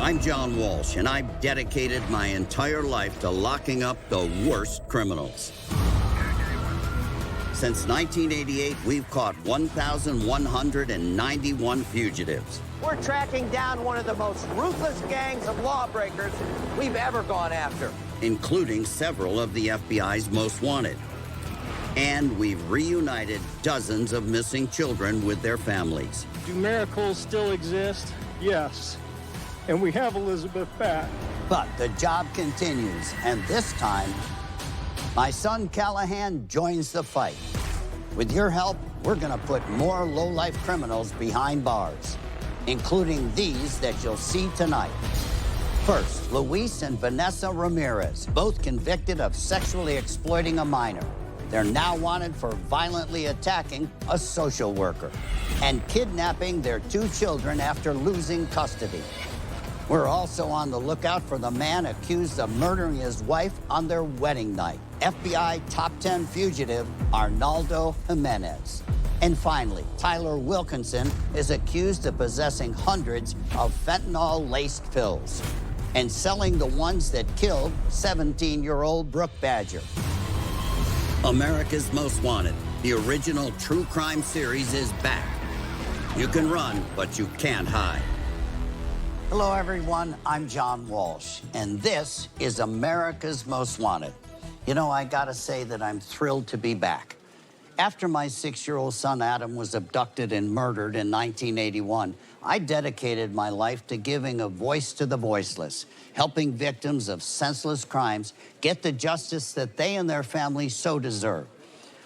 I'm John Walsh, and I've dedicated my entire life to locking up the worst criminals. Since 1988, we've caught 1,191 fugitives. We're tracking down one of the most ruthless gangs of lawbreakers we've ever gone after, including several of the FBI's most wanted. And we've reunited dozens of missing children with their families. Do miracles still exist? Yes. And we have Elizabeth back. But the job continues, and this time, my son Callahan joins the fight. With your help, we're gonna put more low-life criminals behind bars, including these that you'll see tonight. First, Luis and Vanessa Ramirez, both convicted of sexually exploiting a minor. They're now wanted for violently attacking a social worker and kidnapping their 2 children after losing custody. We're also on the lookout for the man accused of murdering his wife on their wedding night, FBI top 10 fugitive Arnaldo Jimenez. And finally, Tyler Wilkinson is accused of possessing hundreds of fentanyl-laced pills and selling the ones that killed 17-year-old Brooke Badger. America's Most Wanted, the original true crime series, is back. You can run, but you can't hide. Hello, everyone. I'm John Walsh, and this is America's Most Wanted. You know, I gotta say that I'm thrilled to be back. After my 6-year-old son Adam was abducted and murdered in 1981, I dedicated my life to giving a voice to the voiceless, helping victims of senseless crimes get the justice that they and their families so deserve.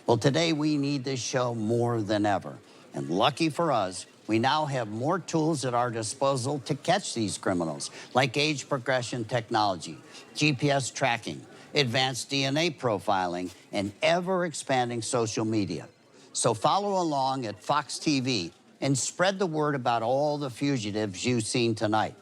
Well, today we need this show more than ever. And lucky for us, we now have more tools at our disposal to catch these criminals, like age progression technology, GPS tracking, advanced DNA profiling, and ever-expanding social media. So follow along at Fox TV and spread the word about all the fugitives you've seen tonight.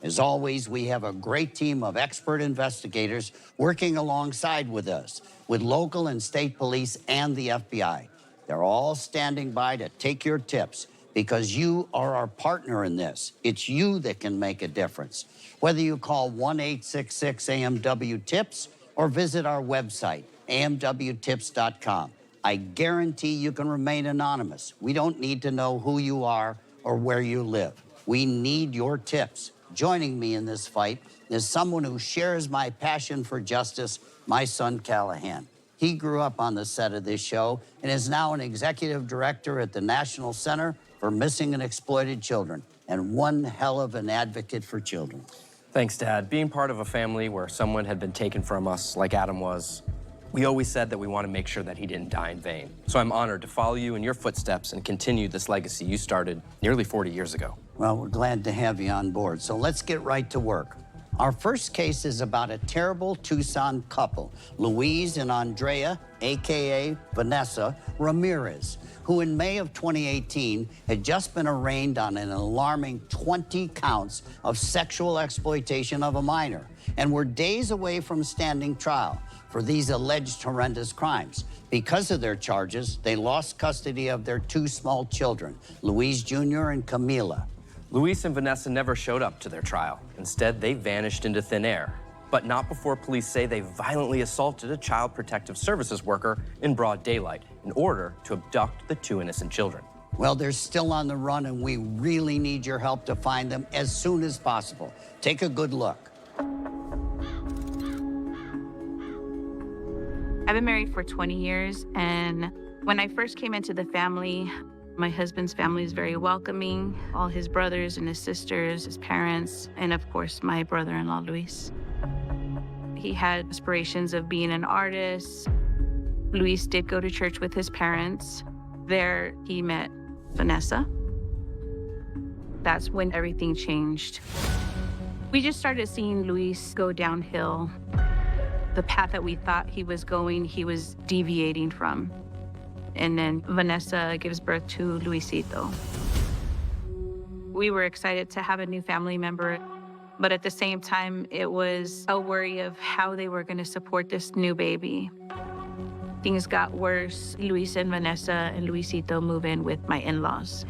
As always, we have a great team of expert investigators working alongside with us, with local and state police and the FBI. They're all standing by to take your tips, because you are our partner in this. It's you that can make a difference. Whether you call 1-866-AMW-TIPS or visit our website, amwtips.com. I guarantee you can remain anonymous. We don't need to know who you are or where you live. We need your tips. Joining me in this fight is someone who shares my passion for justice, my son Callahan. He grew up on the set of this show and is now an executive director at the National Center for Missing and Exploited Children, and one hell of an advocate for children. Thanks, Dad. Being part of a family where someone had been taken from us, like Adam was, we always said that we want to make sure that he didn't die in vain. So I'm honored to follow you in your footsteps and continue this legacy you started nearly 40 years ago. Well, we're glad to have you on board, so let's get right to work. Our first case is about a terrible Tucson couple, Louise and Andrea, AKA Vanessa Ramirez, who in May of 2018 had just been arraigned on an alarming 20 counts of sexual exploitation of a minor and were days away from standing trial for these alleged horrendous crimes. Because of their charges, they lost custody of their 2 small children, Louise Jr. and Camila. Luis and Vanessa never showed up to their trial. Instead, they vanished into thin air. But not before police say they violently assaulted a child protective services worker in broad daylight in order to abduct the 2 innocent children. Well, they're still on the run, and we really need your help to find them as soon as possible. Take a good look. I've been married for 20 years, and when I first came into the family, my husband's family is very welcoming. All his brothers and his sisters, his parents, and of course, my brother-in-law, Luis. He had aspirations of being an artist. Luis did go to church with his parents. There, he met Vanessa. That's when everything changed. We just started seeing Luis go downhill. The path that we thought he was going, he was deviating from. And then Vanessa gives birth to Luisito. We were excited to have a new family member, but at the same time, it was a worry of how they were going to support this new baby. Things got worse. Luis and Vanessa and Luisito move in with my in-laws.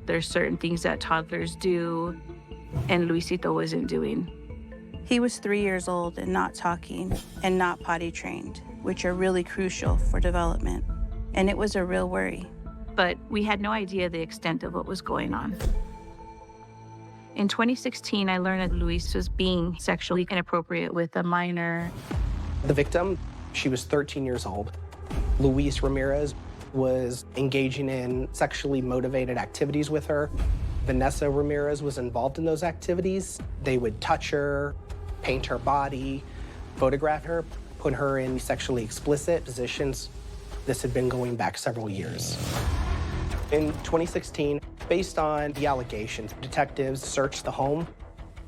There's certain things that toddlers do. and Luisito wasn't doing. He was 3 years old and not talking and not potty trained, which are really crucial for development. And it was a real worry. But we had no idea the extent of what was going on. In 2016, I learned that Luis was being sexually inappropriate with a minor. The victim, she was 13 years old. Luis Ramirez was engaging in sexually motivated activities with her. Vanessa Ramirez was involved in those activities. They would touch her, paint her body, photograph her, put her in sexually explicit positions. This had been going back several years. In 2016, based on the allegations, detectives searched the home.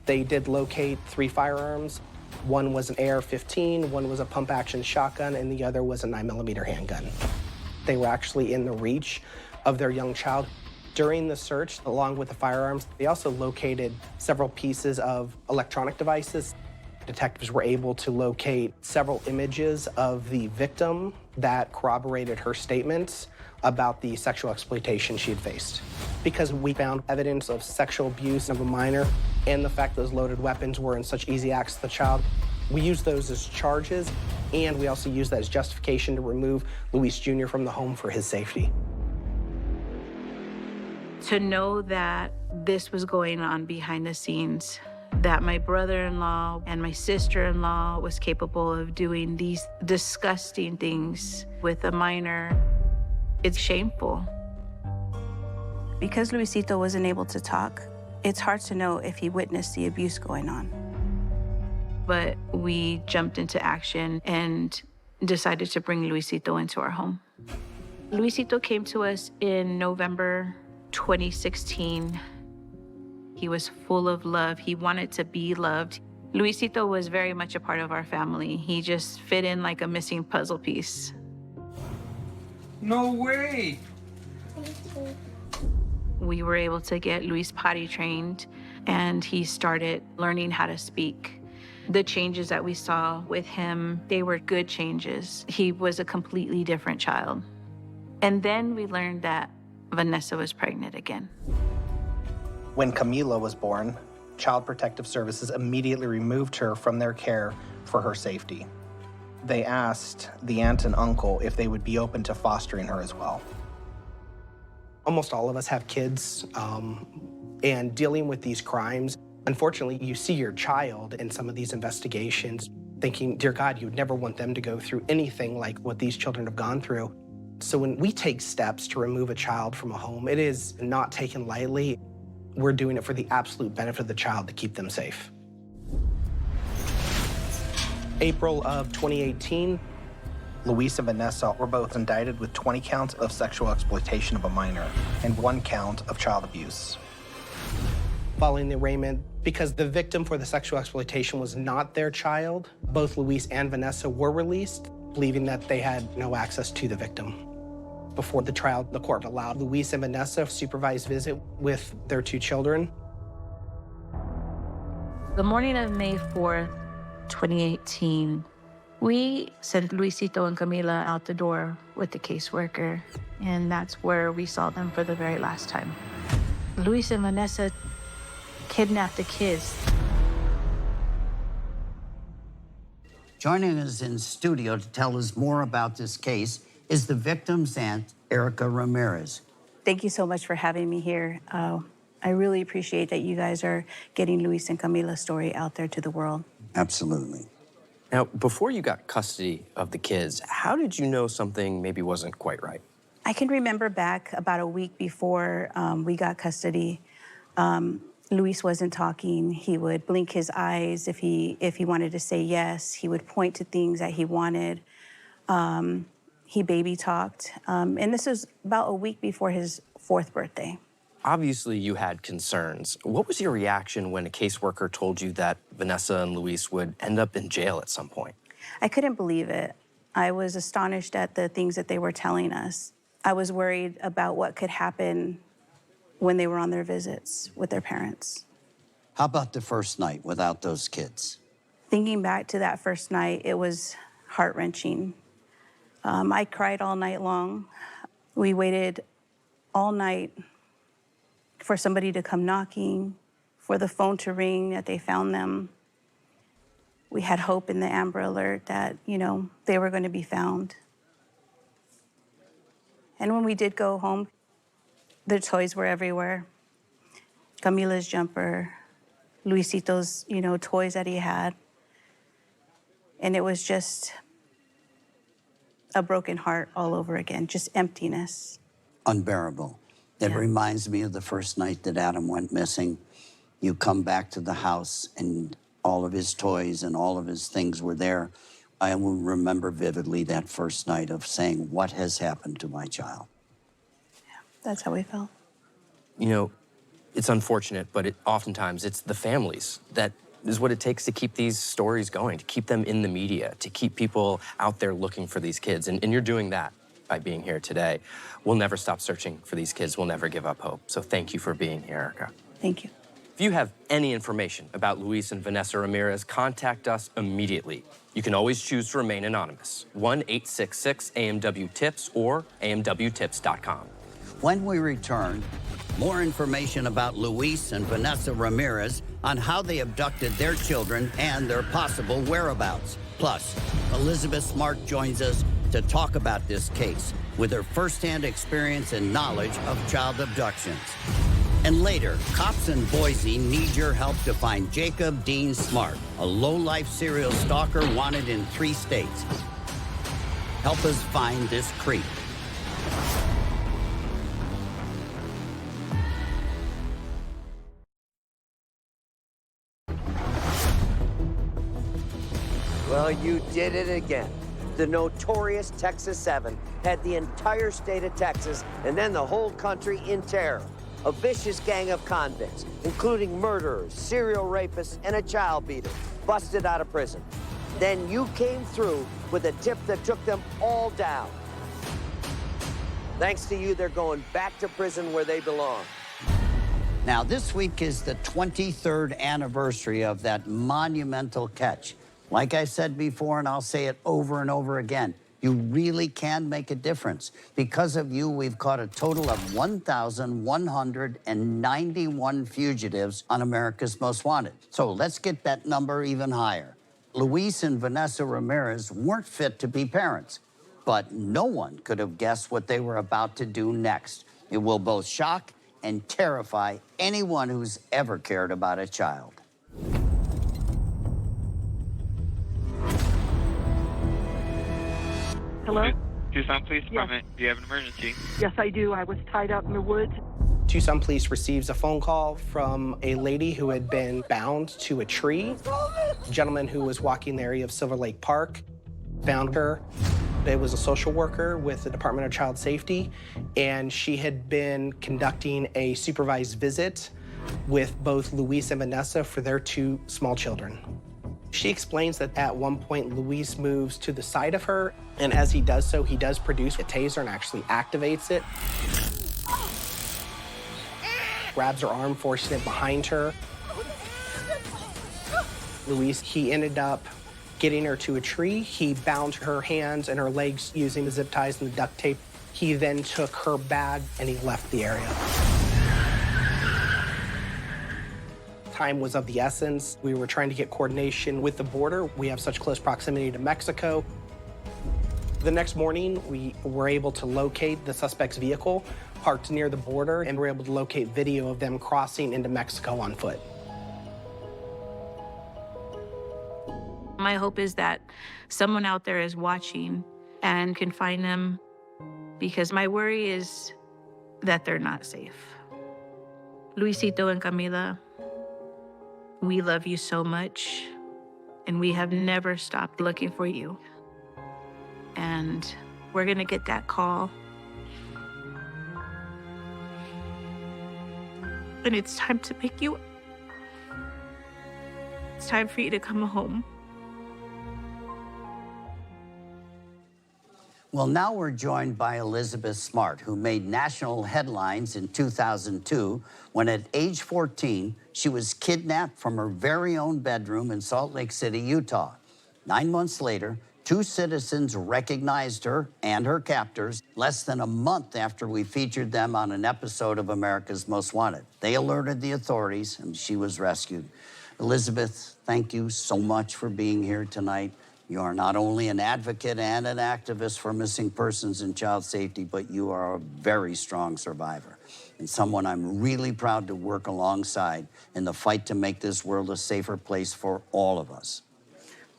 They did locate 3 firearms. One was an AR-15, one was a pump-action shotgun, and the other was a 9mm handgun. They were actually in the reach of their young child. During the search, along with the firearms, they also located several pieces of electronic devices. Detectives were able to locate several images of the victim that corroborated her statements about the sexual exploitation she had faced. Because we found evidence of sexual abuse of a minor and the fact those loaded weapons were in such easy access to the child, we used those as charges, and we also used that as justification to remove Luis Jr. from the home for his safety. To know that this was going on behind the scenes, that my brother-in-law and my sister-in-law was capable of doing these disgusting things with a minor, it's shameful. Because Luisito wasn't able to talk, it's hard to know if he witnessed the abuse going on. But we jumped into action and decided to bring Luisito into our home. Luisito came to us in November 2016. He was full of love. He wanted to be loved. Luisito was very much a part of our family. He just fit in like a missing puzzle piece. No way! We were able to get Luis potty trained, and he started learning how to speak. The changes that we saw with him, they were good changes. He was a completely different child. And then we learned that Vanessa was pregnant again. When Camila was born, Child Protective Services immediately removed her from their care for her safety. They asked the aunt and uncle if they would be open to fostering her as well. Almost all of us have kids, and dealing with these crimes, unfortunately, you see your child in some of these investigations thinking, dear God, you would never want them to go through anything like what these children have gone through. So when we take steps to remove a child from a home, it is not taken lightly. We're doing it for the absolute benefit of the child to keep them safe. April of 2018, Luis and Vanessa were both indicted with 20 counts of sexual exploitation of a minor and 1 count of child abuse. Following the arraignment, because the victim for the sexual exploitation was not their child, both Luis and Vanessa were released, believing that they had no access to the victim. Before the trial, the court allowed Luis and Vanessa a supervised visit with their 2 children. The morning of May 4th, 2018, we sent Luisito and Camila out the door with the caseworker, and that's where we saw them for the very last time. Luis and Vanessa kidnapped the kids. Joining us in studio to tell us more about this case is the victim's aunt, Erica Ramirez. Thank you so much for having me here. I really appreciate that you guys are getting Luis and Camila's story out there to the world. Absolutely. Now, before you got custody of the kids, how did you know something maybe wasn't quite right? I can remember back about a week before we got custody. Luis wasn't talking. He would blink his eyes if he wanted to say yes. He would point to things that he wanted. He baby talked. And this was about a week before his 4th birthday. Obviously, you had concerns. What was your reaction when a caseworker told you that Vanessa and Luis would end up in jail at some point? I couldn't believe it. I was astonished at the things that they were telling us. I was worried about what could happen when they were on their visits with their parents. How about the first night without those kids? Thinking back to that first night, it was heart-wrenching. I cried all night long. We waited all night for somebody to come knocking, for the phone to ring that they found them. We had hope in the Amber Alert that, you know, they were going to be found. And when we did go home, the toys were everywhere. Camila's jumper, Luisito's, you know, toys that he had. And it was just a broken heart all over again, just emptiness. Unbearable. It Yeah. reminds me of the first night that Adam went missing. You come back to the house and all of his toys and all of his things were there. I will remember vividly that first night of saying, what has happened to my child? That's how we felt. You know, it's unfortunate, but oftentimes it's the families that is what it takes to keep these stories going, to keep them in the media, to keep people out there looking for these kids. And you're doing that by being here today. We'll never stop searching for these kids. We'll never give up hope. So thank you for being here, Erica. Thank you. If you have any information about Luis and Vanessa Ramirez, contact us immediately. You can always choose to remain anonymous. 1-866-AMW-TIPS or amwtips.com. When we return, more information about Luis and Vanessa Ramirez on how they abducted their children and their possible whereabouts. Plus, Elizabeth Smart joins us to talk about this case with her firsthand experience and knowledge of child abductions. And later, cops in Boise need your help to find Jacob Dean Smart, a low-life serial stalker wanted in 3 states. Help us find this creep. Well, you did it again. The notorious Texas 7 had the entire state of Texas and then the whole country in terror. A vicious gang of convicts, including murderers, serial rapists, and a child beater, busted out of prison. Then you came through with a tip that took them all down. Thanks to you, they're going back to prison where they belong. Now, this week is the 23rd anniversary of that monumental catch. Like I said before, and I'll say it over and over again, you really can make a difference. Because of you, we've caught a total of 1,191 fugitives on America's Most Wanted. So let's get that number even higher. Luis and Vanessa Ramirez weren't fit to be parents, but no one could have guessed what they were about to do next. It will both shock and terrify anyone who's ever cared about a child. Hello? Tucson Police Department, do you have an emergency? Yes, I do. I was tied up in the woods. Tucson Police receives a phone call from a lady who had been bound to a tree. A gentleman who was walking the area of Silver Lake Park found her. It was a social worker with the Department of Child Safety, and she had been conducting a supervised visit with both Luis and Vanessa for their 2 small children. She explains that at one point, Luis moves to the side of her, and as he does so, he does produce a taser and actually activates it. Grabs her arm, forcing it behind her. Luis, he ended up getting her to a tree. He bound her hands and her legs using the zip ties and the duct tape. He then took her bag and he left the area. Time was of the essence. We were trying to get coordination with the border. We have such close proximity to Mexico. The next morning, we were able to locate the suspect's vehicle parked near the border, and were able to locate video of them crossing into Mexico on foot. My hope is that someone out there is watching and can find them, because my worry is that they're not safe. Luisito and Camila, we love you so much, and we have never stopped looking for you. And we're gonna get that call. And it's time to pick you up. It's time for you to come home. Well, now we're joined by Elizabeth Smart, who made national headlines in 2002 when at age 14, she was kidnapped from her very own bedroom in Salt Lake City, Utah. 9 months later, 2 citizens recognized her and her captors less than a month after we featured them on an episode of America's Most Wanted. They alerted the authorities, and she was rescued. Elizabeth, thank you so much for being here tonight. You are not only an advocate and an activist for missing persons and child safety, but you are a very strong survivor and someone I'm really proud to work alongside in the fight to make this world a safer place for all of us.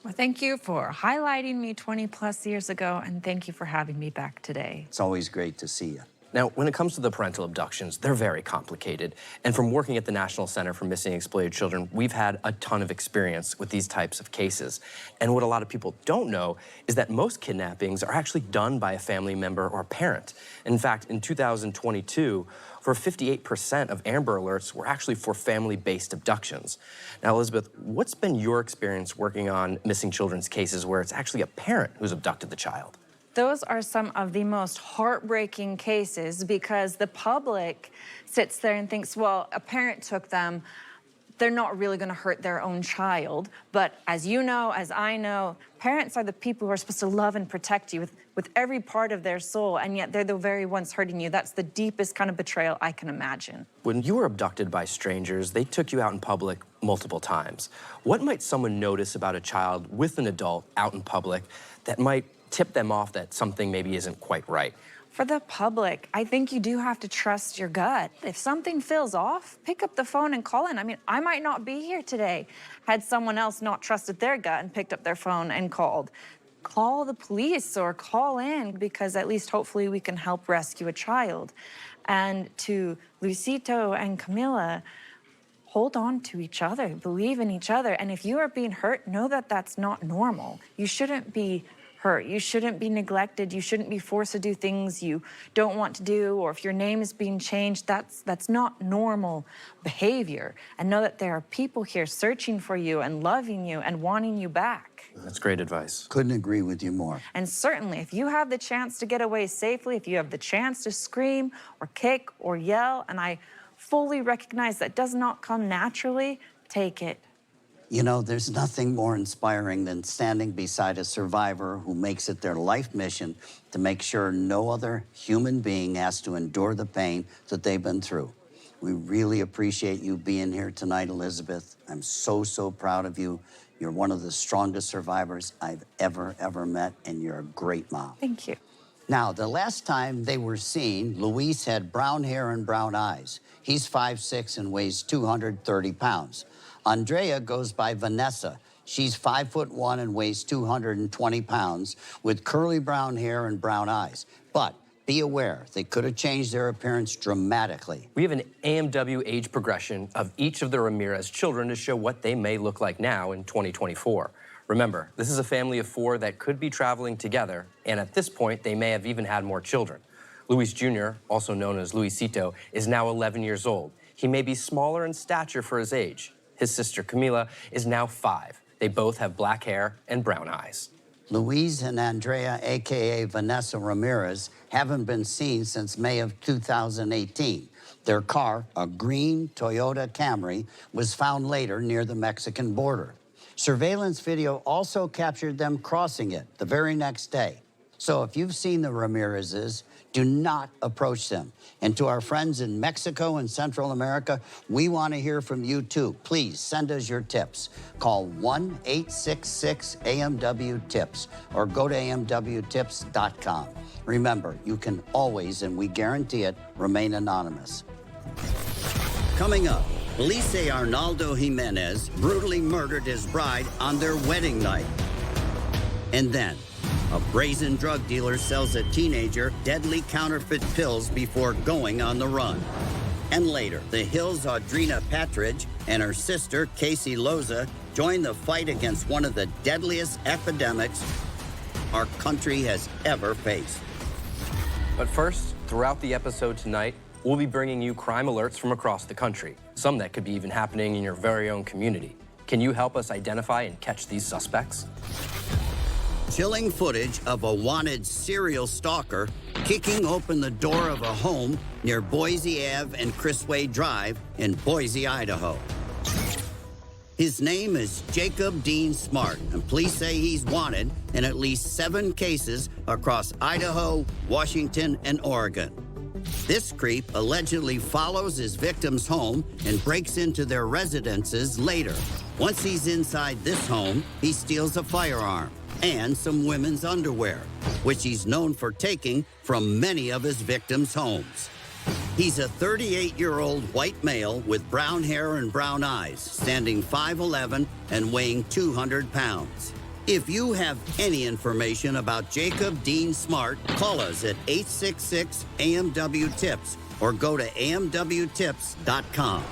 Well, thank you for highlighting me 20 plus years ago, and thank you for having me back today. It's always great to see you. Now, when it comes to the parental abductions, they're very complicated. And from working at the National Center for Missing and Exploited Children, we've had a ton of experience with these types of cases. And what a lot of people don't know is that most kidnappings are actually done by a family member or parent. In fact, in 2022, for 58% of Amber Alerts were actually for family-based abductions. Now, Elizabeth, what's been your experience working on missing children's cases where it's actually a parent who's abducted the child? Those are some of the most heartbreaking cases because the public sits there and thinks, well, a parent took them, they're not really going to hurt their own child. But as you know, as I know, parents are the people who are supposed to love and protect you with every part of their soul, and yet they're the very ones hurting you. That's the deepest kind of betrayal I can imagine. When you were abducted by strangers, they took you out in public multiple times. What might someone notice about a child with an adult out in public that might tip them off that something maybe isn't quite right? For the public, I think you do have to trust your gut. If something feels off, pick up the phone and call in. I mean, I might not be here today had someone else not trusted their gut and picked up their phone and called. Call the police or call in, because at least hopefully we can help rescue a child. And to Luisito and Camila, hold on to each other, believe in each other. And if you are being hurt, know that that's not normal. You shouldn't be hurt. You shouldn't be neglected. You shouldn't be forced to do things you don't want to do, or if your name is being changed, that's not normal behavior. And know that there are people here searching for you and loving you and wanting you back. That's great advice. Couldn't agree with you more. And certainly, if you have the chance to get away safely, if you have the chance to scream or kick or yell, and I fully recognize that does not come naturally, take it. You know, there's nothing more inspiring than standing beside a survivor who makes it their life mission to make sure no other human being has to endure the pain that they've been through. We really appreciate you being here tonight, Elizabeth. I'm so, so proud of you. You're one of the strongest survivors I've ever met, and you're a great mom. Thank you. Now, the last time they were seen, Luis had brown hair and brown eyes. He's 5'6" and weighs 230 pounds. Andrea goes by Vanessa. She's 5'1" and weighs 220 pounds with curly brown hair and brown eyes. But be aware, they could have changed their appearance dramatically. We have an AMW age progression of each of the Ramirez children to show what they may look like now in 2024. Remember, this is a family of 4 that could be traveling together, and at this point, they may have even had more children. Luis Jr., also known as Luisito, is now 11 years old. He may be smaller in stature for his age. His sister, Camila, is now 5. They both have black hair and brown eyes. Luis and Andrea, a.k.a. Vanessa Ramirez, haven't been seen since May of 2018. Their car, a green Toyota Camry, was found later near the Mexican border. Surveillance video also captured them crossing it the very next day. So if you've seen the Ramirezes, do not approach them. And to our friends in Mexico and Central America, we want to hear from you too. Please send us your tips. Call 1-866-AMW-TIPS or go to amwtips.com. Remember, you can always, and we guarantee it, remain anonymous. Coming up, police say Arnaldo Jimenez brutally murdered his bride on their wedding night. And then, a brazen drug dealer sells a teenager deadly counterfeit pills before going on the run. And later, the Hill's Audrina Patridge and her sister, Casey Loza, join the fight against one of the deadliest epidemics our country has ever faced. But first, throughout the episode tonight, we'll be bringing you crime alerts from across the country, some that could be even happening in your very own community. Can you help us identify and catch these suspects? Chilling footage of a wanted serial stalker kicking open the door of a home near Boise Ave and Chrisway Drive in Boise, Idaho. His name is Jacob Dean Smart, and police say he's wanted in at least 7 cases across Idaho, Washington, and Oregon. This creep allegedly follows his victims home and breaks into their residences later. Once he's inside this home, he steals a firearm and some women's underwear, which he's known for taking from many of his victims' homes. He's a 38-year-old white male with brown hair and brown eyes, standing 5'11" and weighing 200 pounds. If you have any information about Jacob Dean Smart, call us at 866-AMW-TIPS or go to amwtips.com.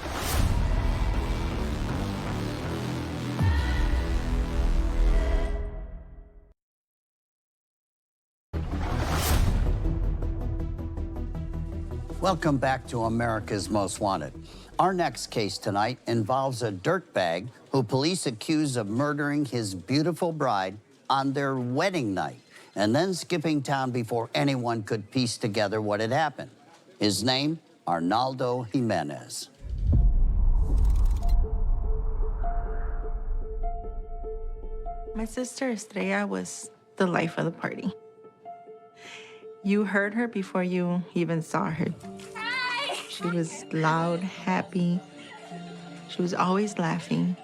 Welcome back to America's Most Wanted. Our next case tonight involves a dirtbag who police accuse of murdering his beautiful bride on their wedding night and then skipping town before anyone could piece together what had happened. His name, Arnaldo Jimenez. My sister Estrella was the life of the party. You heard her before you even saw her. Hi. She was loud, happy. She was always laughing.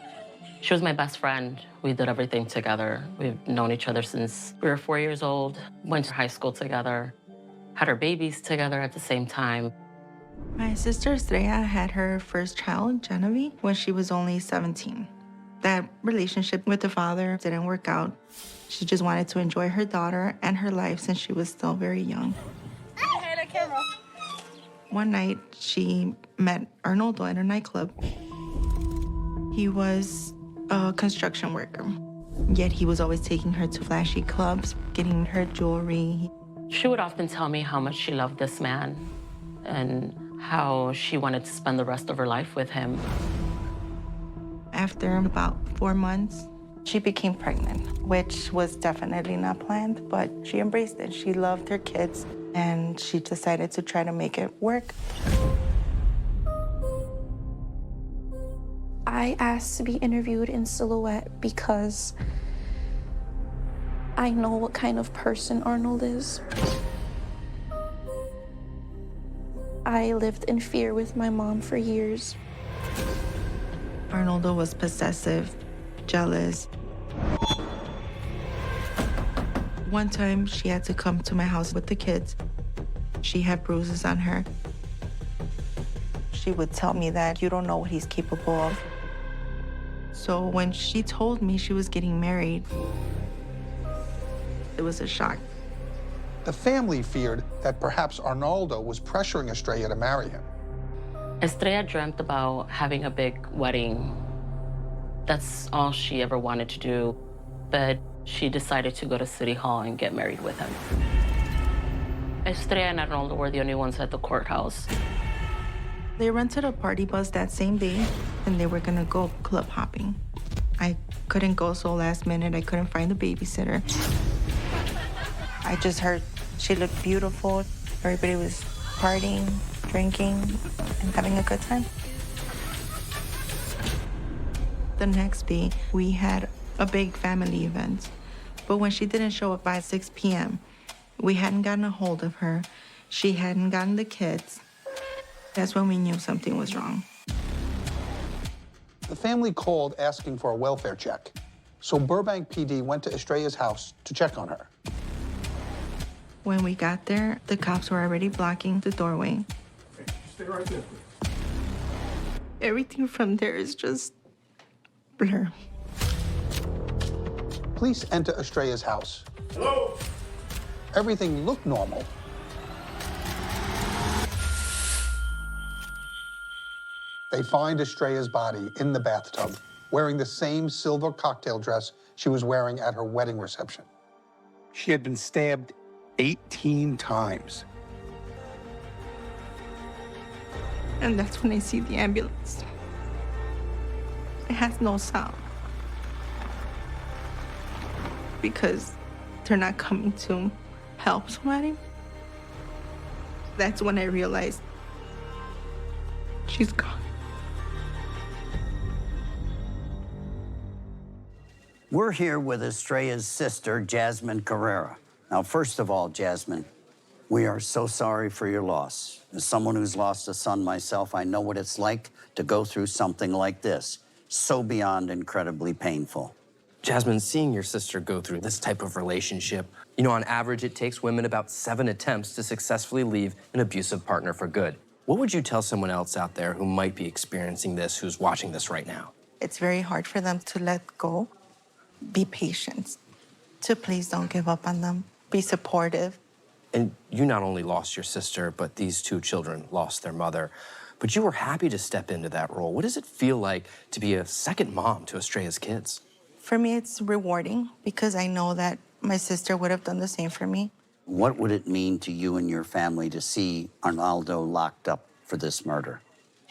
She was my best friend. We did everything together. We've known each other since we were 4 years old, went to high school together, had our babies together at the same time. My sister Estrella had her first child, Genevieve, when she was only 17. That relationship with the father didn't work out. She just wanted to enjoy her daughter and her life since she was still very young. Hey, the camera. One night, she met Arnaldo at a nightclub. He was a construction worker, yet he was always taking her to flashy clubs, getting her jewelry. She would often tell me how much she loved this man and how she wanted to spend the rest of her life with him. After about 4 months, she became pregnant, which was definitely not planned, but she embraced it. She loved her kids, and she decided to try to make it work. I asked to be interviewed in Silhouette because I know what kind of person Arnold is. I lived in fear with my mom for years. Arnaldo was possessive, jealous. One time, she had to come to my house with the kids. She had bruises on her. She would tell me that you don't know what he's capable of. So when she told me she was getting married, it was a shock. The family feared that perhaps Arnaldo was pressuring Estrella to marry him. Estrella dreamt about having a big wedding. That's all she ever wanted to do. But she decided to go to City Hall and get married with him. Estrella and Arnaldo were the only ones at the courthouse. They rented a party bus that same day, and they were gonna go club hopping. I couldn't go, so last minute I couldn't find a babysitter. I just heard she looked beautiful. Everybody was partying, drinking, and having a good time. The next day, we had a big family event. But when she didn't show up by 6 p.m., we hadn't gotten a hold of her. She hadn't gotten the kids. That's when we knew something was wrong. The family called asking for a welfare check. So Burbank PD went to Estrella's house to check on her. When we got there, the cops were already blocking the doorway. Stay right there. Everything from there is just blur. Police enter Estrella's house. Hello? Everything looked normal. They find Estrella's body in the bathtub, wearing the same silver cocktail dress she was wearing at her wedding reception. She had been stabbed 18 times. And that's when I see the ambulance. It has no sound. Because they're not coming to help somebody. That's when I realized she's gone. We're here with Estrella's sister, Jasmine Carrera. Now, first of all, Jasmine, we are so sorry for your loss. As someone who's lost a son myself, I know what it's like to go through something like this. So beyond incredibly painful. Jasmine, seeing your sister go through this type of relationship, you know, on average, it takes women about 7 attempts to successfully leave an abusive partner for good. What would you tell someone else out there who might be experiencing this, who's watching this right now? It's very hard for them to let go. Be patient. So please don't give up on them. Be supportive. And you not only lost your sister, but these 2 children lost their mother. But you were happy to step into that role. What does it feel like to be a second mom to Estrella's kids? For me, it's rewarding because I know that my sister would have done the same for me. What would it mean to you and your family to see Arnaldo locked up for this murder?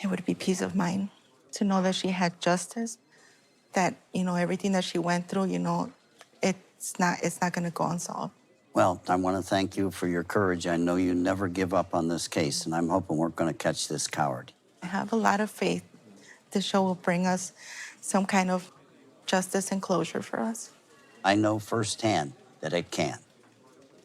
It would be peace of mind to know that she had justice, that, everything that she went through, it's not going to go unsolved. Well, I want to thank you for your courage. I know you never give up on this case, and I'm hoping we're going to catch this coward. I have a lot of faith this show will bring us some kind of justice and closure for us. I know firsthand that it can.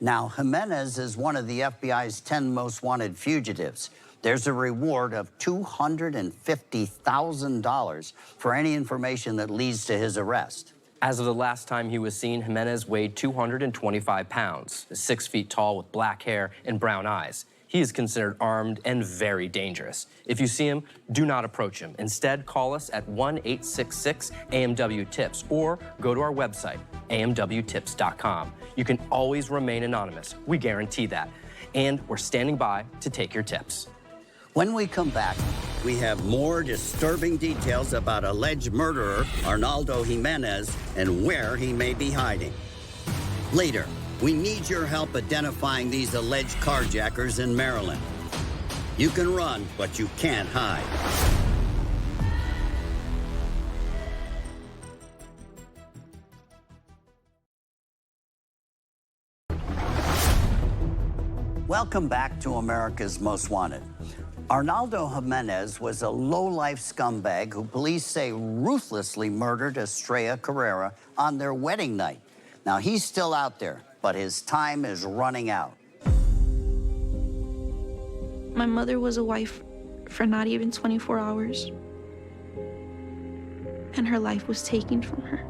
Now, Jimenez is one of the FBI's 10 most wanted fugitives. There's a reward of $250,000 for any information that leads to his arrest. As of the last time he was seen, Jimenez weighed 225 pounds, is 6 feet tall with black hair and brown eyes. He is considered armed and very dangerous. If you see him, do not approach him. Instead, call us at 1-866-AMW-TIPS or go to our website, amwtips.com. You can always remain anonymous. We guarantee that. And we're standing by to take your tips. When we come back, we have more disturbing details about alleged murderer Arnaldo Jimenez and where he may be hiding. Later, we need your help identifying these alleged carjackers in Maryland. You can run, but you can't hide. Welcome back to America's Most Wanted. Arnaldo Jimenez was a low-life scumbag who police say ruthlessly murdered Estrella Carrera on their wedding night. Now, he's still out there, but his time is running out. My mother was a wife for not even 24 hours, and her life was taken from her.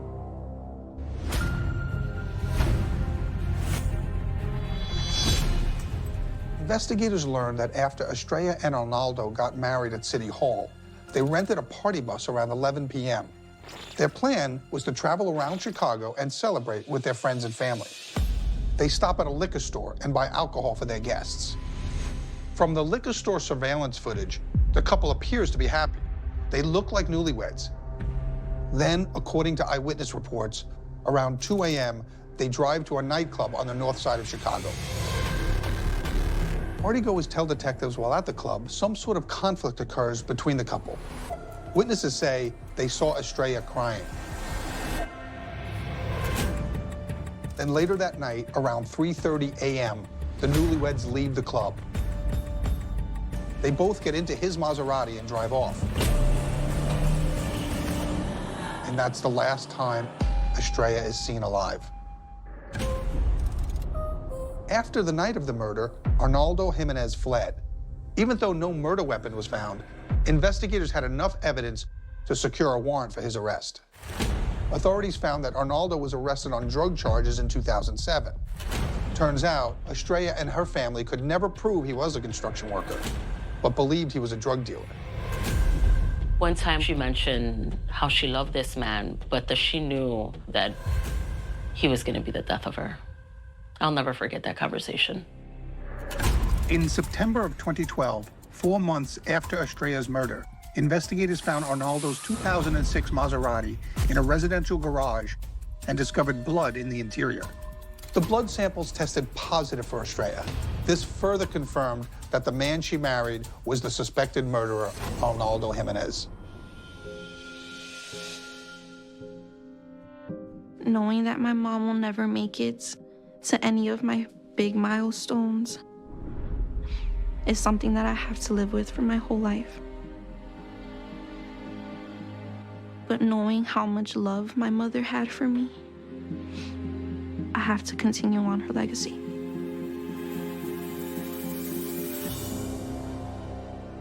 Investigators learned that after Estrella and Arnaldo got married at City Hall, they rented a party bus around 11 p.m. Their plan was to travel around Chicago and celebrate with their friends and family. They stop at a liquor store and buy alcohol for their guests. From the liquor store surveillance footage, the couple appears to be happy. They look like newlyweds. Then, according to eyewitness reports, around 2 a.m., they drive to a nightclub on the north side of Chicago. Partygoers tell detectives while at the club, some sort of conflict occurs between the couple. Witnesses say they saw Estrella crying. Then later that night, around 3:30 a.m., the newlyweds leave the club. They both get into his Maserati and drive off. And that's the last time Estrella is seen alive. After the night of the murder, Arnaldo Jimenez fled. Even though no murder weapon was found, investigators had enough evidence to secure a warrant for his arrest. Authorities found that Arnaldo was arrested on drug charges in 2007. Turns out, Estrella and her family could never prove he was a construction worker, but believed he was a drug dealer. One time she mentioned how she loved this man, but that she knew that he was going to be the death of her. I'll never forget that conversation. In September of 2012, 4 months after Estrella's murder, investigators found Arnaldo's 2006 Maserati in a residential garage and discovered blood in the interior. The blood samples tested positive for Estrella. This further confirmed that the man she married was the suspected murderer, Arnaldo Jimenez. Knowing that my mom will never make it to any of my big milestones is something that I have to live with for my whole life. but knowing how much love my mother had for me, I have to continue on her legacy.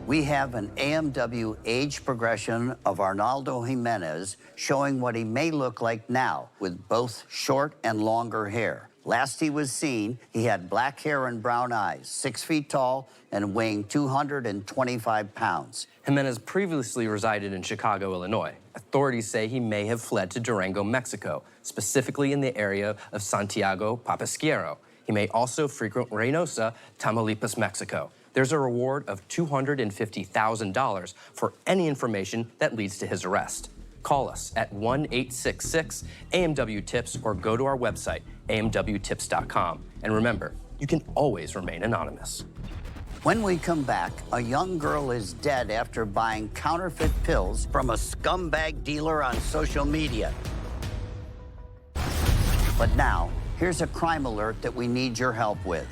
We have an AMW age progression of Arnaldo Jimenez showing what he may look like now with both short and longer hair. Last he was seen, he had black hair and brown eyes, 6 feet tall and weighing 225 pounds. Jimenez previously resided in Chicago, Illinois. Authorities say he may have fled to Durango, Mexico, specifically in the area of Santiago Papasquiaro. He may also frequent Reynosa, Tamaulipas, Mexico. There's a reward of $250,000 for any information that leads to his arrest. Call us at 1-866-AMW-TIPS or go to our website, amwtips.com. And remember, you can always remain anonymous. When we come back, a young girl is dead after buying counterfeit pills from a scumbag dealer on social media. But now, here's a crime alert that we need your help with.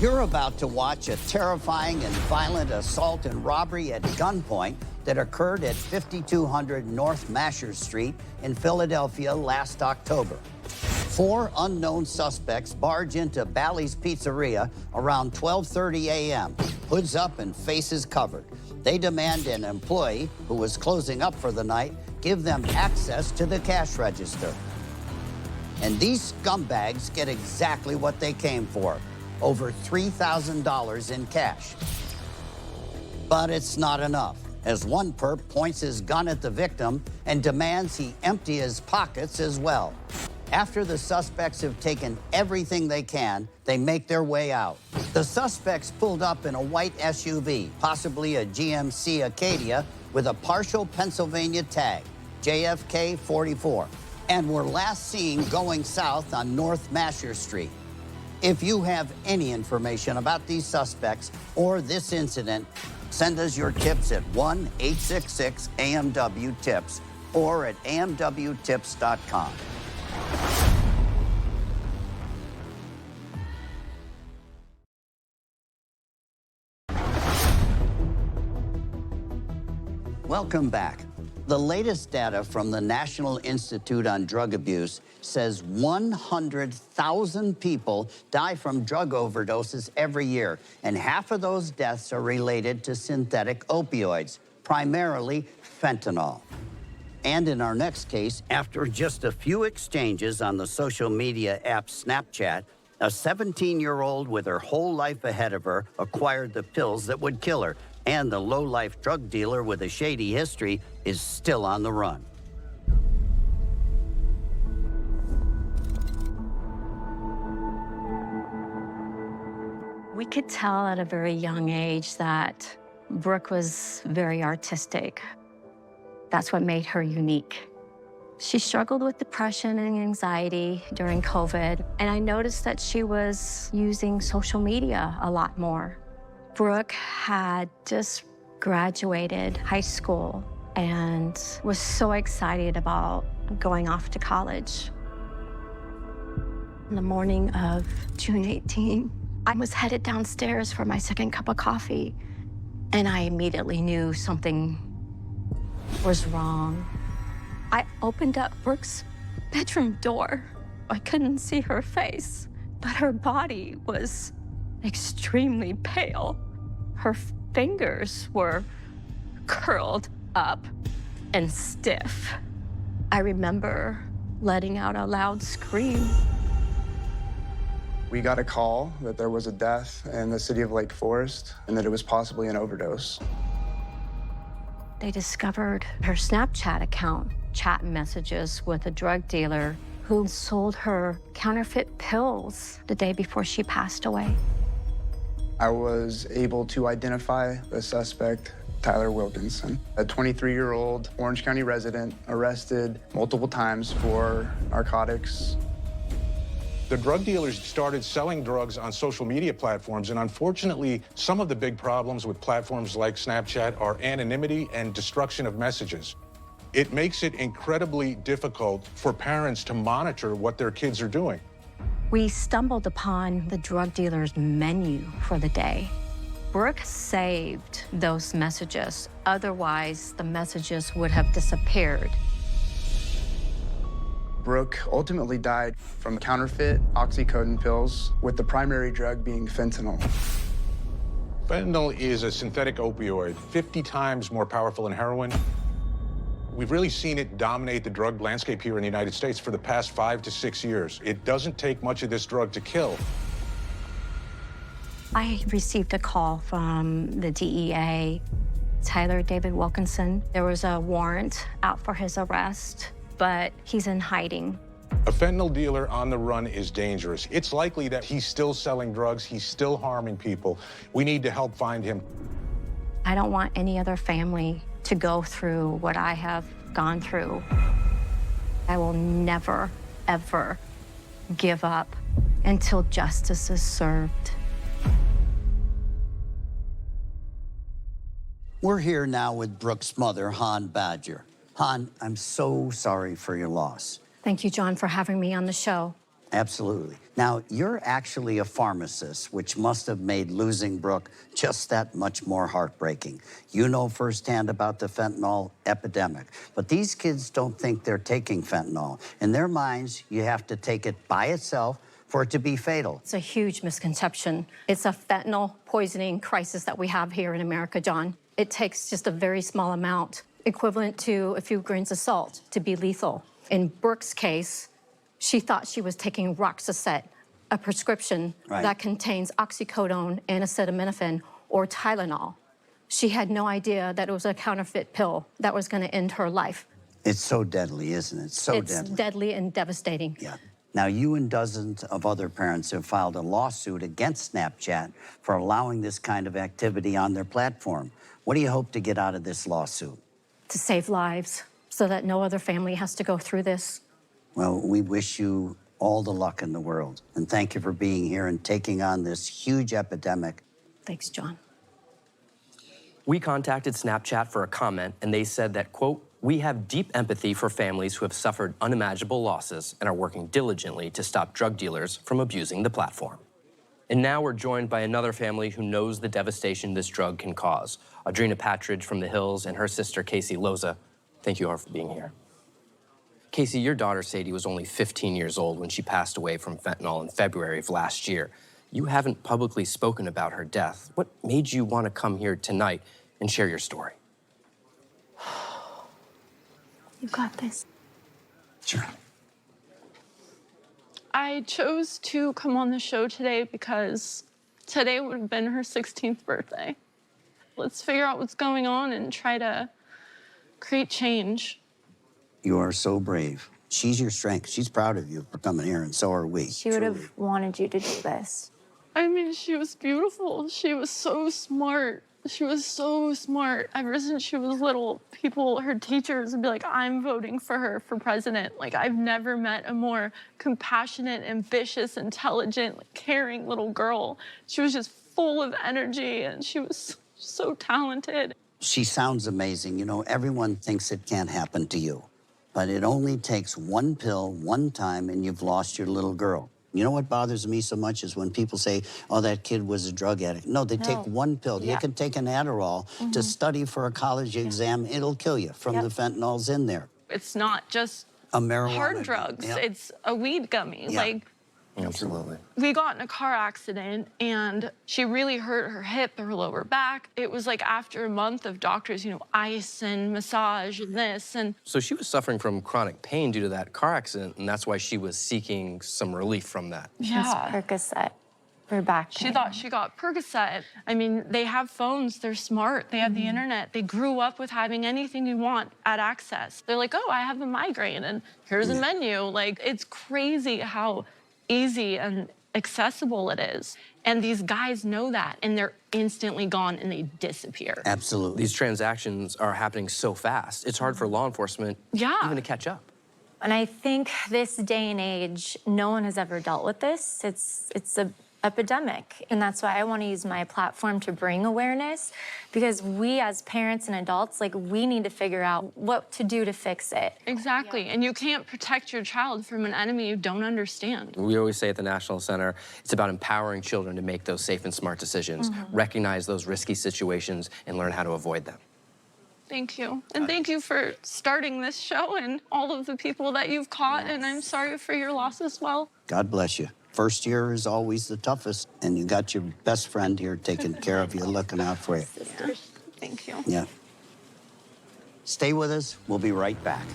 You're about to watch a terrifying and violent assault and robbery at gunpoint that occurred at 5200 North Masher Street in Philadelphia last October. 4 unknown suspects barge into Bally's Pizzeria around 12:30 a.m., hoods up and faces covered. They demand an employee who was closing up for the night give them access to the cash register. And these scumbags get exactly what they came for. Over $3,000 in cash. But it's not enough, as one perp points his gun at the victim and demands he empty his pockets as well. After the suspects have taken everything they can, they make their way out. The suspects pulled up in a white SUV, possibly a GMC Acadia, with a partial Pennsylvania tag, JFK 44, and were last seen going south on North Masher Street. If you have any information about these suspects or this incident, send us your tips at 1-866-AMW-TIPS or at amwtips.com. Welcome back. The latest data from the National Institute on Drug Abuse says 100,000 people die from drug overdoses every year, and half of those deaths are related to synthetic opioids, primarily fentanyl. And in our next case, after just a few exchanges on the social media app Snapchat, a 17-year-old with her whole life ahead of her acquired the pills that would kill her, and the low-life drug dealer with a shady history is still on the run. We could tell at a very young age that Brooke was very artistic. That's what made her unique. She struggled with depression and anxiety during COVID, and I noticed that she was using social media a lot more. Brooke had just graduated high school and was so excited about going off to college. In the morning of June 18, I was headed downstairs for my second cup of coffee, and I immediately knew something was wrong. I opened up Brooke's bedroom door. I couldn't see her face, but her body was extremely pale. Her fingers were curled up and stiff. I remember letting out a loud scream. We got a call that there was a death in the city of Lake Forest and that it was possibly an overdose. They discovered her Snapchat account, chat messages with a drug dealer who sold her counterfeit pills the day before she passed away. I was able to identify the suspect, Tyler Wilkinson, a 23-year-old Orange County resident arrested multiple times for narcotics. The drug dealers started selling drugs on social media platforms, and unfortunately, some of the big problems with platforms like Snapchat are anonymity and destruction of messages. It makes it incredibly difficult for parents to monitor what their kids are doing. We stumbled upon the drug dealer's menu for the day. Brooke saved those messages. Otherwise, the messages would have disappeared. Brooke ultimately died from counterfeit oxycodone pills, with the primary drug being fentanyl. Fentanyl is a synthetic opioid, 50 times more powerful than heroin. We've really seen it dominate the drug landscape here in the United States for the past 5 to 6 years. It doesn't take much of this drug to kill. I received a call from the DEA, Tyler David Wilkinson. There was a warrant out for his arrest, but he's in hiding. A fentanyl dealer on the run is dangerous. It's likely that he's still selling drugs, he's still harming people. We need to help find him. I don't want any other family to go through what I have gone through. I will never, ever give up until justice is served. We're here now with Brooke's mother, Han Badger. Han, I'm so sorry for your loss. Thank you, John, for having me on the show. Absolutely. Now, you're actually a pharmacist, which must have made losing Brooke just that much more heartbreaking. You know firsthand about the fentanyl epidemic, but these kids don't think they're taking fentanyl. In their minds, you have to take it by itself for it to be fatal. It's a huge misconception. It's a fentanyl poisoning crisis that we have here in America, John. It takes just a very small amount, equivalent to a few grains of salt, to be lethal. In Brooke's case, she thought she was taking Roxicet, a prescription that contains oxycodone and acetaminophen or Tylenol. She had no idea that it was a counterfeit pill that was going to end her life. It's so deadly, isn't it? So deadly. It's deadly and devastating. Yeah. Now, you and dozens of other parents have filed a lawsuit against Snapchat for allowing this kind of activity on their platform. What do you hope to get out of this lawsuit? To save lives so that no other family has to go through this. Well, we wish you all the luck in the world. And thank you for being here and taking on this huge epidemic. Thanks, John. We contacted Snapchat for a comment, and they said that, quote, "We have deep empathy for families who have suffered unimaginable losses and are working diligently to stop drug dealers from abusing the platform." And now we're joined by another family who knows the devastation this drug can cause. Audrina Patridge from the Hills and her sister, Casey Loza. Thank you all for being here. Casey, your daughter Sadie was only 15 years old when she passed away from fentanyl in February of last year. You haven't publicly spoken about her death. What made you want to come here tonight and share your story? You got this. Sure. I chose to come on the show today because today would have been her 16th birthday. Let's figure out what's going on and try to create change. You are so brave. She's your strength. She's proud of you for coming here, and so are we. She would have wanted you to do this. I mean, she was beautiful. She was so smart. She was so smart. Ever since she was little, her teachers would be like, I'm voting for her for president. Like, I've never met a more compassionate, ambitious, intelligent, caring little girl. She was just full of energy, and she was so talented. She sounds amazing. You know, everyone thinks it can't happen to you. But it only takes one pill, one time, and you've lost your little girl. You know what bothers me so much is when people say, oh, that kid was a drug addict. No, they take one pill. You can take an Adderall to study for a college exam. It'll kill you from the fentanyls in there. It's not just a marijuana hard drugs. It's a weed gummy. Like, absolutely. We got in a car accident, and she really hurt her hip, her lower back. It was like after a month of doctors, ice and massage and this and... So she was suffering from chronic pain due to that car accident, and that's why she was seeking some relief from that. Yeah. Percocet for back pain. She thought she got Percocet. I mean, they have phones, they're smart, they have the internet. They grew up with having anything you want at access. They're like, oh, I have a migraine, and here's a menu. Like, it's crazy how easy and accessible it is. And these guys know that, and they're instantly gone and they disappear. Absolutely. These transactions are happening so fast, it's hard for law enforcement even to catch up. And I think this day and age, no one has ever dealt with this. It's a epidemic. And that's why I want to use my platform to bring awareness, because we as parents and adults, like, we need to figure out what to do to fix it. Exactly. And you can't protect your child from an enemy you don't understand. We always say at the National Center, it's about empowering children to make those safe and smart decisions, recognize those risky situations, and learn how to avoid them. Thank you. And thank you for starting this show and all of the people that you've caught. And I'm sorry for your loss as well. God bless you. First year is always the toughest, and you got your best friend here taking care of you, looking out for you. Yeah. Thank you. Yeah. Stay with us. We'll be right back.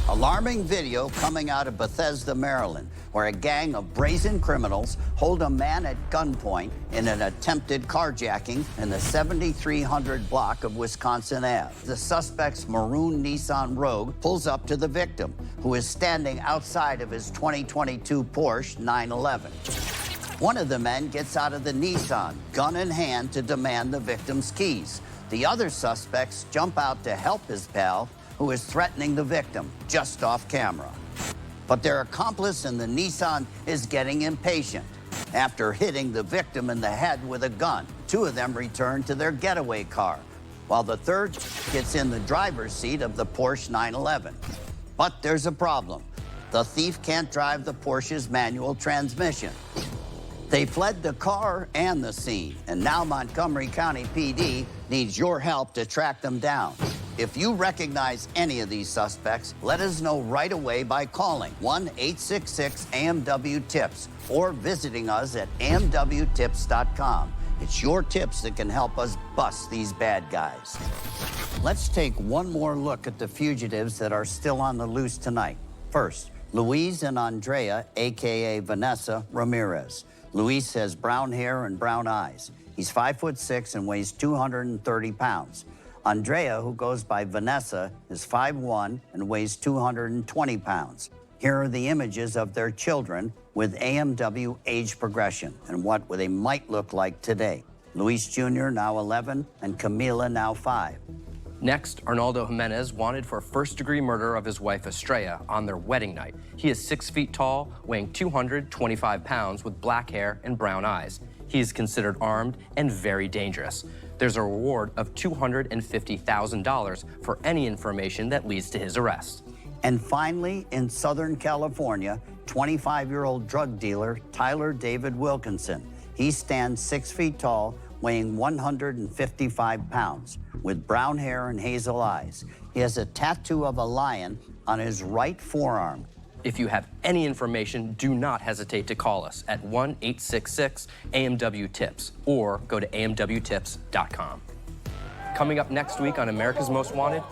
Alarming video coming out of Bethesda, Maryland, where a gang of brazen criminals hold a man at gunpoint in an attempted carjacking in the 7300 block of Wisconsin Ave. The suspect's maroon Nissan Rogue pulls up to the victim, who is standing outside of his 2022 Porsche 911. One of the men gets out of the Nissan, gun in hand, to demand the victim's keys. The other suspects jump out to help his pal, who is threatening the victim just off camera. But their accomplice in the Nissan is getting impatient. After hitting the victim in the head with a gun, two of them return to their getaway car, while the third gets in the driver's seat of the Porsche 911. But there's a problem. The thief can't drive the Porsche's manual transmission. They fled the car and the scene, and now Montgomery County PD needs your help to track them down. If you recognize any of these suspects, let us know right away by calling 1-866-AMW-TIPS or visiting us at amwtips.com. It's your tips that can help us bust these bad guys. Let's take one more look at the fugitives that are still on the loose tonight. First, Luis and Andrea, a.k.a. Vanessa Ramirez. Luis has brown hair and brown eyes. He's 5'6" and weighs 230 pounds. Andrea, who goes by Vanessa, is 5'1" and weighs 220 pounds. Here are the images of their children with AMW age progression and what they might look like today. Luis Jr., now 11, and Camila, now 5. Next, Arnaldo Jimenez, wanted for first-degree murder of his wife Estrella on their wedding night. He is 6 feet tall, weighing 225 pounds, with black hair and brown eyes. He is considered armed and very dangerous. There's a reward of $250,000 for any information that leads to his arrest. And finally, in Southern California, 25-year-old drug dealer Tyler David Wilkinson. He stands 6 feet tall, weighing 155 pounds, with brown hair and hazel eyes. He has a tattoo of a lion on his right forearm. If you have any information, do not hesitate to call us at 1-866-AMW-TIPS or go to amwtips.com. Coming up next week on America's Most Wanted,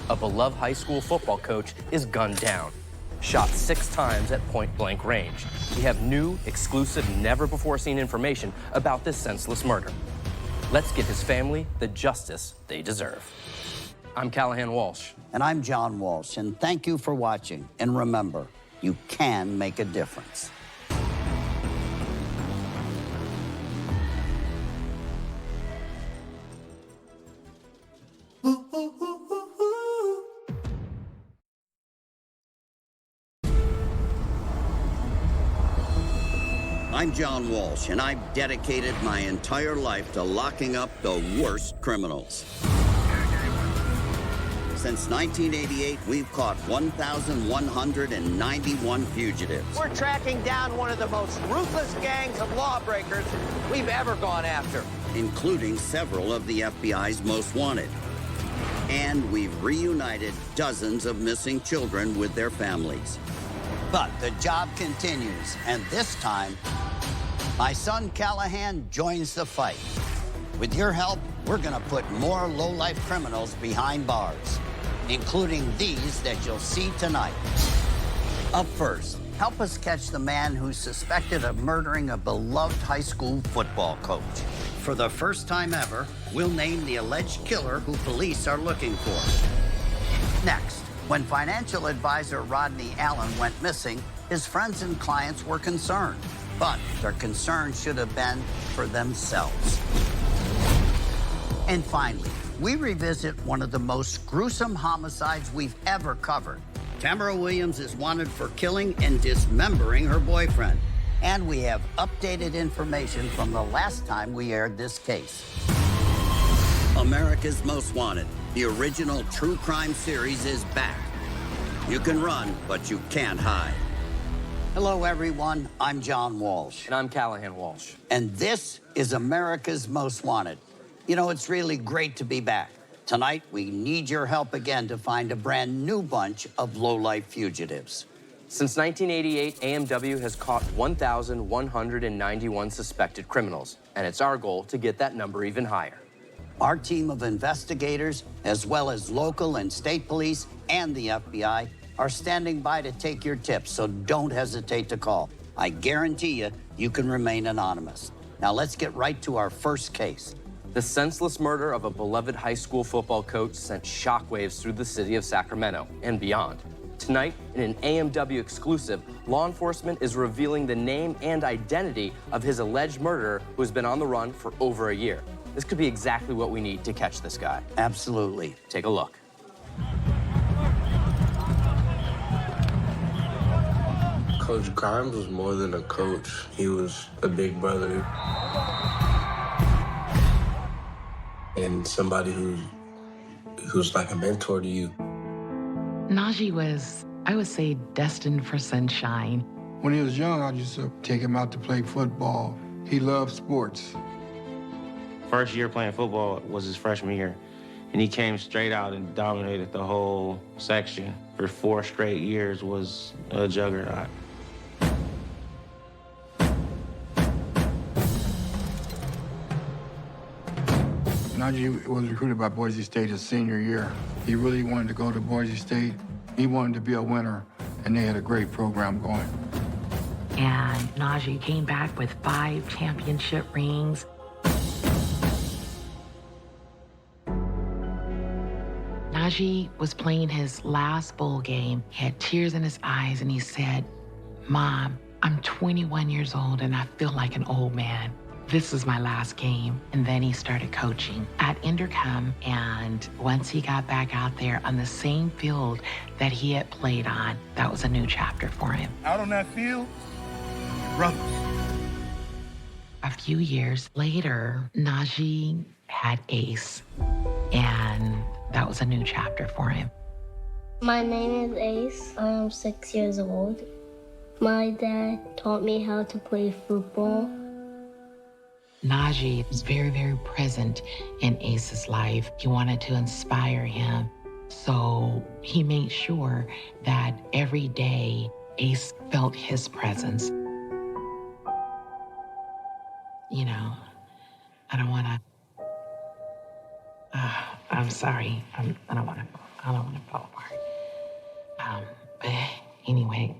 a beloved high school football coach is gunned down, shot 6 times at point-blank range. We have new, exclusive, never-before-seen information about this senseless murder. Let's give his family the justice they deserve. I'm Callahan Walsh. And I'm John Walsh, and thank you for watching. And remember, you can make a difference. I'm John Walsh, and I've dedicated my entire life to locking up the worst criminals. Since 1988, we've caught 1,191 fugitives. We're tracking down one of the most ruthless gangs of lawbreakers we've ever gone after, including several of the FBI's most wanted. And we've reunited dozens of missing children with their families. But the job continues, and this time, my son Callahan joins the fight. With your help, we're gonna put more low-life criminals behind bars, including these that you'll see tonight. Up first, help us catch the man who's suspected of murdering a beloved high school football coach. For the first time ever, we'll name the alleged killer who police are looking for. Next, when financial advisor Rodney Allen went missing, his friends and clients were concerned, but their concern should have been for themselves. And finally, we revisit one of the most gruesome homicides we've ever covered. Tamara Williams is wanted for killing and dismembering her boyfriend. And we have updated information from the last time we aired this case. America's Most Wanted, the original true crime series, is back. You can run, but you can't hide. Hello, everyone. I'm John Walsh. And I'm Callahan Walsh. And this is America's Most Wanted. You know, it's really great to be back. Tonight, we need your help again to find a brand new bunch of low-life fugitives. Since 1988, AMW has caught 1,191 suspected criminals, and it's our goal to get that number even higher. Our team of investigators, as well as local and state police and the FBI, are standing by to take your tips, so don't hesitate to call. I guarantee you can remain anonymous. Now let's get right to our first case. The senseless murder of a beloved high school football coach sent shockwaves through the city of Sacramento and beyond. Tonight, in an AMW exclusive, law enforcement is revealing the name and identity of his alleged murderer who has been on the run for over a year. This could be exactly what we need to catch this guy. Absolutely. Take a look. Coach Grimes was more than a coach. He was a big brother. And somebody who's like a mentor to you. Najee was, I would say, destined for sunshine. When he was young, I used to take him out to play football. He loved sports. First year playing football was his freshman year, and he came straight out and dominated the whole section. For 4 straight years was a juggernaut. Najee was recruited by Boise State his senior year. He really wanted to go to Boise State. He wanted to be a winner, and they had a great program going. And Najee came back with 5 championship rings. Najee was playing his last bowl game. He had tears in his eyes, and he said, "Mom, I'm 21 years old, and I feel like an old man. This is my last game." And then he started coaching at Intercom. And once he got back out there on the same field that he had played on, that was a new chapter for him. Out on that field, brothers. A few years later, Najee had Ace, and that was a new chapter for him. My name is Ace. I am 6 years old. My dad taught me how to play football. Najee was very, very present in Ace's life. He wanted to inspire him. So he made sure that every day Ace felt his presence. You know, I don't want to, I'm sorry. I don't want to fall apart. But anyway,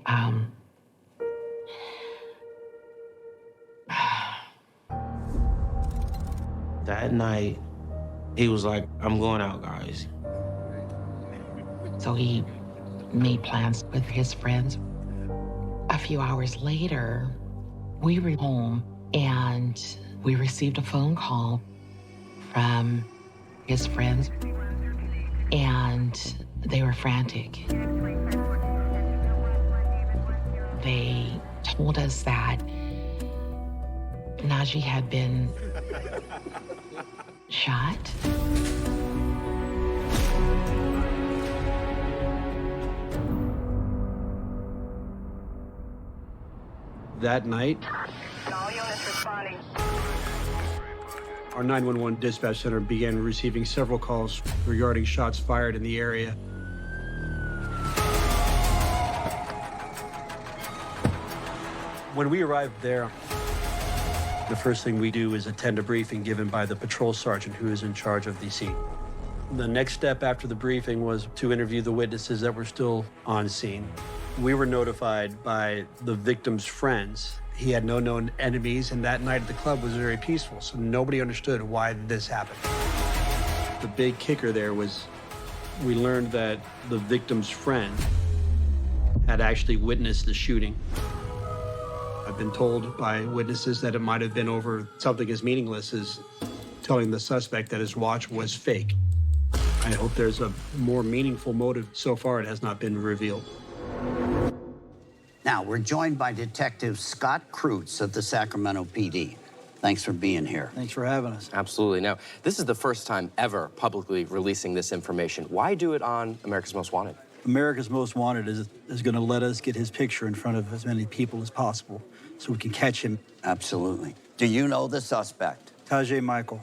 That night, he was like, "I'm going out, guys." So he made plans with his friends. A few hours later, we were home and we received a phone call from his friends, and they were frantic. They told us that Najee had been shot. That night, our 911 dispatch center began receiving several calls regarding shots fired in the area. When we arrived there, the first thing we do is attend a briefing given by the patrol sergeant who is in charge of the scene. The next step after the briefing was to interview the witnesses that were still on scene. We were notified by the victim's friends. He had no known enemies, and that night at the club was very peaceful, so nobody understood why this happened. The big kicker there was we learned that the victim's friend had actually witnessed the shooting. I've been told by witnesses that it might have been over something as meaningless as telling the suspect that his watch was fake. I hope there's a more meaningful motive. So far, it has not been revealed. Now, we're joined by Detective Scott Kreutz of the Sacramento PD. Thanks for being here. Thanks for having us. Absolutely. Now, this is the first time ever publicly releasing this information. Why do it on America's Most Wanted? America's Most Wanted is going to let us get his picture in front of as many people as possible so we can catch him. Absolutely. Do you know the suspect? Tajay Michael.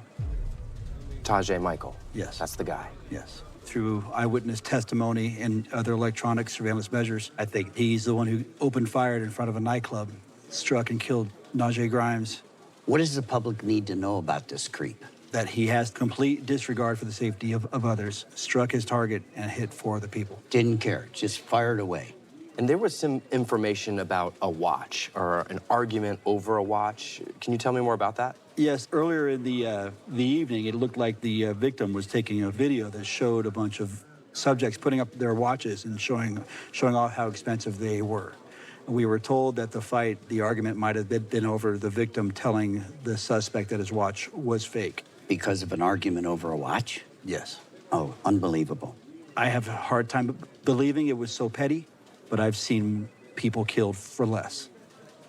Tajay Michael? Yes. That's the guy? Yes. Through eyewitness testimony and other electronic surveillance measures, I think he's the one who opened fire in front of a nightclub, struck and killed Najee Grimes. What does the public need to know about this creep? That he has complete disregard for the safety of others, struck his target and hit 4 other people. Didn't care, just fired away. And there was some information about a watch or an argument over a watch. Can you tell me more about that? Yes, earlier in the evening, it looked like the victim was taking a video that showed a bunch of subjects putting up their watches and showing off how expensive they were. We were told that the argument might have been over the victim telling the suspect that his watch was fake. Because of an argument over a watch? Yes. Oh, unbelievable. I have a hard time believing it was so petty, but I've seen people killed for less.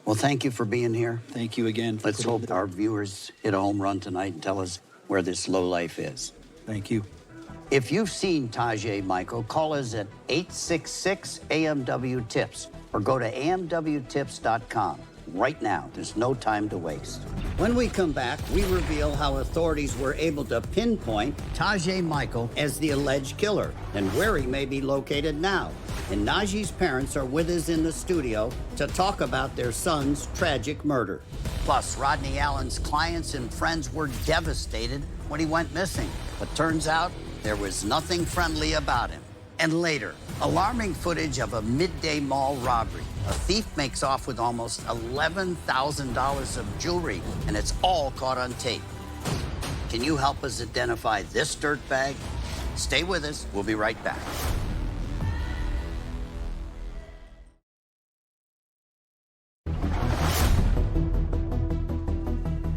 Well, thank you for being here. Thank you again. Let's hope our viewers hit a home run tonight and tell us where this lowlife is. Thank you. If you've seen Tajay Michael, call us at 866-AMW-TIPS or go to amwtips.com. Right now, there's no time to waste. When we come back, we reveal how authorities were able to pinpoint Tajay Michael as the alleged killer and where he may be located now. And Najee's parents are with us in the studio to talk about their son's tragic murder. Plus, Rodney Allen's clients and friends were devastated when he went missing. But turns out there was nothing friendly about him. And later, alarming footage of a midday mall robbery. A thief makes off with almost $11,000 of jewelry, and it's all caught on tape. Can you help us identify this dirtbag? Stay with us. We'll be right back.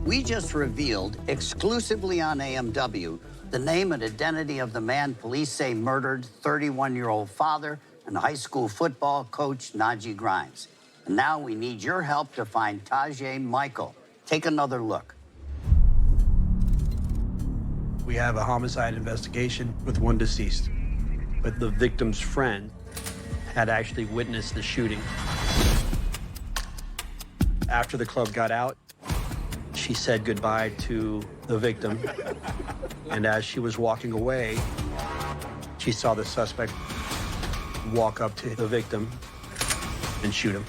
We just revealed, exclusively on AMW, the name and identity of the man police say murdered 31-year-old father and high school football coach Najee Grimes. And now we need your help to find Tajay Michael. Take another look. We have a homicide investigation with one deceased, but the victim's friend had actually witnessed the shooting. After the club got out, she said goodbye to the victim, and as she was walking away, she saw the suspect walk up to the victim and shoot him.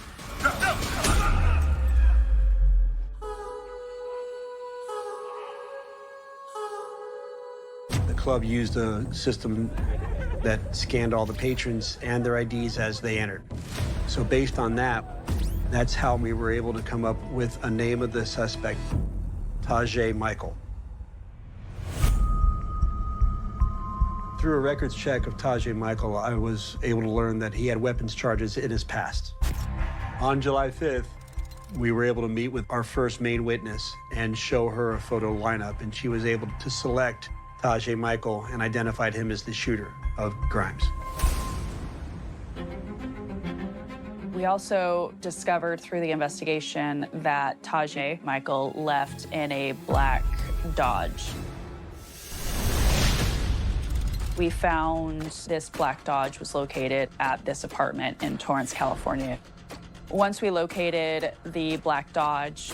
The club used a system that scanned all the patrons and their IDs as they entered. So based on that, that's how we were able to come up with a name of the suspect, Tajay Michael. Through a records check of Tajay Michael, I was able to learn that he had weapons charges in his past. On July 5th, we were able to meet with our first main witness and show her a photo lineup, and she was able to select Tajay Michael and identified him as the shooter of Grimes. We also discovered through the investigation that Tajay Michael left in a black Dodge. We found this black Dodge was located at this apartment in Torrance, California. Once we located the black Dodge,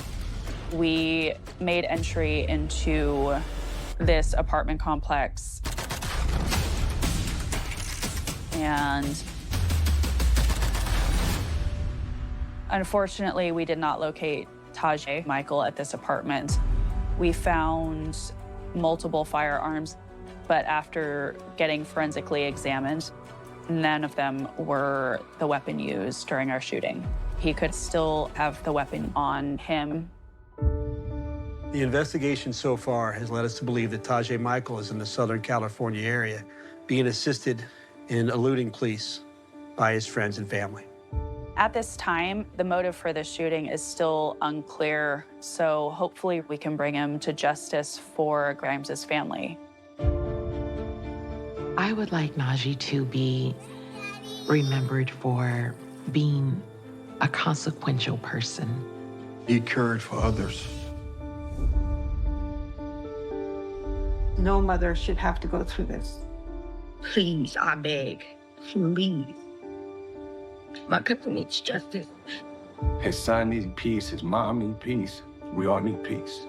we made entry into this apartment complex. And unfortunately, we did not locate Tajay Michael at this apartment. We found multiple firearms, but after getting forensically examined, none of them were the weapon used during our shooting. He could still have the weapon on him. The investigation so far has led us to believe that Tajay Michael is in the Southern California area, being assisted in eluding police by his friends and family. At this time, the motive for this shooting is still unclear, so hopefully we can bring him to justice for Grimes' family. I would like Najee to be remembered for being a consequential person. He cared for others. No mother should have to go through this. Please, I beg, please. My country needs justice. His son needs peace. His mom needs peace. We all need peace.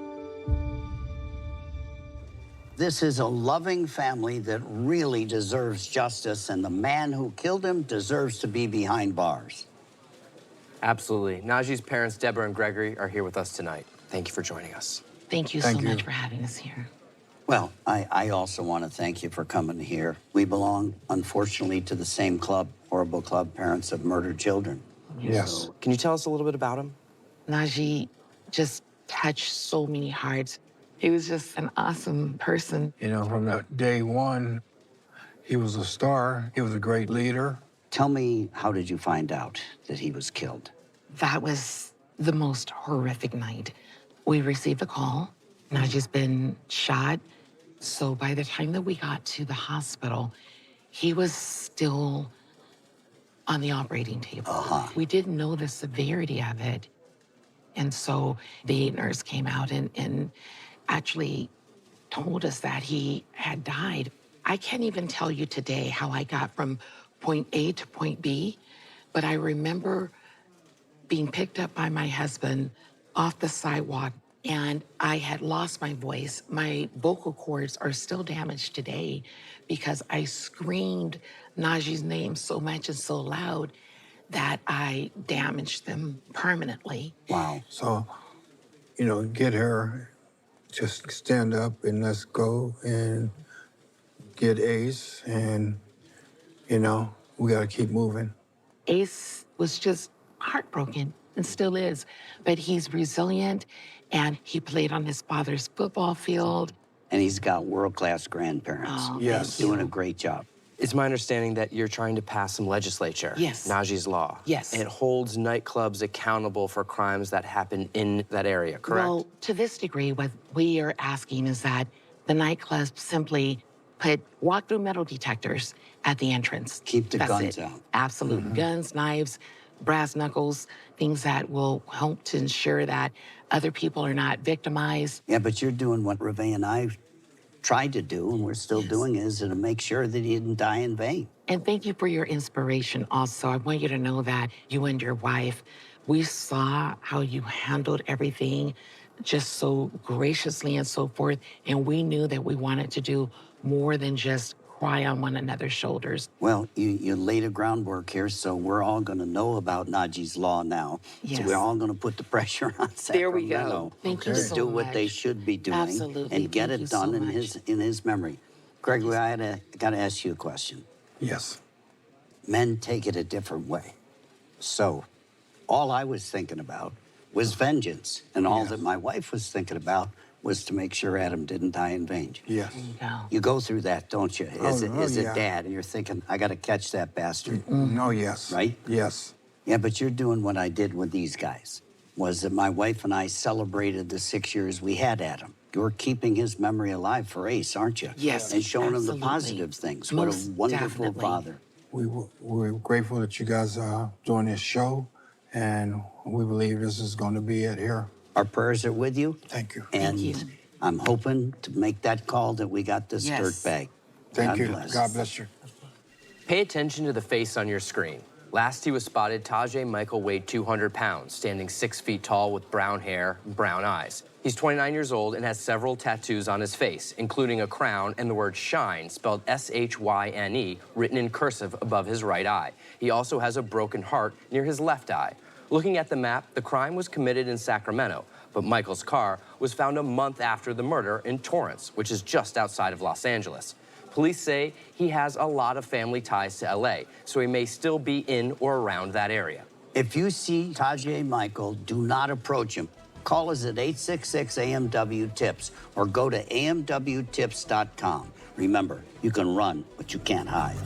This is a loving family that really deserves justice, and the man who killed him deserves to be behind bars. Absolutely. Najee's parents, Deborah and Gregory, are here with us tonight. Thank you for joining us. Thank you so much for having us here. Well, I also want to thank you for coming here. We belong, unfortunately, to the same club, Horrible Club, Parents of Murdered Children. Yes. So, can you tell us a little bit about him? Najee just touched so many hearts. He was just an awesome person. You know, from that day one, he was a star. He was a great leader. Tell me, how did you find out that he was killed? That was the most horrific night. We received a call. Najee's been shot. So by the time that we got to the hospital, he was still on the operating table. We didn't know the severity of it. And so the nurse came out and actually told us that he had died. I can't even tell you today how I got from point A to point B, but I remember being picked up by my husband off the sidewalk, and I had lost my voice. My vocal cords are still damaged today because I screamed Najee's name so much and so loud that I damaged them permanently. Wow. So, you know, get her, just stand up and let's go and get Ace, and, you know, we gotta keep moving. Ace was just heartbroken and still is, but he's resilient, and he played on his father's football field. And he's got world-class grandparents. Oh, Yes. Doing a great job. It's my understanding that you're trying to pass some legislature. Yes. Najee's Law. Yes. It holds nightclubs accountable for crimes that happen in that area, correct? Well, to this degree, what we are asking is that the nightclubs simply put walk-through metal detectors at the entrance. Keep the That's guns it. out. Absolutely. Guns, knives, brass knuckles, things that will help to ensure that other people are not victimized. Yeah, but you're doing what Reve and I tried to do, and we're still doing, is to make sure that he didn't die in vain. And thank you for your inspiration also. I want you to know that you and your wife, we saw how you handled everything just so graciously and so forth, and we knew that we wanted to do more than just cry on one another's shoulders. Well, you laid a groundwork here, so we're all going to know about Najee's Law now. Yes. So we're all going to put the pressure on Sacramento. There we go. Thank you to so do what much. they should be doing. Absolutely. And get Thank it you so done in much. his memory. Gregory, I got to ask you a question. Yes. Men take it a different way. So all I was thinking about was vengeance, and all that my wife was thinking about was to make sure Adam didn't die in vain. Yes. You go through that, don't you? As a yeah. dad, and you're thinking, I got to catch that bastard. Oh, yes. Right? Yes. Yeah, but you're doing what I did with these guys. Was that my wife and I celebrated the 6 years we had Adam. You're keeping his memory alive for Ace, aren't you? Yes, And showing him absolutely. the positive things. Most what a wonderful definitely. father. We're grateful that you guys are doing this show, and we believe this is going to be it here. Our prayers are with you. Thank you. And I'm hoping to make that call that we got this Yes. dirtbag. Thank God you. bless. God bless you. Pay attention to the face on your screen. Last he was spotted, Tajay Michael weighed 200 pounds, standing 6 feet tall with brown hair and brown eyes. He's 29 years old and has several tattoos on his face, including a crown and the word shine, spelled S-H-Y-N-E, written in cursive above his right eye. He also has a broken heart near his left eye. Looking at the map, the crime was committed in Sacramento, but Michael's car was found a month after the murder in Torrance, which is just outside of Los Angeles. Police say he has a lot of family ties to LA, so he may still be in or around that area. If you see Tajay Michael, do not approach him. Call us at 866-AMW-TIPS or go to amwtips.com. Remember, you can run, but you can't hide.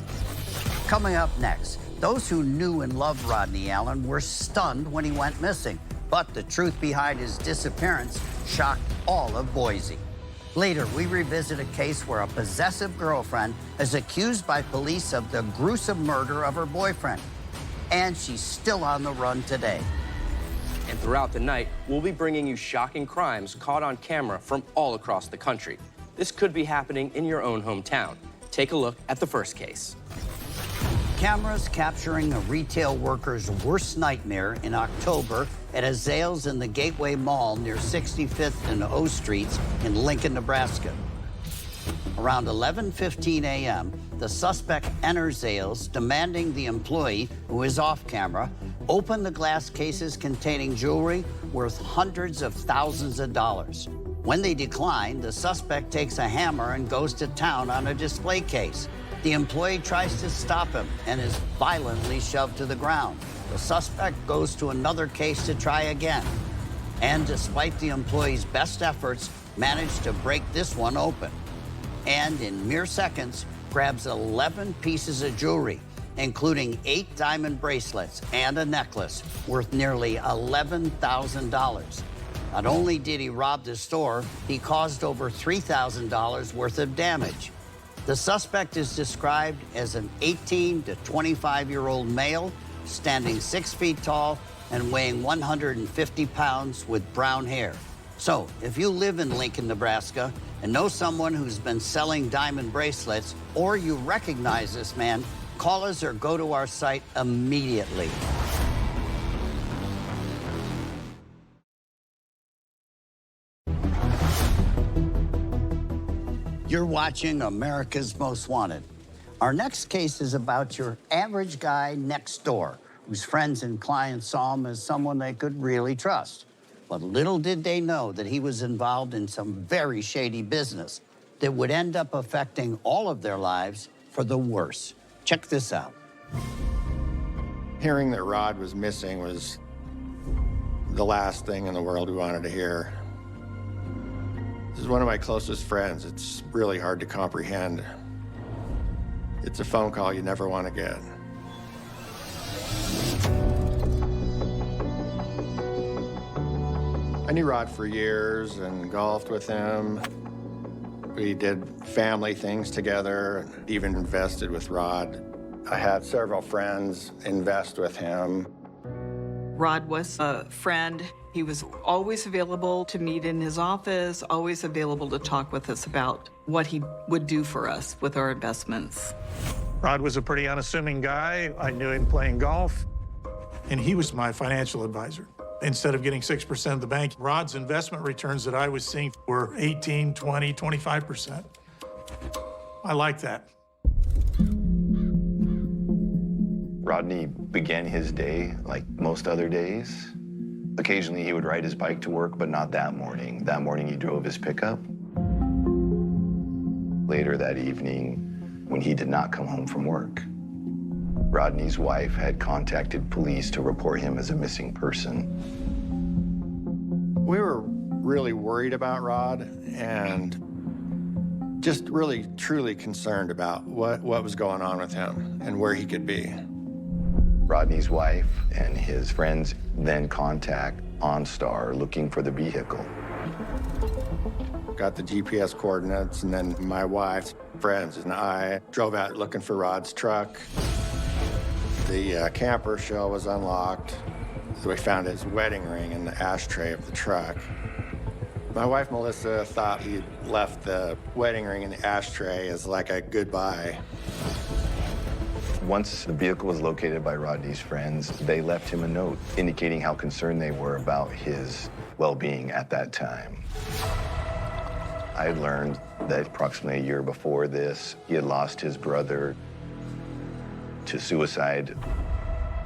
Coming up next, those who knew and loved Rodney Allen were stunned when he went missing. But the truth behind his disappearance shocked all of Boise. Later, we revisit a case where a possessive girlfriend is accused by police of the gruesome murder of her boyfriend. And she's still on the run today. And throughout the night, we'll be bringing you shocking crimes caught on camera from all across the country. This could be happening in your own hometown. Take a look at the first case. Cameras capturing a retail worker's worst nightmare in October at a Zales in the Gateway Mall near 65th and O Streets in Lincoln, Nebraska. Around 11:15 a.m., the suspect enters Zales, demanding the employee, who is off camera, open the glass cases containing jewelry worth hundreds of thousands of dollars. When they decline, the suspect takes a hammer and goes to town on a display case. The employee tries to stop him and is violently shoved to the ground. The suspect goes to another case to try again. And despite the employee's best efforts, managed to break this one open. And in mere seconds, grabs 11 pieces of jewelry, including 8 diamond bracelets and a necklace worth nearly $11,000. Not only did he rob the store, he caused over $3,000 worth of damage. The suspect is described as an 18 to 25-year-old male, standing 6 feet tall and weighing 150 pounds with brown hair. So, if you live in Lincoln, Nebraska, and know someone who's been selling diamond bracelets, or you recognize this man, call us or go to our site immediately. You're watching America's Most Wanted. Our next case is about your average guy next door, whose friends and clients saw him as someone they could really trust. But little did they know that he was involved in some very shady business that would end up affecting all of their lives for the worse. Check this out. Hearing that Rod was missing was the last thing in the world we wanted to hear. This is one of my closest friends. It's really hard to comprehend. It's a phone call you never want to get. I knew Rod for years and golfed with him. We did family things together, even invested with Rod. I had several friends invest with him. Rod was a friend. He was always available to meet in his office, always available to talk with us about what he would do for us with our investments. Rod was a pretty unassuming guy. I knew him playing golf, and he was my financial advisor. Instead of getting 6% of the bank, Rod's investment returns that I was seeing were 18, 20, 25%. I like that. Rodney began his day like most other days. Occasionally he would ride his bike to work, but not that morning. That morning he drove his pickup. Later that evening, when he did not come home from work, Rodney's wife had contacted police to report him as a missing person. We were really worried about Rod and just really, truly concerned about what was going on with him and where he could be. Rodney's wife and his friends then contact OnStar looking for the vehicle. Got the GPS coordinates, and then my wife's friends and I drove out looking for Rod's truck. The camper shell was unlocked. So we found his wedding ring in the ashtray of the truck. My wife, Melissa, thought he left the wedding ring in the ashtray as like a goodbye. Once the vehicle was located by Rodney's friends, they left him a note indicating how concerned they were about his well-being at that time. I learned that approximately a year before this, he had lost his brother to suicide.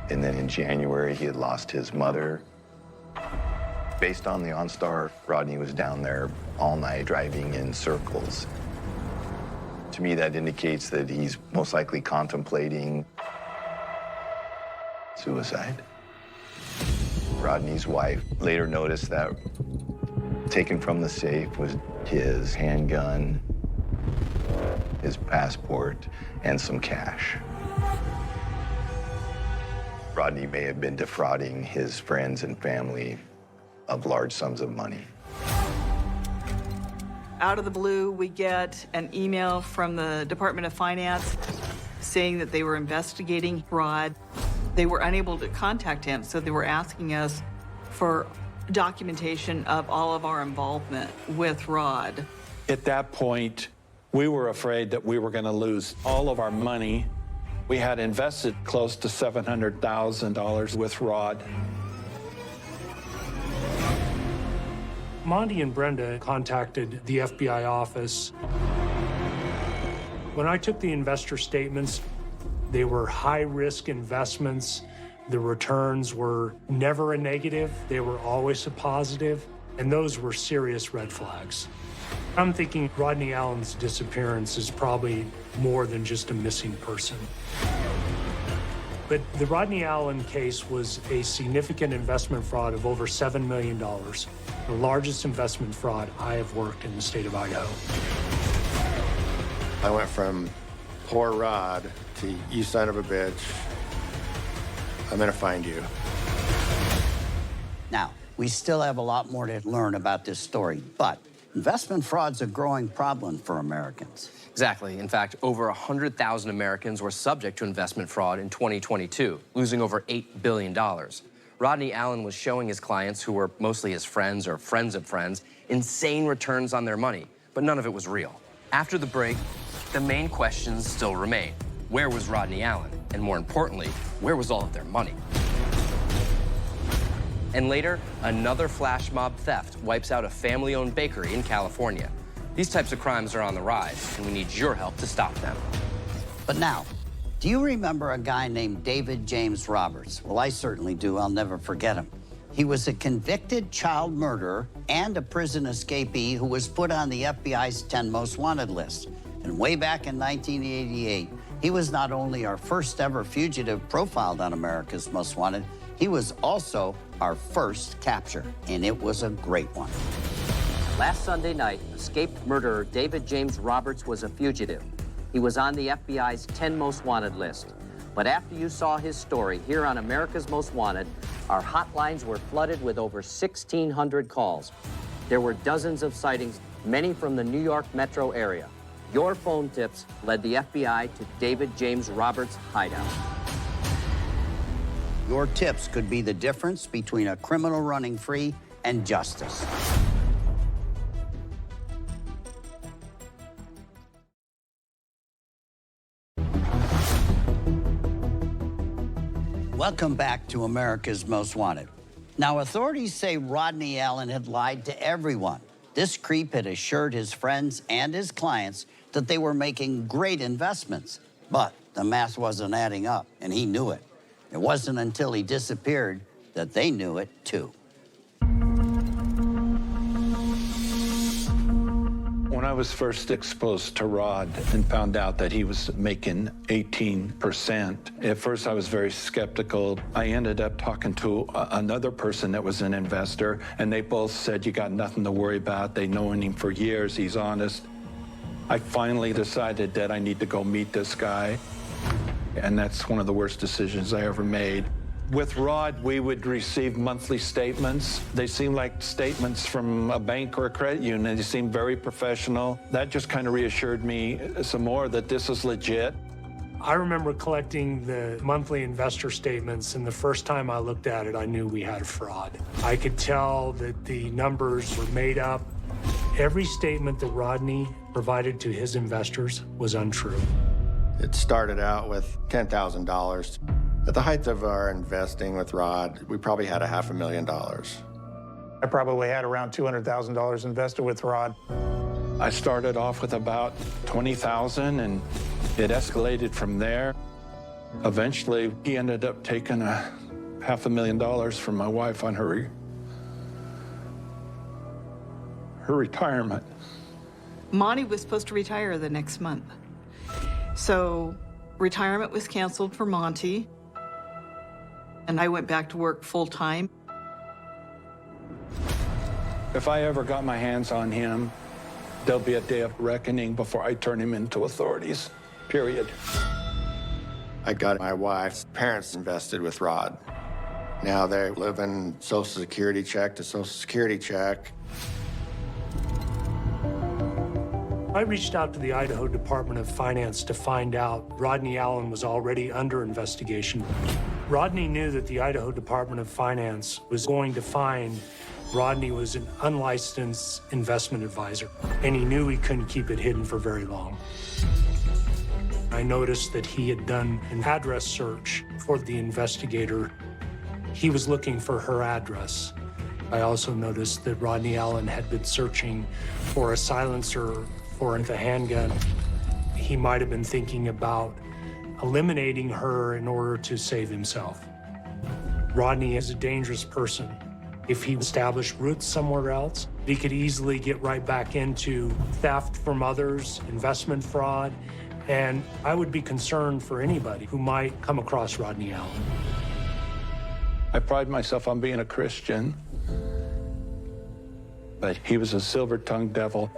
And then in January, he had lost his mother. Based on the OnStar, Rodney was down there all night driving in circles. To me, that indicates that he's most likely contemplating suicide. Rodney's wife later noticed that taken from the safe was his handgun, his passport, and some cash. Rodney may have been defrauding his friends and family of large sums of money. Out of the blue, we get an email from the Department of Finance saying that they were investigating Rod. They were unable to contact him, so they were asking us for documentation of all of our involvement with Rod. At that point, we were afraid that we were going to lose all of our money. We had invested close to $700,000 with Rod. Monty and Brenda contacted the FBI office. When I took the investor statements, they were high-risk investments. The returns were never a negative. They were always a positive, and those were serious red flags. I'm thinking Rodney Allen's disappearance is probably more than just a missing person. But the Rodney Allen case was a significant investment fraud of over $7 million, the largest investment fraud I have worked in the state of Idaho. I went from poor Rod to you son of a bitch, I'm gonna find you. Now, we still have a lot more to learn about this story, but investment fraud's a growing problem for Americans. Exactly. In fact, over 100,000 Americans were subject to investment fraud in 2022, losing over $8 billion. Rodney Allen was showing his clients, who were mostly his friends or friends of friends, insane returns on their money, but none of it was real. After the break, the main questions still remain. Where was Rodney Allen? And more importantly, where was all of their money? And later, another flash mob theft wipes out a family-owned bakery in California. These types of crimes are on the rise, and we need your help to stop them. But now, do you remember a guy named David James Roberts? Well, I certainly do. I'll never forget him. He was a convicted child murderer and a prison escapee who was put on the FBI's 10 Most Wanted list. And way back in 1988, he was not only our first ever fugitive profiled on America's Most Wanted, he was also our first capture, and it was a great one. Last Sunday night, escaped murderer David James Roberts was a fugitive. He was on the FBI's 10 Most Wanted list. But after you saw his story here on America's Most Wanted, our hotlines were flooded with over 1,600 calls. There were dozens of sightings, many from the New York metro area. Your phone tips led the FBI to David James Roberts' hideout. Your tips could be the difference between a criminal running free and justice. Welcome back to America's Most Wanted. Now, authorities say Rodney Allen had lied to everyone. This creep had assured his friends and his clients that they were making great investments. But the math wasn't adding up, and he knew it. It wasn't until he disappeared that they knew it, too. When I was first exposed to Rod and found out that he was making 18%, at first I was very skeptical. I ended up talking to another person that was an investor, and they both said, you got nothing to worry about. They've known him for years. He's honest. I finally decided that I need to go meet this guy, and that's one of the worst decisions I ever made. With Rod, we would receive monthly statements. They seemed like statements from a bank or a credit union. They seemed very professional. That just kind of reassured me some more that this is legit. I remember collecting the monthly investor statements, and the first time I looked at it, I knew we had a fraud. I could tell that the numbers were made up. Every statement that Rodney provided to his investors was untrue. It started out with $10,000. At the height of our investing with Rod, we probably had $500,000. I probably had around $200,000 invested with Rod. I started off with about $20,000, and it escalated from there. Eventually, he ended up taking $500,000 from my wife on her retirement. Monty was supposed to retire the next month. So retirement was canceled for Monty, and I went back to work full-time. If I ever got my hands on him, there'll be a day of reckoning before I turn him into authorities, period. I got my wife's parents invested with Rod. Now they're living Social Security check to Social Security check. I reached out to the Idaho Department of Finance to find out Rodney Allen was already under investigation. Rodney knew that the Idaho Department of Finance was going to find Rodney was an unlicensed investment advisor, and he knew he couldn't keep it hidden for very long. I noticed that he had done an address search for the investigator. He was looking for her address. I also noticed that Rodney Allen had been searching for a silencer for the handgun. He might have been thinking about eliminating her in order to save himself. Rodney is a dangerous person. If he established roots somewhere else, he could easily get right back into theft from others, investment fraud, and I would be concerned for anybody who might come across Rodney Allen. I pride myself on being a Christian, but he was a silver-tongued devil.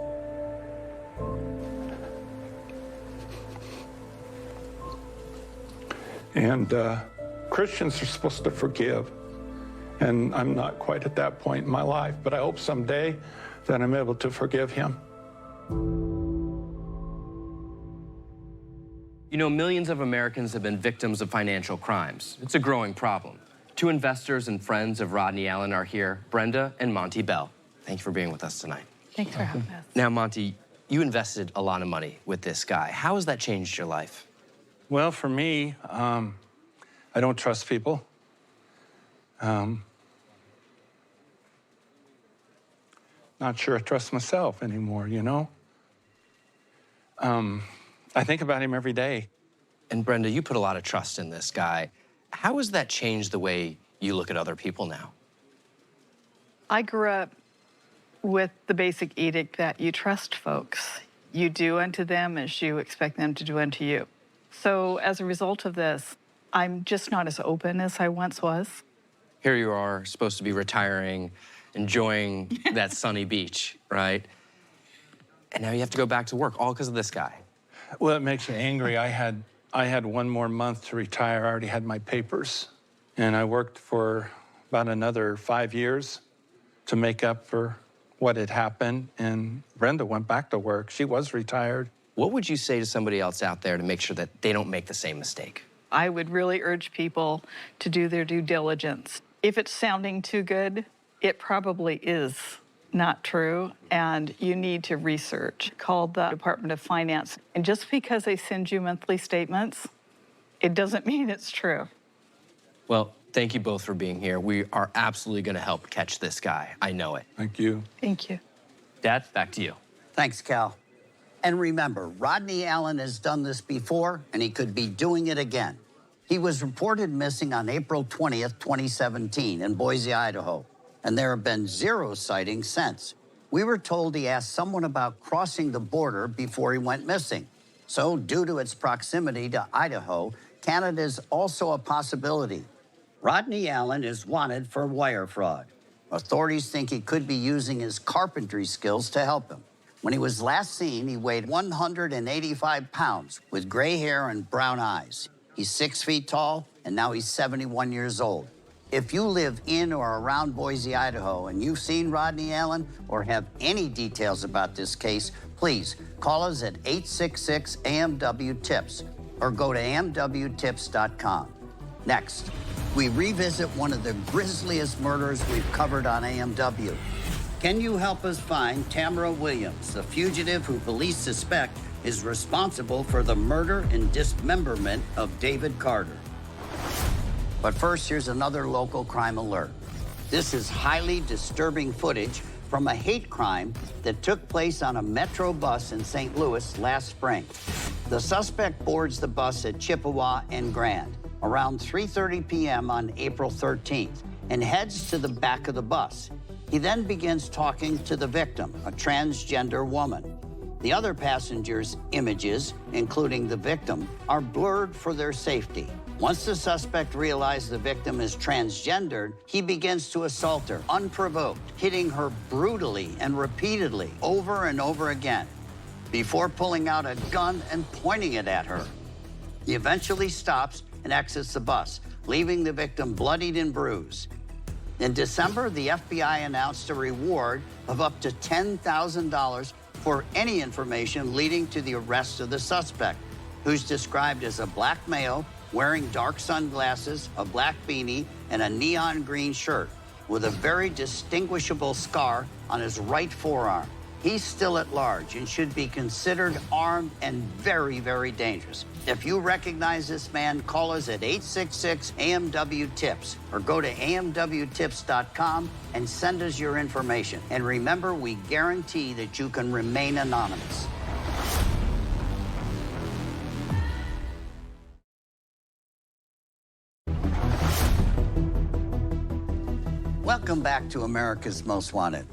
And Christians are supposed to forgive. And I'm not quite at that point in my life, but I hope someday that I'm able to forgive him. You know, millions of Americans have been victims of financial crimes. It's a growing problem. Two investors and friends of Rodney Allen are here, Brenda and Monty Bell. Thank you for being with us tonight. Thanks for having us. Now, Monty, you invested a lot of money with this guy. How has that changed your life? Well, for me, I don't trust people. Not sure I trust myself anymore, you know? I think about him every day. And Brenda, you put a lot of trust in this guy. How has that changed the way you look at other people now? I grew up with the basic edict that you trust folks. You do unto them as you expect them to do unto you. So as a result of this, I'm just not as open as I once was. Here you are, supposed to be retiring, enjoying that sunny beach, right? And now you have to go back to work, all because of this guy. Well, it makes me angry. I had one more month to retire. I already had my papers. And I worked for about another 5 years to make up for what had happened. And Brenda went back to work. She was retired. What would you say to somebody else out there to make sure that they don't make the same mistake? I would really urge people to do their due diligence. If it's sounding too good, it probably is not true, and you need to research. Call the Department of Finance. And just because they send you monthly statements, it doesn't mean it's true. Well, thank you both for being here. We are absolutely going to help catch this guy. I know it. Thank you. Thank you. Dad, back to you. Thanks, Cal. And remember, Rodney Allen has done this before, and he could be doing it again. He was reported missing on April 20th, 2017 in Boise, Idaho, and there have been 0 sightings since. We were told he asked someone about crossing the border before he went missing. So due to its proximity to Idaho, Canada is also a possibility. Rodney Allen is wanted for wire fraud. Authorities think he could be using his carpentry skills to help him. When he was last seen, he weighed 185 pounds with gray hair and brown eyes. He's 6 feet tall, and now he's 71 years old. If you live in or around Boise, Idaho, and you've seen Rodney Allen or have any details about this case, please call us at 866-AMW-TIPS or go to amwtips.com. Next, we revisit one of the grisliest murders we've covered on AMW. Can you help us find Tamara Williams, the fugitive who police suspect is responsible for the murder and dismemberment of David Carter? But first, here's another local crime alert. This is highly disturbing footage from a hate crime that took place on a Metro bus in St. Louis last spring. The suspect boards the bus at Chippewa and Grand around 3:30 p.m. on April 13th and heads to the back of the bus. He then begins talking to the victim, a transgender woman. The other passengers' images, including the victim, are blurred for their safety. Once the suspect realizes the victim is transgendered, he begins to assault her unprovoked, hitting her brutally and repeatedly over and over again, before pulling out a gun and pointing it at her. He eventually stops and exits the bus, leaving the victim bloodied and bruised. In December, the FBI announced a reward of up to $10,000 for any information leading to the arrest of the suspect, who's described as a black male wearing dark sunglasses, a black beanie, and a neon green shirt with a very distinguishable scar on his right forearm. He's still at large and should be considered armed and very, very dangerous. If you recognize this man, call us at 866-AMW-TIPS or go to amwtips.com and send us your information. And remember, we guarantee that you can remain anonymous. Welcome back to America's Most Wanted.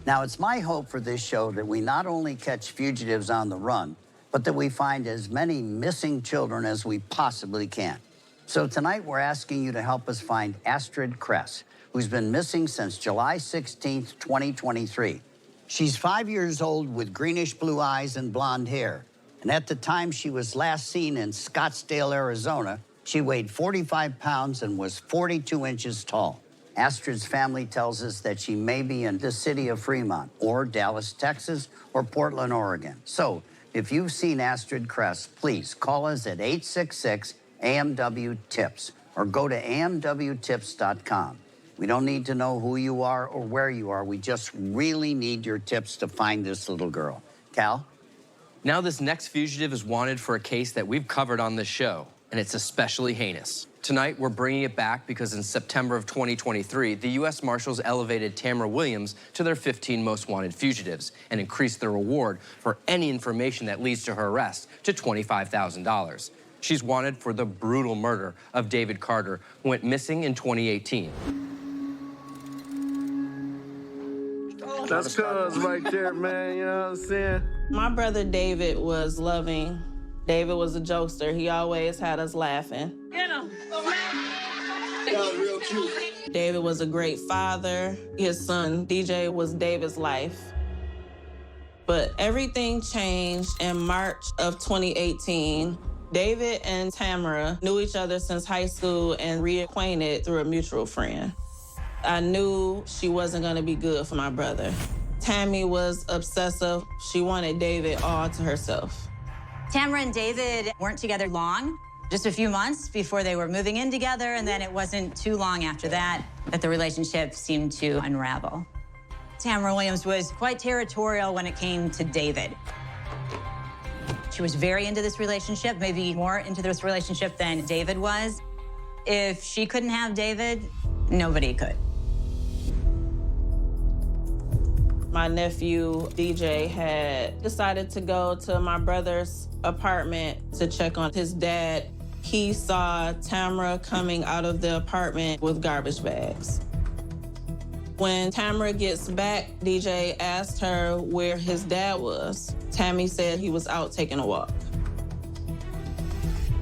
Now, it's my hope for this show that we not only catch fugitives on the run, but that we find as many missing children as we possibly can. So tonight, we're asking you to help us find Astrid Kress, who's been missing since July 16th, 2023. She's 5 years old with greenish-blue eyes and blonde hair. And at the time she was last seen in Scottsdale, Arizona, she weighed 45 pounds and was 42 inches tall. Astrid's family tells us that she may be in the city of Fremont, or Dallas, Texas, or Portland, Oregon. So, if you've seen Astrid Kress, please call us at 866-AMW-TIPS or go to amwtips.com. We don't need to know who you are or where you are. We just really need your tips to find this little girl. Cal? Now this next fugitive is wanted for a case that we've covered on this show, and it's especially heinous. Tonight, we're bringing it back because in September of 2023, the U.S. Marshals elevated Tamara Williams to their 15 most wanted fugitives and increased the reward for any information that leads to her arrest to $25,000. She's wanted for the brutal murder of David Carter, who went missing in 2018. That's cuz right there, man, you know what I'm saying? My brother David was loving. David was a jokester. He always had us laughing. Get him! That was real cute. David was a great father. His son, DJ, was David's life. But everything changed in March of 2018. David and Tamara knew each other since high school and reacquainted through a mutual friend. I knew she wasn't gonna be good for my brother. Tammy was obsessive. She wanted David all to herself. Tamara and David weren't together long, just a few months before they were moving in together, and then it wasn't too long after that that the relationship seemed to unravel. Tamara Williams was quite territorial when it came to David. She was very into this relationship, maybe more into this relationship than David was. If she couldn't have David, nobody could. My nephew, DJ, had decided to go to my brother's apartment to check on his dad. He saw Tamara coming out of the apartment with garbage bags. When Tamara gets back, DJ asked her where his dad was. Tammy said he was out taking a walk.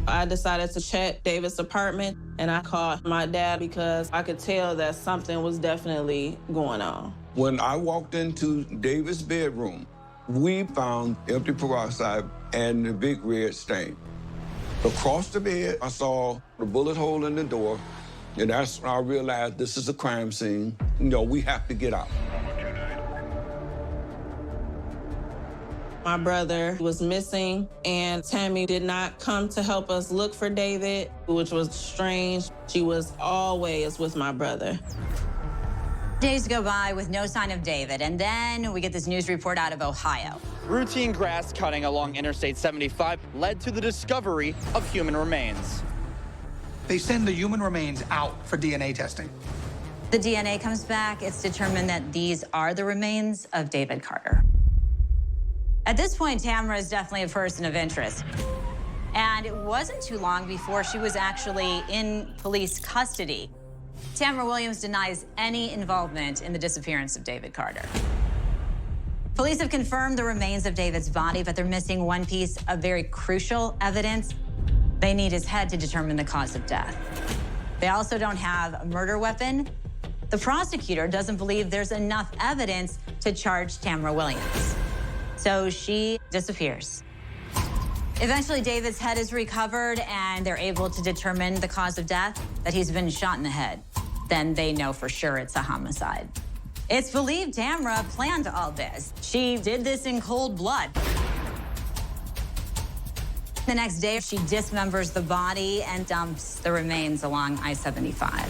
I decided to check David's apartment, and I called my dad because I could tell that something was definitely going on. When I walked into David's bedroom, we found empty peroxide and the big red stain. Across the bed, I saw the bullet hole in the door, and that's when I realized this is a crime scene. You know, we have to get out. My brother was missing, and Tammy did not come to help us look for David, which was strange. She was always with my brother. Days go by with no sign of David, and then we get this news report out of Ohio. Routine grass cutting along Interstate 75 led to the discovery of human remains. They send the human remains out for DNA testing. The DNA comes back. It's determined that these are the remains of David Carter. At this point, Tamara is definitely a person of interest. And it wasn't too long before she was actually in police custody. Tamara Williams denies any involvement in the disappearance of David Carter. Police have confirmed the remains of David's body, but they're missing one piece of very crucial evidence. They need his head to determine the cause of death. They also don't have a murder weapon. The prosecutor doesn't believe there's enough evidence to charge Tamara Williams. So she disappears. Eventually, David's head is recovered, and they're able to determine the cause of death, that he's been shot in the head. Then they know for sure it's a homicide. It's believed Tamara planned all this. She did this in cold blood. The next day, she dismembers the body and dumps the remains along I-75.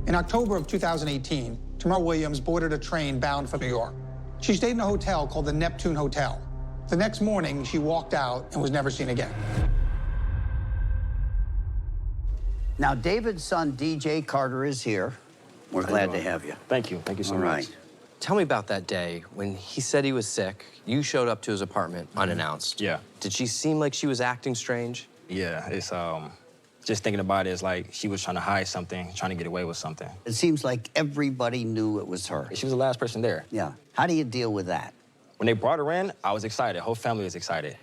In October of 2018, Tamara Williams boarded a train bound for New York. She stayed in a hotel called the Neptune Hotel. The next morning, she walked out and was never seen again. Now, David's son, DJ Carter, is here. We're glad to have you. Thank you. Thank you so All much. right. Tell me about that day when he said he was sick. You showed up to his apartment unannounced. Yeah. Did she seem like she was acting strange? Yeah, it's just thinking about it, it's like she was trying to hide something, trying to get away with something. It seems like everybody knew it was her. She was the last person there. Yeah. How do you deal with that? When they brought her in, I was excited. Whole family was excited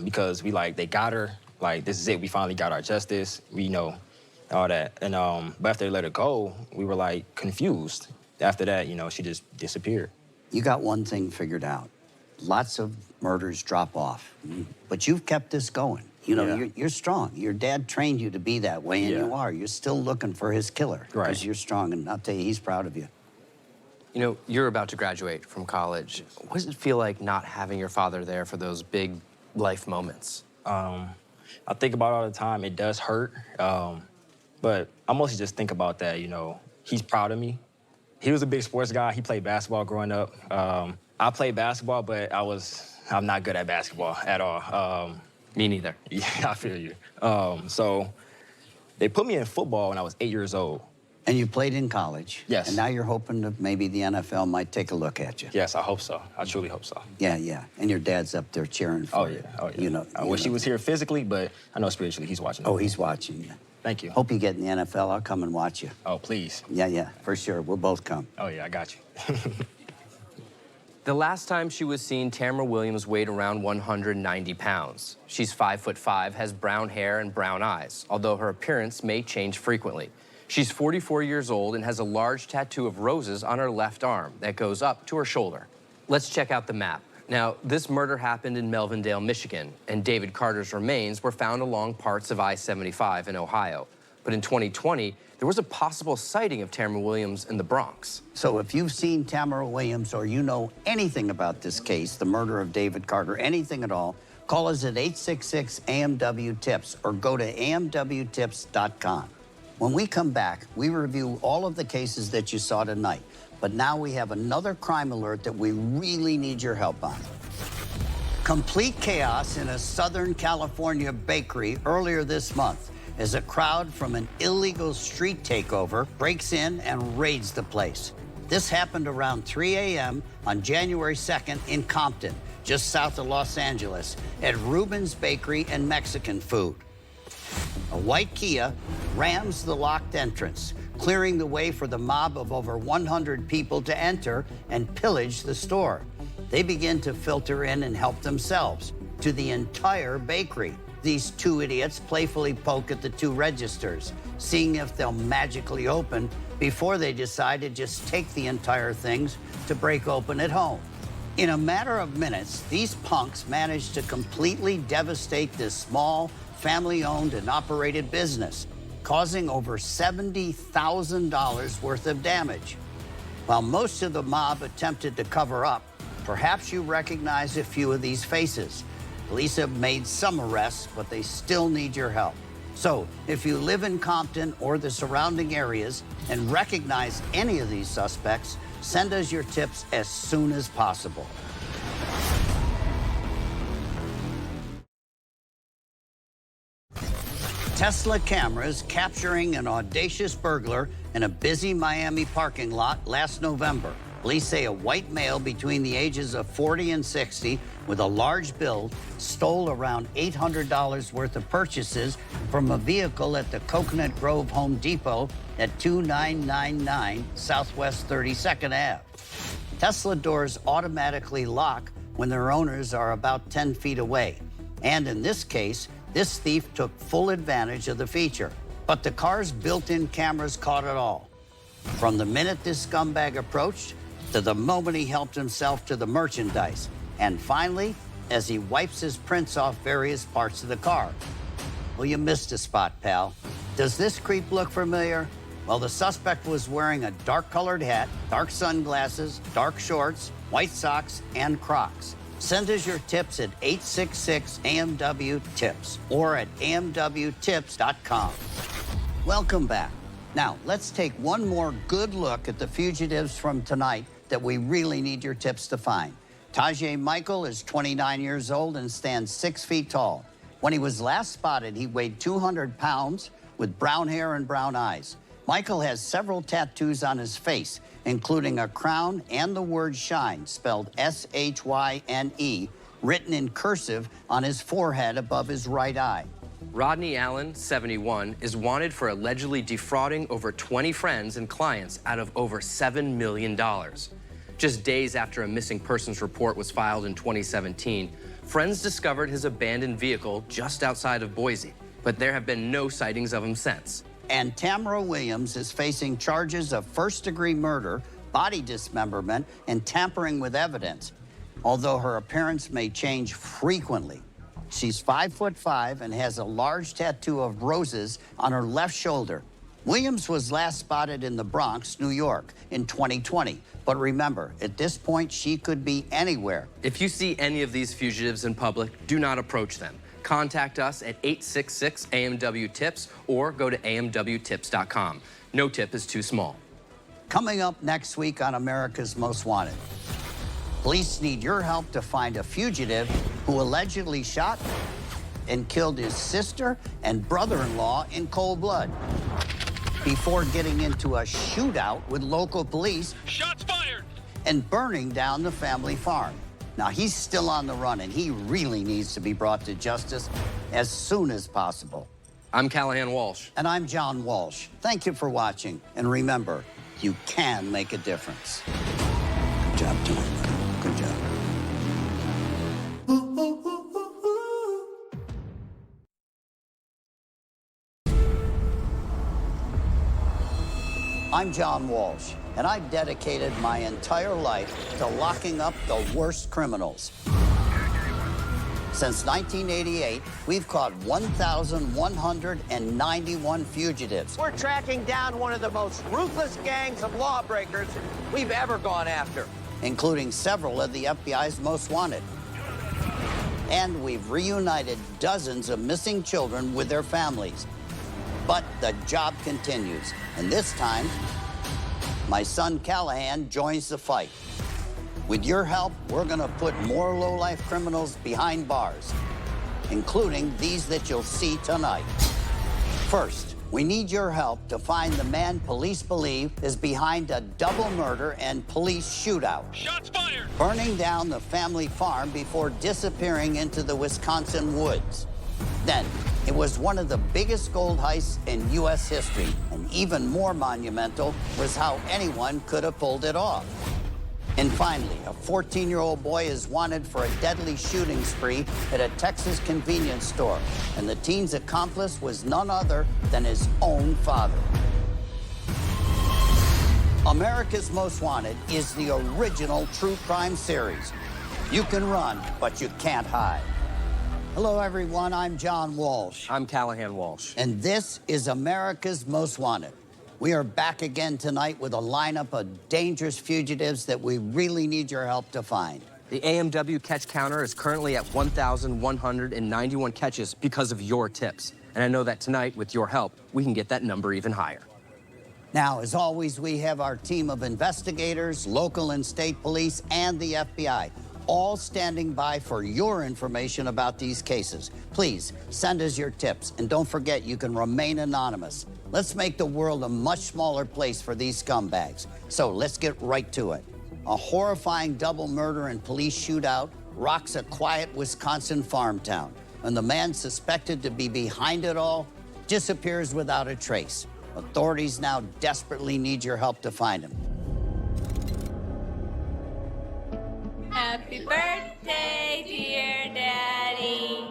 because they got her. Like, this is it. We finally got our justice. We know all that. And but after they let her go, we were like confused. After that, she just disappeared. You got one thing figured out. Lots of murders drop off, but you've kept this going. You're strong. Your dad trained you to be that way, and you are. You're still looking for his killer because you're strong, and I'll tell you, he's proud of you. You're about to graduate from college. What does it feel like not having your father there for those big life moments? I think about it all the time. It does hurt, but I mostly just think about that, He's proud of me. He was a big sports guy. He played basketball growing up. I played basketball, but I'm not good at basketball at all. Me neither. Yeah, I feel you. So they put me in football when I was 8 years old. And you played in college. Yes. And now you're hoping that maybe the NFL might take a look at you. Yes, I hope so. I truly hope so. Yeah, yeah. And your dad's up there cheering for you. Oh, yeah. I wish he was here physically, but I know spiritually he's watching. Oh, he's watching you. Thank you. Hope you get in the NFL. I'll come and watch you. Oh, please. Yeah, yeah, for sure. We'll both come. Oh, yeah, I got you. The last time she was seen, Tamara Williams weighed around 190 pounds. She's 5'5", has brown hair and brown eyes, although her appearance may change frequently. She's 44 years old and has a large tattoo of roses on her left arm that goes up to her shoulder. Let's check out the map. Now, this murder happened in Melvindale, Michigan, and David Carter's remains were found along parts of I-75 in Ohio. But in 2020, there was a possible sighting of Tamara Williams in the Bronx. So if you've seen Tamara Williams or you know anything about this case, the murder of David Carter, anything at all, call us at 866-AMW-TIPS or go to amwtips.com. When we come back, we review all of the cases that you saw tonight. But now we have another crime alert that we really need your help on. Complete chaos in a Southern California bakery earlier this month as a crowd from an illegal street takeover breaks in and raids the place. This happened around 3 a.m. on January 2nd in Compton, just south of Los Angeles, at Ruben's Bakery and Mexican Food. A white Kia rams the locked entrance, clearing the way for the mob of over 100 people to enter and pillage the store. They begin to filter in and help themselves to the entire bakery. These two idiots playfully poke at the two registers, seeing if they'll magically open before they decide to just take the entire things to break open at home. In a matter of minutes, these punks managed to completely devastate this small, family-owned and operated business, causing over $70,000 worth of damage. While most of the mob attempted to cover up, perhaps you recognize a few of these faces. Police have made some arrests, but they still need your help. So if you live in Compton or the surrounding areas and recognize any of these suspects, send us your tips as soon as possible. Tesla cameras capturing an audacious burglar in a busy Miami parking lot last November. Police say a white male between the ages of 40 and 60 with a large build stole around $800 worth of purchases from a vehicle at the Coconut Grove Home Depot at 2999 Southwest 32nd Ave. Tesla doors automatically lock when their owners are about 10 feet away. And in this case, this thief took full advantage of the feature. But the car's built-in cameras caught it all. From the minute this scumbag approached to the moment he helped himself to the merchandise. And finally, as he wipes his prints off various parts of the car. Well, you missed a spot, pal. Does this creep look familiar? Well, the suspect was wearing a dark-colored hat, dark sunglasses, dark shorts, white socks, and Crocs. Send us your tips at 866-AMW-TIPS or at amwtips.com. Welcome back. Now, let's take one more good look at the fugitives from tonight that we really need your tips to find. Tajay Michael is 29 years old and stands 6 feet tall. When he was last spotted, he weighed 200 pounds with brown hair and brown eyes. Michael has several tattoos on his face, including a crown and the word shine, spelled S-H-Y-N-E, written in cursive on his forehead above his right eye. Rodney Allen, 71, is wanted for allegedly defrauding over 20 friends and clients out of over $7 million. Just days after a missing persons report was filed in 2017, friends discovered his abandoned vehicle just outside of Boise, but there have been no sightings of him since. And Tamara Williams is facing charges of first-degree murder, body dismemberment, and tampering with evidence, although her appearance may change frequently. She's 5'5" and has a large tattoo of roses on her left shoulder. Williams was last spotted in the Bronx, New York, in 2020. But remember, at this point, she could be anywhere. If you see any of these fugitives in public, do not approach them. Contact us at 866-AMW-TIPS or go to amwtips.com. No tip is too small. Coming up next week on America's Most Wanted, police need your help to find a fugitive who allegedly shot and killed his sister and brother-in-law in cold blood before getting into a shootout with local police. Shots fired! And burning down the family farm. Now, he's still on the run, and he really needs to be brought to justice as soon as possible. I'm Callahan Walsh. And I'm John Walsh. Thank you for watching. And remember, you can make a difference. Good job, Tom. Good job. I'm John Walsh, and I've dedicated my entire life to locking up the worst criminals. Since 1988, we've caught 1,191 fugitives. We're tracking down one of the most ruthless gangs of lawbreakers we've ever gone after, including several of the FBI's most wanted. And we've reunited dozens of missing children with their families. But the job continues, and this time, my son Callahan joins the fight. With your help, we're gonna put more low-life criminals behind bars, including these that you'll see tonight. First, we need your help to find the man police believe is behind a double murder and police shootout. Shots fired! Burning down the family farm before disappearing into the Wisconsin woods. Then, it was one of the biggest gold heists in U.S. history, and even more monumental was how anyone could have pulled it off. And finally, a 14-year-old boy is wanted for a deadly shooting spree at a Texas convenience store, and the teen's accomplice was none other than his own father. America's Most Wanted is the original true crime series. You can run, but you can't hide. Hello, everyone. I'm John Walsh. I'm Callahan Walsh. And this is America's Most Wanted. We are back again tonight with a lineup of dangerous fugitives that we really need your help to find. The AMW catch counter is currently at 1,191 catches because of your tips. And I know that tonight, with your help, we can get that number even higher. Now, as always, we have our team of investigators, local and state police, and the FBI, all standing by for your information about these cases. Please send us your tips, and don't forget you can remain anonymous. Let's make the world a much smaller place for these scumbags. So let's get right to it. A horrifying double murder and police shootout rocks a quiet Wisconsin farm town, and the man suspected to be behind it all disappears without a trace. Authorities now desperately need your help to find him. Happy birthday, dear Daddy.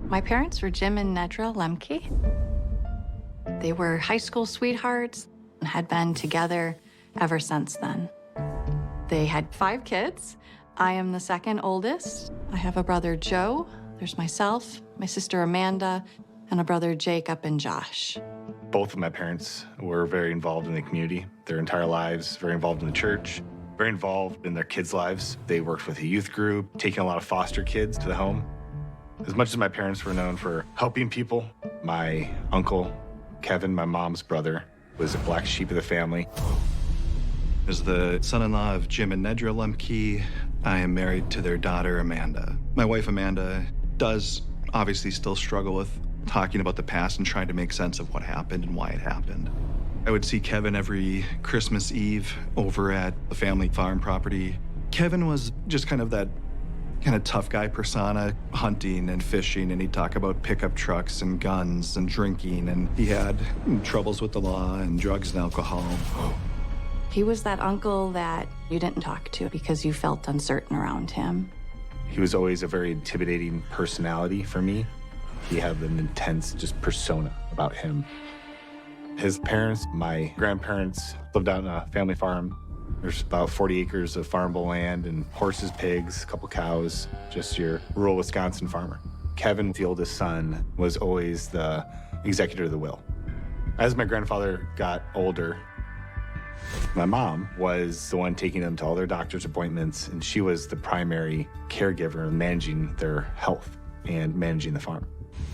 My parents were Jim and Nedra Lemke. They were high school sweethearts and had been together ever since then. They had 5 kids. I am the second oldest. I have a brother, Joe. There's myself, my sister, Amanda, and a brother, Jacob and Josh. Both of my parents were very involved in the community their entire lives, very involved in the church, very involved in their kids' lives. They worked with a youth group, taking a lot of foster kids to the home. As much as my parents were known for helping people, my uncle, Kevin, my mom's brother, was a black sheep of the family. As the son-in-law of Jim and Nedra Lemke, I am married to their daughter, Amanda. My wife, Amanda, does obviously still struggle with talking about the past and trying to make sense of what happened and why it happened. I would see Kevin every Christmas Eve over at the family farm property. Kevin was just kind of that tough guy persona, hunting and fishing, and he'd talk about pickup trucks and guns and drinking, and he had troubles with the law and drugs and alcohol. He was that uncle that you didn't talk to because you felt uncertain around him. He was always a very intimidating personality for me. He had an intense just persona about him. His parents, my grandparents, lived out on a family farm. There's about 40 acres of farmable land and horses, pigs, a couple cows, just your rural Wisconsin farmer. Kevin, the oldest son, was always the executor of the will. As my grandfather got older, my mom was the one taking them to all their doctor's appointments, and she was the primary caregiver managing their health and managing the farm.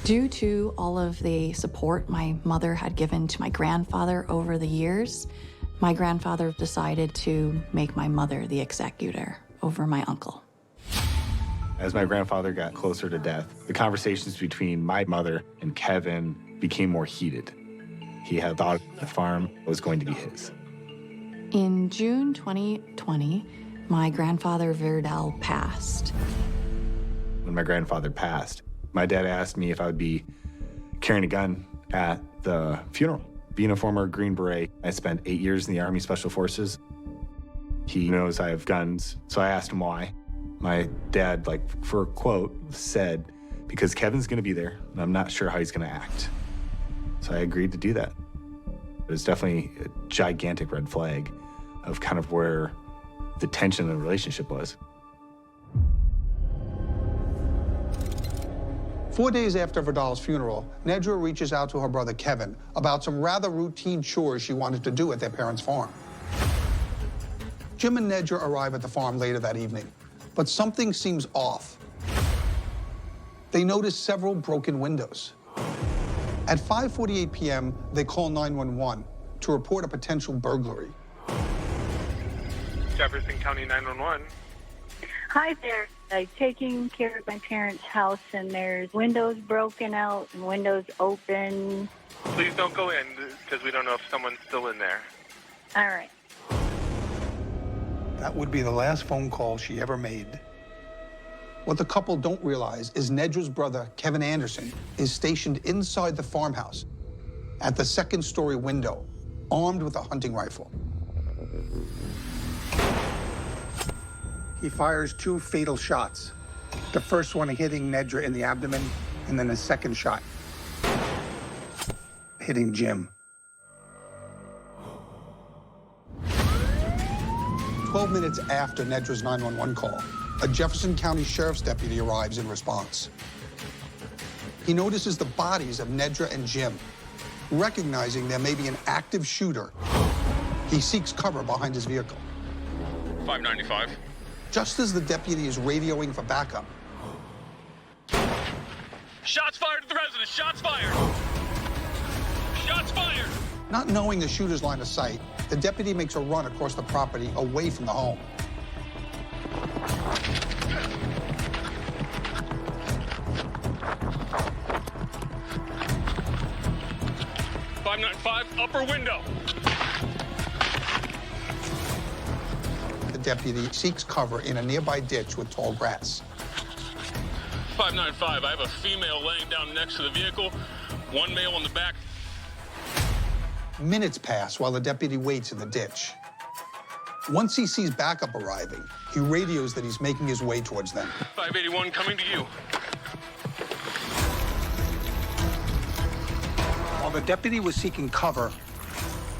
Due to all of the support my mother had given to my grandfather over the years, my grandfather decided to make my mother the executor over my uncle. As my grandfather got closer to death, the conversations between my mother and Kevin became more heated. He had thought the farm was going to be his. In June 2020, my grandfather Virdell passed. When my grandfather passed, my dad asked me if I would be carrying a gun at the funeral. Being a former Green Beret, I spent 8 years in the Army Special Forces. He knows I have guns, so I asked him why. My dad, for a quote, said, because Kevin's gonna be there, and I'm not sure how he's gonna act. So I agreed to do that. It was definitely a gigantic red flag of kind of where the tension in the relationship was. 4 days after Vidal's funeral, Nedra reaches out to her brother Kevin about some rather routine chores she wanted to do at their parents' farm. Jim and Nedra arrive at the farm later that evening, but something seems off. They notice several broken windows. At 5:48 p.m., they call 911 to report a potential burglary. Jefferson County 911. Hi there. I'm taking care of my parents' house, and there's windows broken out and windows open. Please don't go in, because we don't know if someone's still in there. All right. That would be the last phone call she ever made. What the couple don't realize is Nedra's brother, Kevin Anderson, is stationed inside the farmhouse at the second-story window, armed with a hunting rifle. He fires 2 fatal shots, the first one hitting Nedra in the abdomen, and then a second shot hitting Jim. 12 minutes after Nedra's 911 call, a Jefferson County Sheriff's deputy arrives in response. He notices the bodies of Nedra and Jim. Recognizing there may be an active shooter, he seeks cover behind his vehicle. 595. Just as the deputy is radioing for backup, Shots fired at the residence! Shots fired! Shots fired! not knowing the shooter's line of sight, the deputy makes a run across the property away from the home. .595, upper window. The deputy seeks cover in a nearby ditch with tall grass. 595, I have a female laying down next to the vehicle, one male in the back. Minutes pass while the deputy waits in the ditch. Once he sees backup arriving, he radios that he's making his way towards them. 581 coming to you. While the deputy was seeking cover,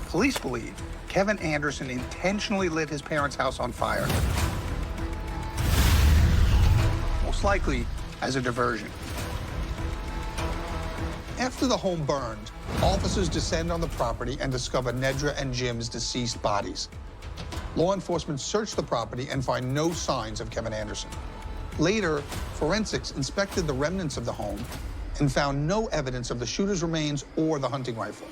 police believe Kevin Anderson intentionally lit his parents' house on fire. Most likely as a diversion. After the home burned, officers descend on the property and discover Nedra and Jim's deceased bodies. Law enforcement search the property and find no signs of Kevin Anderson. Later, forensics inspected the remnants of the home and found no evidence of the shooter's remains or the hunting rifle.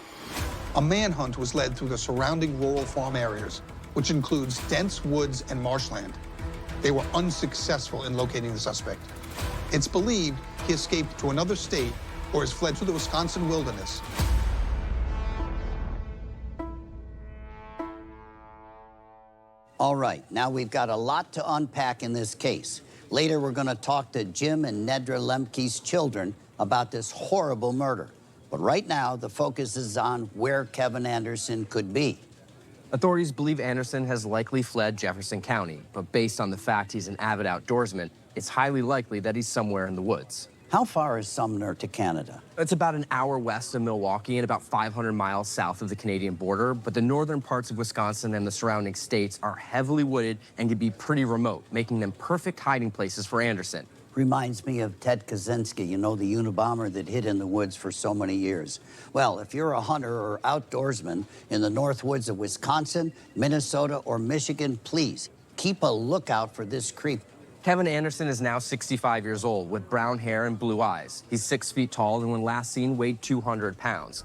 A manhunt was led through the surrounding rural farm areas, which includes dense woods and marshland. They were unsuccessful in locating the suspect. It's believed he escaped to another state or has fled through the Wisconsin wilderness. All right, now we've got a lot to unpack in this case. Later, we're going to talk to Jim and Nedra Lemke's children about this horrible murder. But right now, the focus is on where Kevin Anderson could be. Authorities believe Anderson has likely fled Jefferson County, but based on the fact he's an avid outdoorsman, it's highly likely that he's somewhere in the woods. How far is Sumner to Canada? It's about an hour west of Milwaukee and about 500 miles south of the Canadian border, but the northern parts of Wisconsin and the surrounding states are heavily wooded and can be pretty remote, making them perfect hiding places for Anderson. Reminds me of Ted Kaczynski, you know, the Unabomber that hid in the woods for so many years. Well, if you're a hunter or outdoorsman in the north woods of Wisconsin, Minnesota, or Michigan, please keep a lookout for this creep. Kevin Anderson is now 65 years old with brown hair and blue eyes. He's 6 feet tall and when last seen weighed 200 pounds.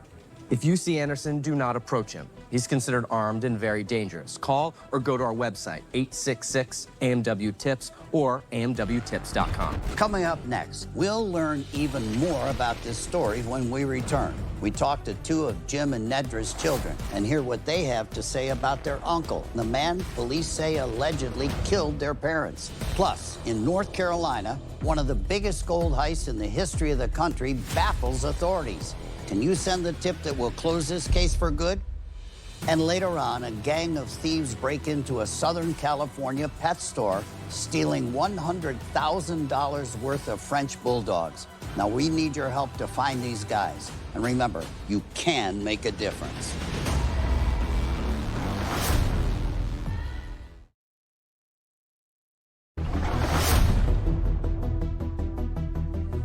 If you see Anderson, do not approach him. He's considered armed and very dangerous. Call or go to our website, 866-AMW-TIPS or amwtips.com. Coming up next, we'll learn even more about this story when we return. We talk to two of Jim and Nedra's children and hear what they have to say about their uncle, the man police say allegedly killed their parents. Plus, in North Carolina, one of the biggest gold heists in the history of the country baffles authorities. Can you send the tip that will close this case for good? And later on, a gang of thieves break into a Southern California pet store, stealing $100,000 worth of French bulldogs. Now, we need your help to find these guys. And remember, you can make a difference.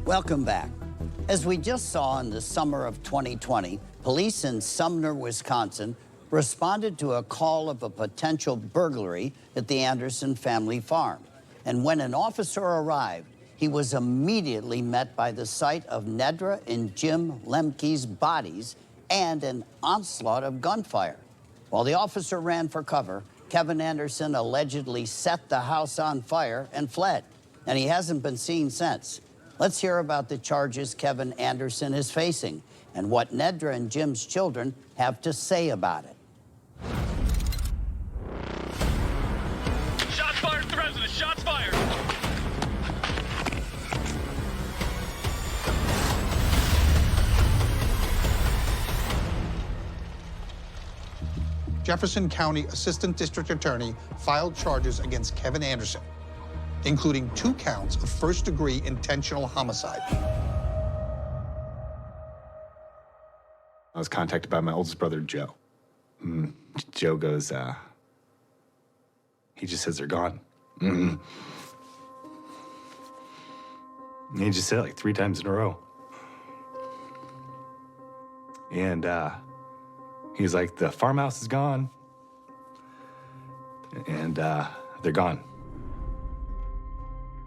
Welcome back. As we just saw in the summer of 2020, police in Sumner, Wisconsin, responded to a call of a potential burglary at the Anderson family farm. And when an officer arrived, he was immediately met by the sight of Nedra and Jim Lemke's bodies and an onslaught of gunfire. While the officer ran for cover, Kevin Anderson allegedly set the house on fire and fled, and he hasn't been seen since. Let's hear about the charges Kevin Anderson is facing and what Nedra and Jim's children have to say about it. Shots fired at the residence. Shots fired. Jefferson County Assistant District Attorney filed charges against Kevin Anderson, including 2 counts of first-degree intentional homicide. I was contacted by my oldest brother, Joe. Joe goes, he just says they're gone. And he just said it like 3 times in a row. And he's like, the farmhouse is gone. And they're gone.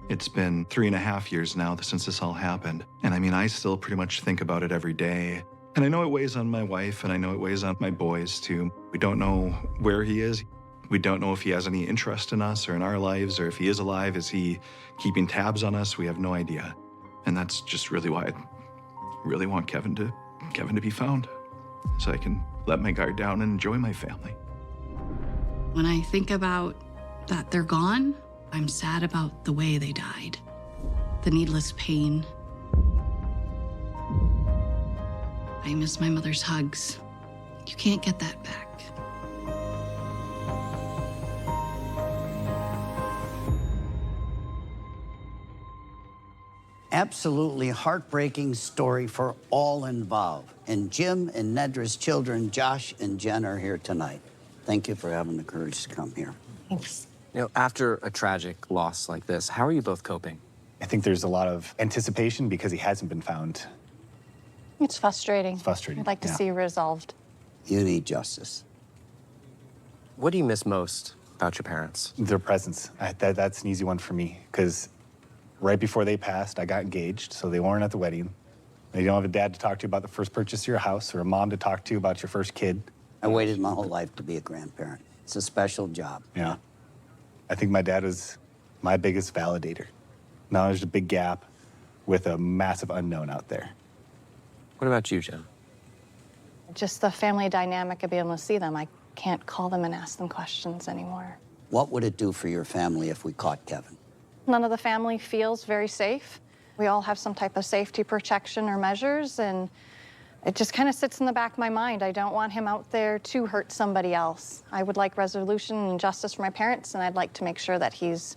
It's been 3.5 years now since this all happened. And I mean, I still pretty much think about it every day. And I know it weighs on my wife, and I know it weighs on my boys, too. We don't know where he is. We don't know if he has any interest in us or in our lives, or if he is alive, is he keeping tabs on us? We have no idea. And that's just really why I really want Kevin to be found, so I can let my guard down and enjoy my family. When I think about that they're gone, I'm sad about the way they died, the needless pain. I miss my mother's hugs. You can't get that back. Absolutely heartbreaking story for all involved. And Jim and Nedra's children, Josh and Jen, are here tonight. Thank you for having the courage to come here. Thanks. You know, after a tragic loss like this, how are you both coping? I think there's a lot of anticipation because he hasn't been found. It's frustrating. It's frustrating. I'd like to yeah. see resolved. You need justice. What do you miss most about your parents? Their presence. That's an easy one for me, because right before they passed, I got engaged, so they weren't at the wedding. You don't have a dad to talk to about the first purchase of your house, or a mom to talk to about your first kid. I waited my whole life to be a grandparent. It's a special job. Yeah. I think my dad was my biggest validator. Now there's a big gap with a massive unknown out there. What about you, Jim? Just the family dynamic of being able to see them. I can't call them and ask them questions anymore. What would it do for your family if we caught Kevin? None of the family feels very safe. We all have some type of safety protection or measures, and it just kind of sits in the back of my mind. I don't want him out there to hurt somebody else. I would like resolution and justice for my parents, and I'd like to make sure that he's,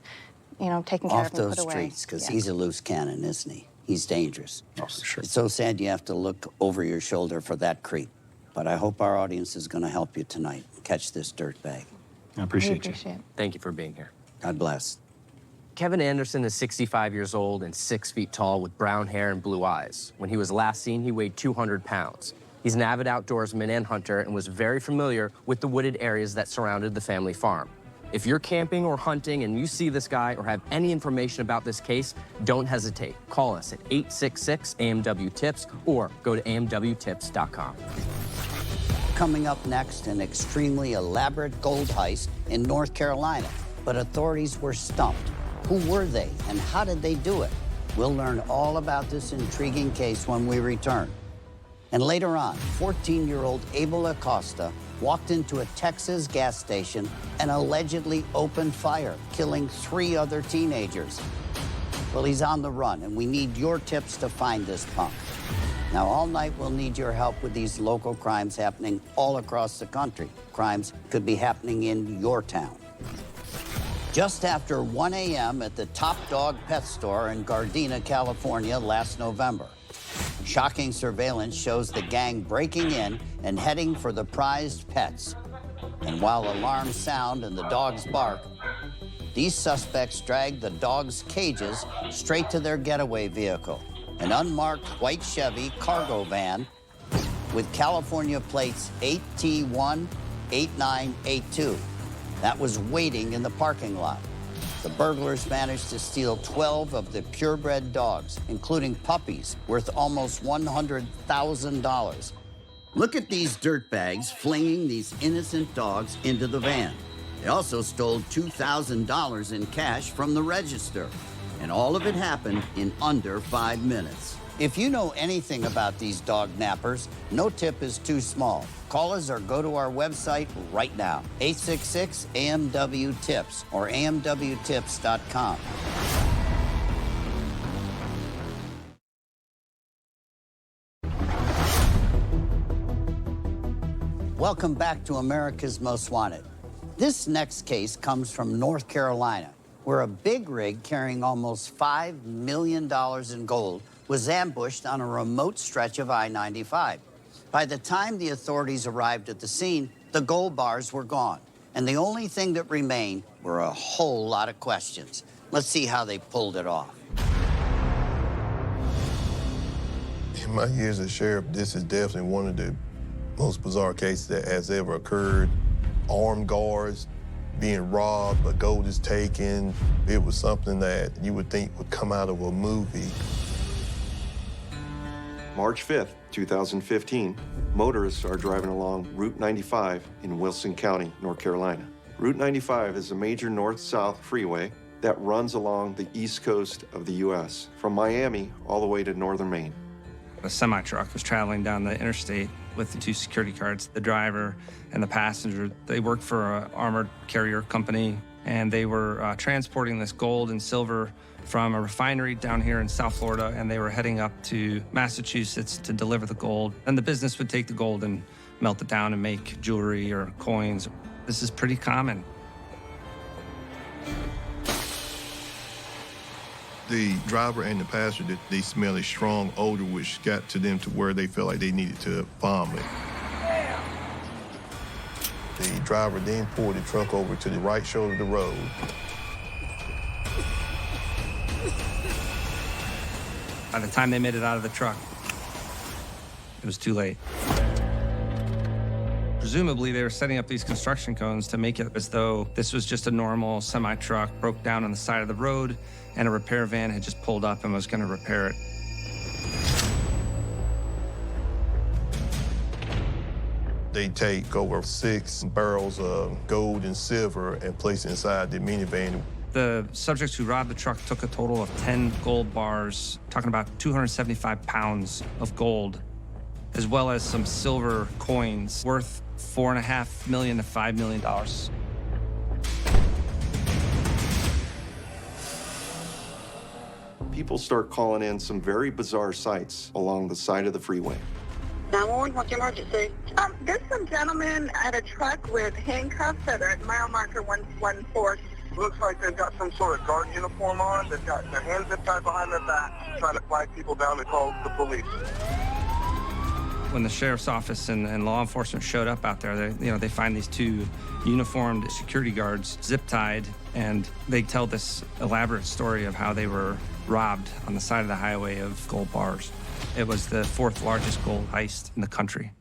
taken care Off of and those put away. streets, because Yeah. he's a loose cannon, isn't he? He's dangerous. Oh, for sure. It's so sad you have to look over your shoulder for that creep. But I hope our audience is going to help you tonight. Catch this dirtbag. I appreciate you. Thank you for being here. God bless. Kevin Anderson is 65 years old and 6 feet tall with brown hair and blue eyes. When he was last seen, he weighed 200 pounds. He's an avid outdoorsman and hunter and was very familiar with the wooded areas that surrounded the family farm. If you're camping or hunting and you see this guy or have any information about this case, don't hesitate. Call us at 866-AMW-TIPS or go to amwtips.com. Coming up next, an extremely elaborate gold heist in North Carolina. But authorities were stumped. Who were they and how did they do it? We'll learn all about this intriguing case when we return. And later on, 14-year-old Abel Acosta walked into a Texas gas station and allegedly opened fire, killing 3 other teenagers. Well, he's on the run, and we need your tips to find this punk. Now, all night, we'll need your help with these local crimes happening all across the country. Crimes could be happening in your town. Just after 1 a.m. at the Top Dog Pet Store in Gardena, California last November. Shocking surveillance shows the gang breaking in and heading for the prized pets. And while alarms sound and the dogs bark, these suspects drag the dogs' cages straight to their getaway vehicle, an unmarked white Chevy cargo van with California plates 8T18982. That was waiting in the parking lot. The burglars managed to steal 12 of the purebred dogs, including puppies, worth almost $100,000. Look at these dirtbags flinging these innocent dogs into the van. They also stole $2,000 in cash from the register. And all of it happened in under 5 minutes. If you know anything about these dog nappers, no tip is too small. Call us or go to our website right now, 866-AMW-TIPS or amwtips.com. Welcome back to America's Most Wanted. This next case comes from North Carolina, where a big rig carrying almost $5 million in gold was ambushed on a remote stretch of I-95. By the time the authorities arrived at the scene, the gold bars were gone, and the only thing that remained were a whole lot of questions. Let's see how they pulled it off. In my years as sheriff, this is definitely one of the most bizarre cases that has ever occurred. Armed guards being robbed, but gold is taken. It was something that you would think would come out of a movie. March 5th, 2015, motorists are driving along Route 95 in Wilson County, North Carolina. Route 95 is a major north-south freeway that runs along the east coast of the U.S., from Miami all the way to northern Maine. A semi-truck was traveling down the interstate with the 2 security guards, the driver and the passenger. They worked for an armored carrier company, and they were transporting this gold and silver from a refinery down here in South Florida, and they were heading up to Massachusetts to deliver the gold. And the business would take the gold and melt it down and make jewelry or coins. This is pretty common. The driver and the passenger, they smell a strong odor, which got to them to where they felt like they needed to vomit. The driver then pulled the truck over to the right shoulder of the road. By the time they made it out of the truck, It was too late. Presumably, they were setting up these construction cones to make it as though this was just a normal semi-truck broke down on the side of the road and a repair van had just pulled up and was going to repair it. They take over 6 barrels of gold and silver and place it inside the minivan. The subjects who robbed the truck took a total of 10 gold bars, talking about 275 pounds of gold, as well as some silver coins worth $4.5 million to $5 million. People start calling in some very bizarre sights along the side of the freeway. 911, what's your emergency? There's some gentlemen at a truck with handcuffs that are at mile marker 114. Looks like they've got some sort of guard uniform on. They've got their hands zip tied behind their back, trying to flag people down and call the police. When the sheriff's office and law enforcement showed up out there, they find these 2 uniformed security guards zip-tied, and they tell this elaborate story of how they were robbed on the side of the highway of gold bars. It was the 4th largest gold heist in the country.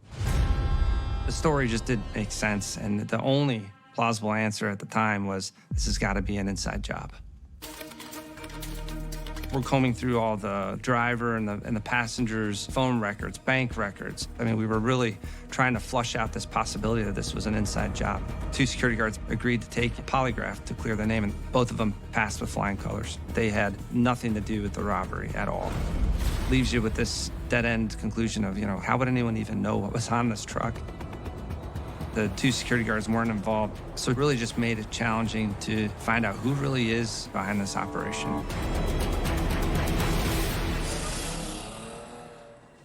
The story just didn't make sense, and the only plausible answer at the time was, this has got to be an inside job. We're combing through all the driver and the passengers' phone records, bank records. I mean, we were really trying to flush out this possibility that this was an inside job. 2 security guards agreed to take a polygraph to clear their name, and both of them passed with flying colors. They had nothing to do with the robbery at all. Leaves you with this dead-end conclusion of, how would anyone even know what was on this truck? The 2 security guards weren't involved, so it really just made it challenging to find out who really is behind this operation.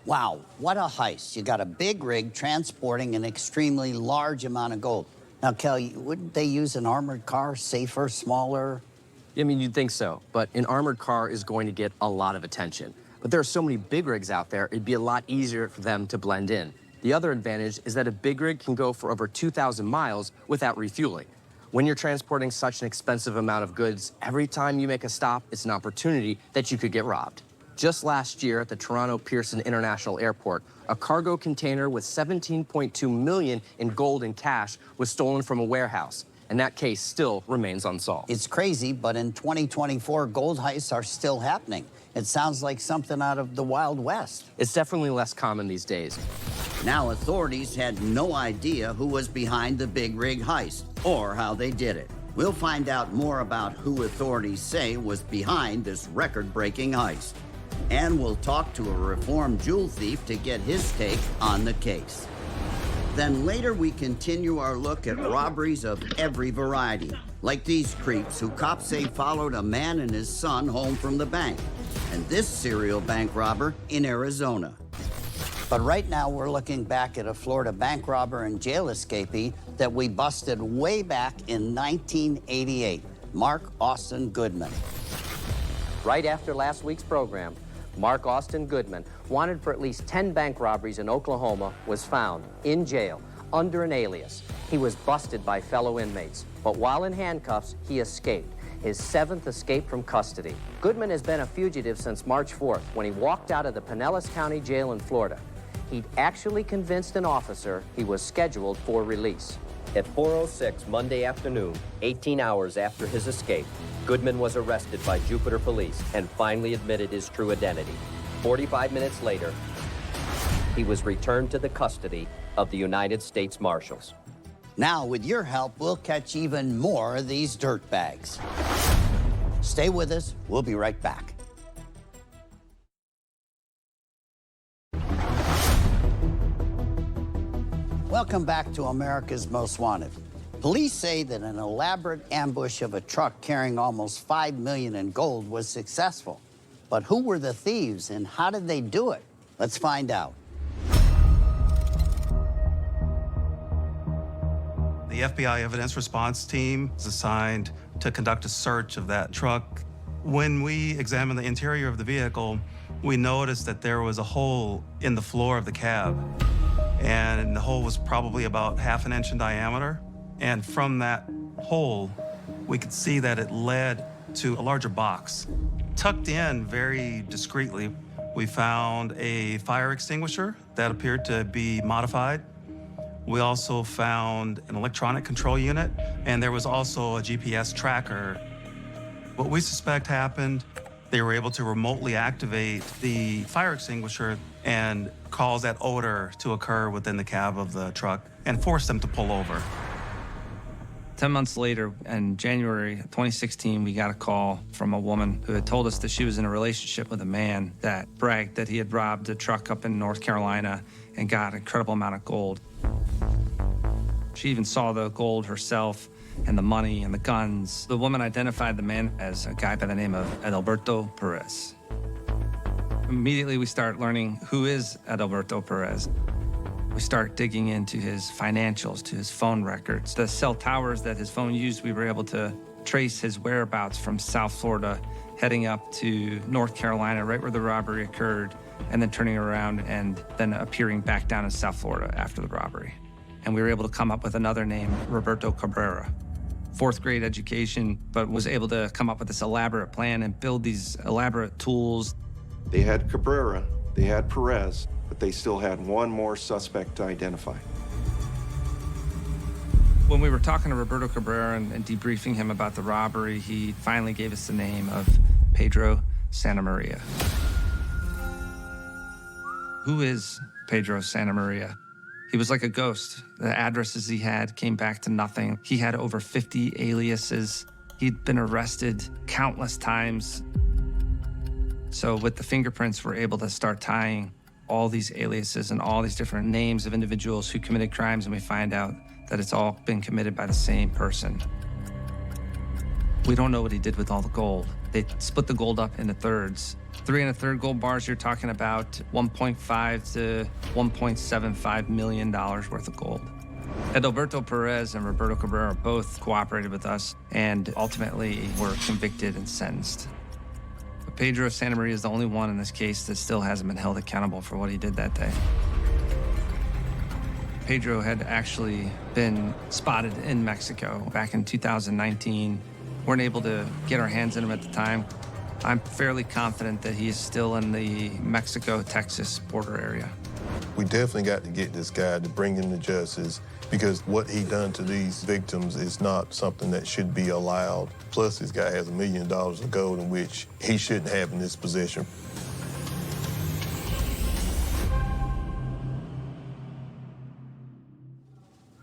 Wow, what a heist. You got a big rig transporting an extremely large amount of gold. Now, Kelly, wouldn't they use an armored car, safer, smaller? I mean, you'd think so, but an armored car is going to get a lot of attention. But there are so many big rigs out there, it'd be a lot easier for them to blend in. The other advantage is that a big rig can go for over 2,000 miles without refueling. When you're transporting such an expensive amount of goods, every time you make a stop, it's an opportunity that you could get robbed. Just last year at the Toronto Pearson International Airport, a cargo container with $17.2 million in gold and cash was stolen from a warehouse, and that case still remains unsolved. It's crazy, but in 2024, gold heists are still happening. It sounds like something out of the Wild West. It's definitely less common these days. Now authorities had no idea who was behind the big rig heist or how they did it. We'll find out more about who authorities say was behind this record-breaking heist. And we'll talk to a reformed jewel thief to get his take on the case. Then later we continue our look at robberies of every variety, like these creeps who cops say followed a man and his son home from the bank, and this serial bank robber in Arizona. But right now we're looking back at a Florida bank robber and jail escapee that we busted way back in 1988, Mark Austin Goodman. Right after last week's program, Mark Austin Goodman, wanted for at least 10 bank robberies in Oklahoma, was found in jail under an alias. He was busted by fellow inmates, but while in handcuffs, he escaped. His 7th escape from custody. Goodman has been a fugitive since March 4th, when he walked out of the Pinellas County Jail in Florida. He'd actually convinced an officer he was scheduled for release. At 4:06 Monday afternoon, 18 hours after his escape, Goodman was arrested by Jupiter Police and finally admitted his true identity. 45 minutes later, he was returned to the custody of the United States Marshals. Now, with your help, we'll catch even more of these dirtbags. Stay with us. We'll be right back. Welcome back to America's Most Wanted. Police say that an elaborate ambush of a truck carrying almost $5 million in gold was successful. But who were the thieves and how did they do it? Let's find out. The FBI evidence response team is assigned to conduct a search of that truck. When we examined the interior of the vehicle, we noticed that there was a hole in the floor of the cab. And the hole was probably about ½ inch in diameter. And from that hole, we could see that it led to a larger box. Tucked in very discreetly, we found a fire extinguisher that appeared to be modified. We also found an electronic control unit, and there was also a GPS tracker. What we suspect happened, they were able to remotely activate the fire extinguisher and cause that odor to occur within the cab of the truck and force them to pull over. 10 months later, in January 2016, we got a call from a woman who had told us that she was in a relationship with a man that bragged that he had robbed a truck up in North Carolina and got an incredible amount of gold. She even saw the gold herself and the money and the guns. The woman identified the man as a guy by the name of Adalberto Perez. Immediately, we start learning who is Adalberto Perez. We start digging into his financials, to his phone records. The cell towers that his phone used, we were able to trace his whereabouts from South Florida, heading up to North Carolina, right where the robbery occurred, and then turning around and then appearing back down in South Florida after the robbery. And we were able to come up with another name, Roberto Cabrera. 4th grade education, but was able to come up with this elaborate plan and build these elaborate tools. They had Cabrera, they had Perez, but they still had one more suspect to identify. When we were talking to Roberto Cabrera and debriefing him about the robbery, he finally gave us the name of Pedro Santamaria. Who is Pedro Santamaria? He was like a ghost. The addresses he had came back to nothing. He had over 50 aliases. He'd been arrested countless times. So with the fingerprints, we're able to start tying all these aliases and all these different names of individuals who committed crimes, and we find out that it's all been committed by the same person. We don't know what he did with all the gold. They split the gold up into thirds. 3 1/3 gold bars, you're talking about $1.5 to $1.75 million worth of gold. Adalberto Perez and Roberto Cabrera both cooperated with us and ultimately were convicted and sentenced. But Pedro Santamaria is the only one in this case that still hasn't been held accountable for what he did that day. Pedro had actually been spotted in Mexico back in 2019. Weren't able to get our hands on him at the time. I'm fairly confident that he is still in the Mexico-Texas border area. We definitely got to get this guy to bring him to justice because what he done to these victims is not something that should be allowed. Plus, this guy has $1 million of gold in which he shouldn't have in his possession.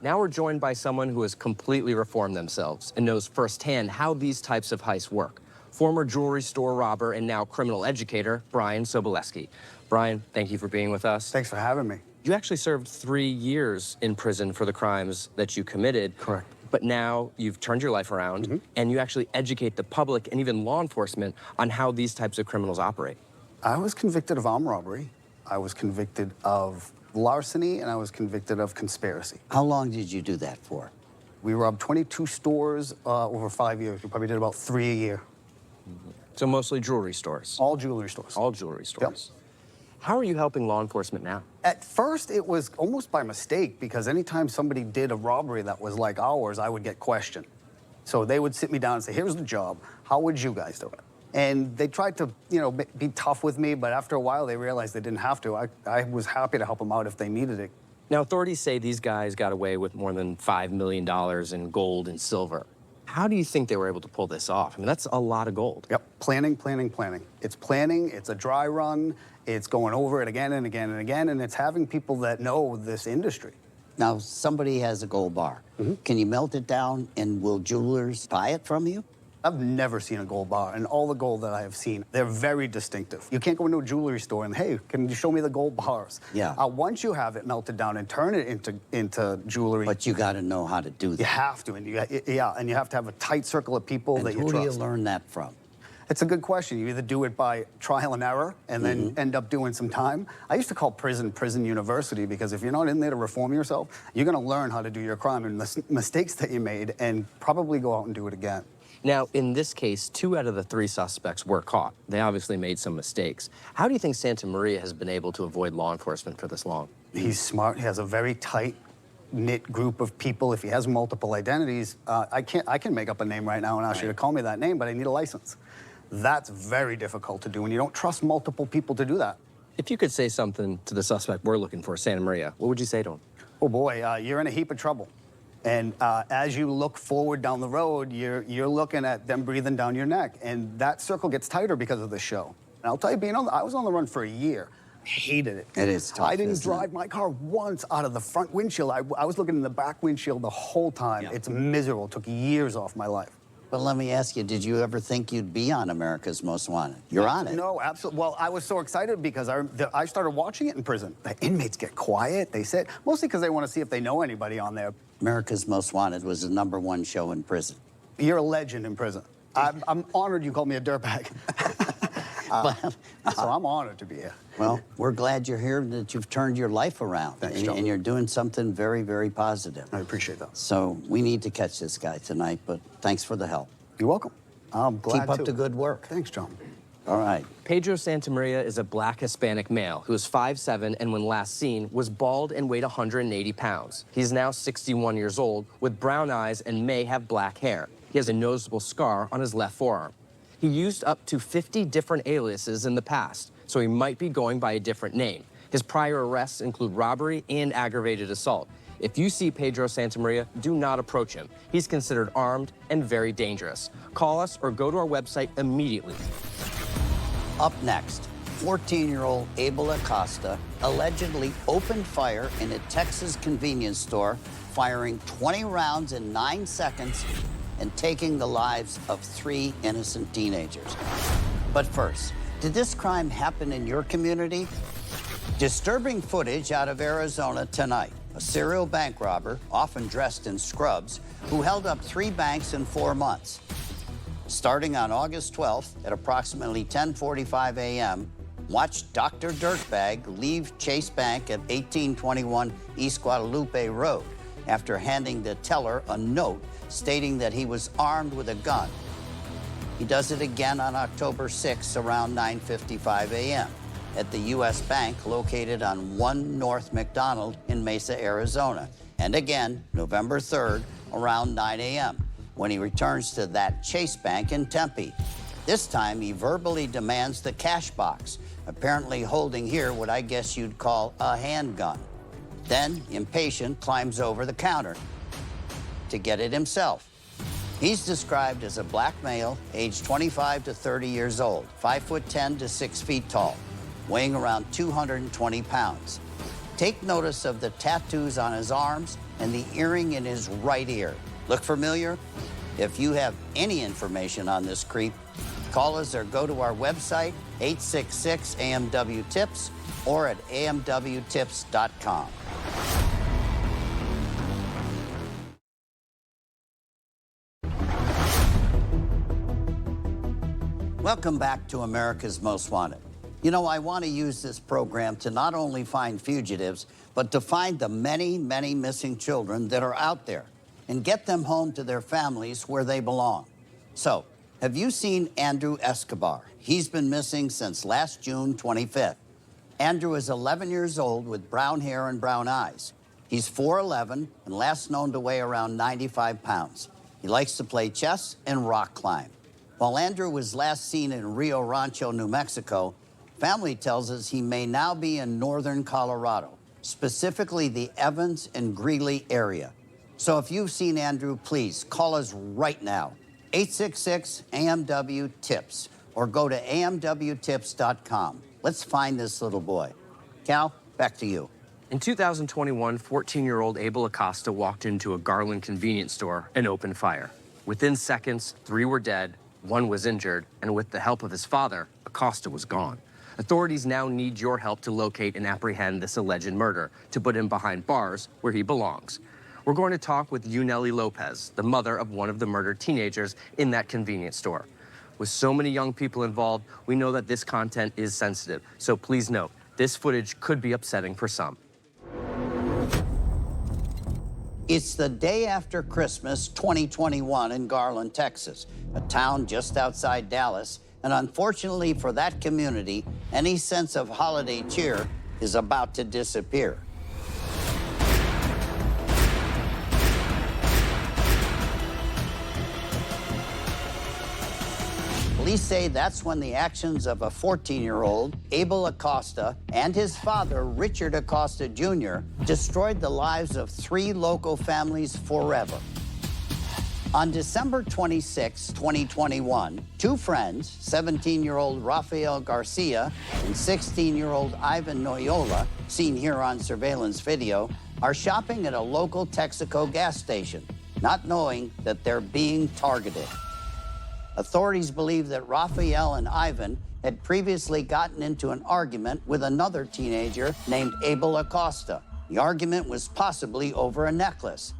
Now we're joined by someone who has completely reformed themselves and knows firsthand how these types of heists work. Former jewelry store robber and now criminal educator, Brian Sobolewski. Brian, thank you for being with us. Thanks for having me. You actually served 3 years in prison for the crimes that you committed. Correct. But now you've turned your life around and you actually educate the public and even law enforcement on how these types of criminals operate. I was convicted of armed robbery. I was convicted of larceny, and I was convicted of conspiracy. How long did you do that for? We robbed 22 stores over 5 years. We probably did about 3 a year. So mostly jewelry stores? All jewelry stores. All jewelry stores. Yep. How are you helping law enforcement now? At first, it was almost by mistake, because anytime somebody did a robbery that was like ours, I would get questioned. So they would sit me down and say, here's the job. How would you guys do it? And they tried to, be tough with me, but after a while, they realized they didn't have to. I was happy to help them out if they needed it. Now, authorities say these guys got away with more than $5 million in gold and silver. How do you think they were able to pull this off? I mean, that's a lot of gold. Yep, planning, planning, planning. It's planning, it's a dry run, it's going over it again and again and again, and it's having people that know this industry. Now, somebody has a gold bar. Can you melt it down, and will jewelers buy it from you? I've never seen a gold bar, and all the gold that I have seen, they're very distinctive. You can't go into a jewelry store and, hey, can you show me the gold bars? Yeah. Once you have it melted down and turn it into jewelry. But you got to know how to do that. You have to, and you have to have a tight circle of people that you trust. Who do you learn that from? It's a good question. You either do it by trial and error and then end up doing some time. I used to call prison university, because if you're not in there to reform yourself, you're going to learn how to do your crime and the mistakes that you made and probably go out and do it again. Now, in this case, 2 out of the 3 suspects were caught. They obviously made some mistakes. How do you think Santamaria has been able to avoid law enforcement for this long? He's smart. He has a very tight-knit group of people. If he has multiple identities, I can make up a name right now and ask you to call me that name, but I need a license. That's very difficult to do, and you don't trust multiple people to do that. If you could say something to the suspect we're looking for, Santa Maria, what would you say to him? Oh boy, you're in a heap of trouble. And as you look forward down the road, you're looking at them breathing down your neck. And that circle gets tighter because of the show. And I'll tell you, I was on the run for a year. Hated it. It is tough, I didn't isn't drive my car once out of the front windshield. I was looking in the back windshield the whole time. It's miserable. It took years off my life. But let me ask you, did you ever think you'd be on America's Most Wanted? You're on it. No, absolutely. Well, I was so excited because I started watching it in prison. The inmates get quiet, they sit, mostly because they want to see if they know anybody on there. America's Most Wanted was the #1 show in prison. You're a legend in prison. I'm honored you called me a dirtbag. So I'm honored to be here. Well, we're glad you're here, that you've turned your life around. Thanks, John. And you're doing something very, very positive. I appreciate that. So we need to catch this guy tonight, but thanks for the help. You're welcome. I'm glad Keep up to. the good work. Thanks, John. All right. Pedro Santamaria is a black Hispanic male who is 5'7" and when last seen was bald and weighed 180 pounds. He's now 61 years old with brown eyes and may have black hair. He has a noticeable scar on his left forearm. He used up to 50 different aliases in the past, so he might be going by a different name. His prior arrests include robbery and aggravated assault. If you see Pedro Santamaria, do not approach him. He's considered armed and very dangerous. Call us or go to our website immediately. Up next, 14-year-old Abel Acosta allegedly opened fire in a Texas convenience store, firing 20 rounds in 9 seconds and taking the lives of 3 innocent teenagers. But first, did this crime happen in your community? Disturbing footage out of Arizona tonight. A serial bank robber, often dressed in scrubs, who held up 3 banks in 4 months. Starting on August 12th at approximately 10:45 a.m., watch Dr. Dirtbag leave Chase Bank at 1821 East Guadalupe Road after handing the teller a note stating that he was armed with a gun. He does it again on October 6th around 9:55 a.m. at the U.S. Bank located on 1 North McDonald in Mesa, Arizona. And again, November 3rd around 9 a.m. when he returns to that Chase Bank in Tempe. This time, he verbally demands the cash box, apparently holding here what I guess you'd call a handgun. Then, impatient, climbs over the counter to get it himself. He's described as a black male, aged 25 to 30 years old, 5'10" to 6 feet tall, weighing around 220 pounds. Take notice of the tattoos on his arms and the earring in his right ear. Look familiar? If you have any information on this creep, call us or go to our website, 866-AMW-TIPS, or at amwtips.com. Welcome back to America's Most Wanted. You know, I want to use this program to not only find fugitives, but to find the many, many missing children that are out there and get them home to their families where they belong. So, have you seen Andrew Escobar? He's been missing since last June 25th. Andrew is 11 years old with brown hair and brown eyes. He's 4'11" and last known to weigh around 95 pounds. He likes to play chess and rock climb. While Andrew was last seen in Rio Rancho, New Mexico, family tells us he may now be in northern Colorado, specifically the Evans and Greeley area. So if you've seen Andrew, please call us right now, 866-AMW-TIPS, or go to amwtips.com. Let's find this little boy. Cal, back to you. In 2021, 14-year-old Abel Acosta walked into a Garland convenience store and opened fire. Within seconds, 3 were dead, 1 was injured, and with the help of his father, Acosta was gone. Authorities now need your help to locate and apprehend this alleged murder, to put him behind bars where he belongs. We're going to talk with Yuneli Lopez, the mother of one of the murdered teenagers in that convenience store. With so many young people involved, we know that this content is sensitive, so please note, this footage could be upsetting for some. It's the day after Christmas 2021 in Garland, Texas, a town just outside Dallas, and unfortunately for that community, any sense of holiday cheer is about to disappear. Police say that's when the actions of a 14-year-old, Abel Acosta, and his father, Richard Acosta Jr., destroyed the lives of 3 local families forever. On December 26, 2021, 2 friends, 17-year-old Rafael Garcia and 16-year-old Ivan Noyola, seen here on surveillance video, are shopping at a local Texaco gas station, not knowing that they're being targeted. Authorities believe that Rafael and Ivan had previously gotten into an argument with another teenager named Abel Acosta. The argument was possibly over a necklace.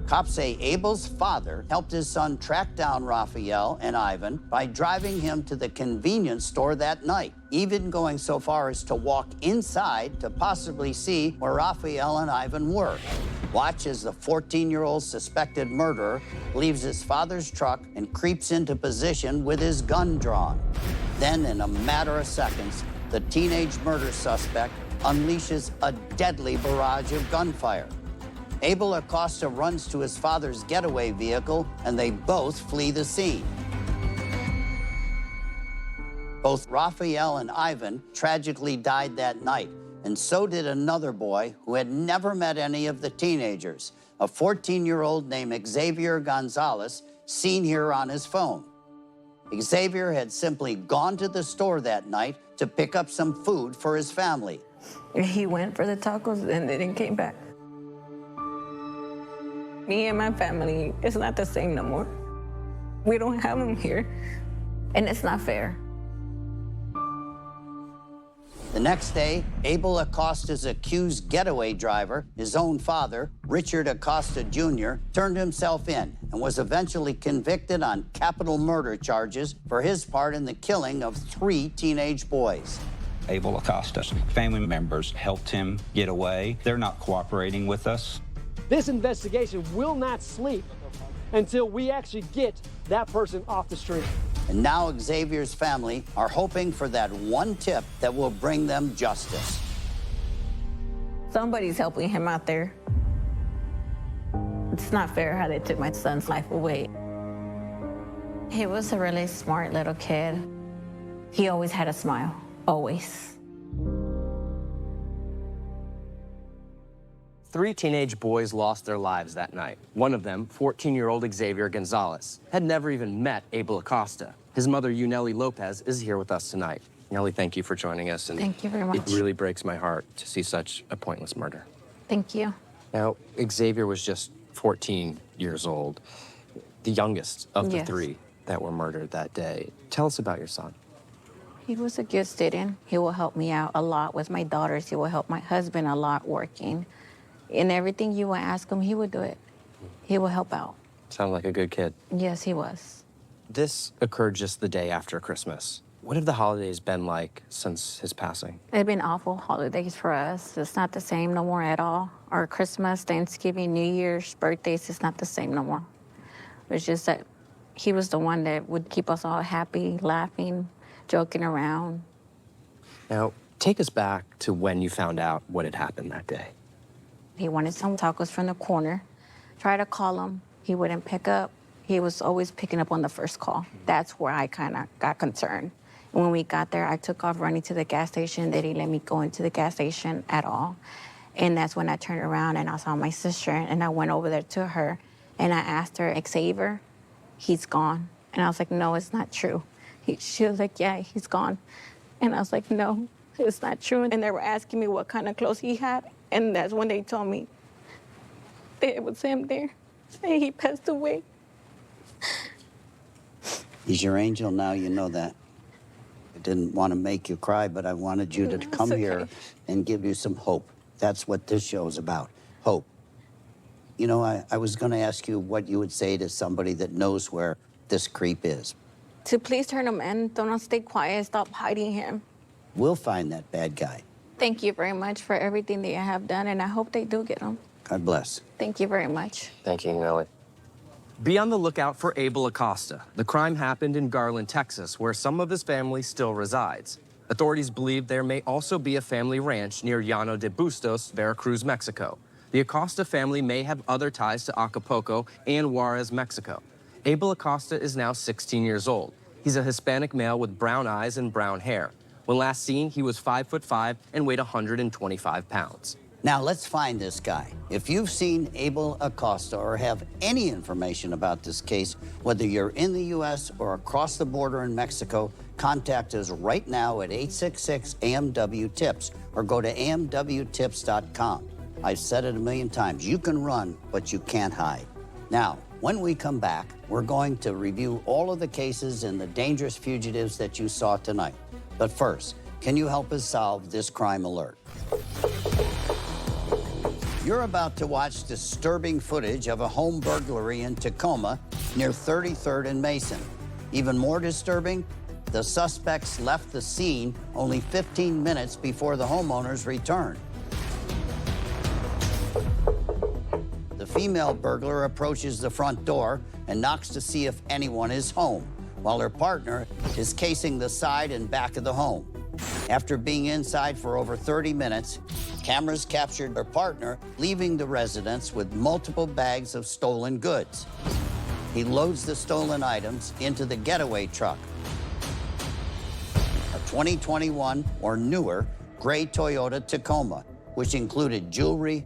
Cops say Abel's father helped his son track down Rafael and Ivan by driving him to the convenience store that night, even going so far as to walk inside to possibly see where Rafael and Ivan were. Watch as the 14-year-old suspected murderer leaves his father's truck and creeps into position with his gun drawn. Then, in a matter of seconds, the teenage murder suspect unleashes a deadly barrage of gunfire. Abel Acosta runs to his father's getaway vehicle, and they both flee the scene. Both Rafael and Ivan tragically died that night, and so did another boy who had never met any of the teenagers, a 14-year-old named Xavier Gonzalez, seen here on his phone. Xavier had simply gone to the store that night to pick up some food for his family. He went for the tacos and then came back. Me and my family, it's not the same no more. We don't have them here, and it's not fair. The next day, Abel Acosta's accused getaway driver, his own father, Richard Acosta Jr., turned himself in and was eventually convicted on capital murder charges for his part in the killing of 3 teenage boys. Abel Acosta's family members helped him get away. They're not cooperating with us. This investigation will not sleep until we actually get that person off the street. And now Xavier's family are hoping for that one tip that will bring them justice. Somebody's helping him out there. It's not fair how they took my son's life away. He was a really smart little kid. He always had a smile, always. 3 teenage boys lost their lives that night. One of them, 14-year-old Xavier Gonzalez, had never even met Abel Acosta. His mother, Yuneli Lopez, is here with us tonight. Nellie, thank you for joining us. And thank you very much. It really breaks my heart to see such a pointless murder. Thank you. Now, Xavier was just 14 years old, the youngest of the 3 that were murdered that day. Tell us about your son. He was a good student. He will help me out a lot with my daughters. He will help my husband a lot working. And everything you would ask him, he would do it. He will help out. Sounded like a good kid. Yes, he was. This occurred just the day after Christmas. What have the holidays been like since his passing? It's been awful holidays for us. It's not the same no more at all. Our Christmas, Thanksgiving, New Year's, birthdays, it's not the same no more. It's just that he was the one that would keep us all happy, laughing, joking around. Now, take us back to when you found out what had happened that day. He wanted some tacos from the corner. Tried to call him. He wouldn't pick up. He was always picking up on the first call. That's where I kind of got concerned. When we got there, I took off running to the gas station. They didn't let me go into the gas station at all. And that's when I turned around and I saw my sister, and I went over there to her, and I asked her, Xavier, he's gone. And I was like, no, it's not true. She was like, yeah, he's gone. And I was like, no, it's not true. And they were asking me what kind of clothes he had. And that's when they told me that it was him there, and he passed away. He's your angel now, you know that. I didn't want to make you cry, but I wanted you to come here and give you some hope. That's what this show's about, hope. You know, I was going to ask you what you would say to somebody that knows where this creep is. To please turn him in, don't stay quiet, stop hiding him. We'll find that bad guy. Thank you very much for everything that you have done, and I hope they do get him. God bless. Thank you very much. Thank you, Nellie. Be on the lookout for Abel Acosta. The crime happened in Garland, Texas, where some of his family still resides. Authorities believe there may also be a family ranch near Llano de Bustos, Veracruz, Mexico. The Acosta family may have other ties to Acapulco and Juarez, Mexico. Abel Acosta is now 16 years old. He's a Hispanic male with brown eyes and brown hair. When last seen, he was 5'5" and weighed 125 pounds. Now let's find this guy. If you've seen Abel Acosta or have any information about this case, whether you're in the U.S. or across the border in Mexico, contact us right now at 866-AMW-TIPS or go to amwtips.com. I've said it a million times. You can run, but you can't hide. Now, when we come back, we're going to review all of the cases and the dangerous fugitives that you saw tonight. But first, can you help us solve this crime alert? You're about to watch disturbing footage of a home burglary in Tacoma near 33rd and Mason. Even more disturbing, the suspects left the scene only 15 minutes before the homeowners returned. The female burglar approaches the front door and knocks to see if anyone is home, while her partner is casing the side and back of the home. After being inside for over 30 minutes, cameras captured her partner leaving the residence with multiple bags of stolen goods. He loads the stolen items into the getaway truck, a 2021 or newer gray Toyota Tacoma, which included jewelry,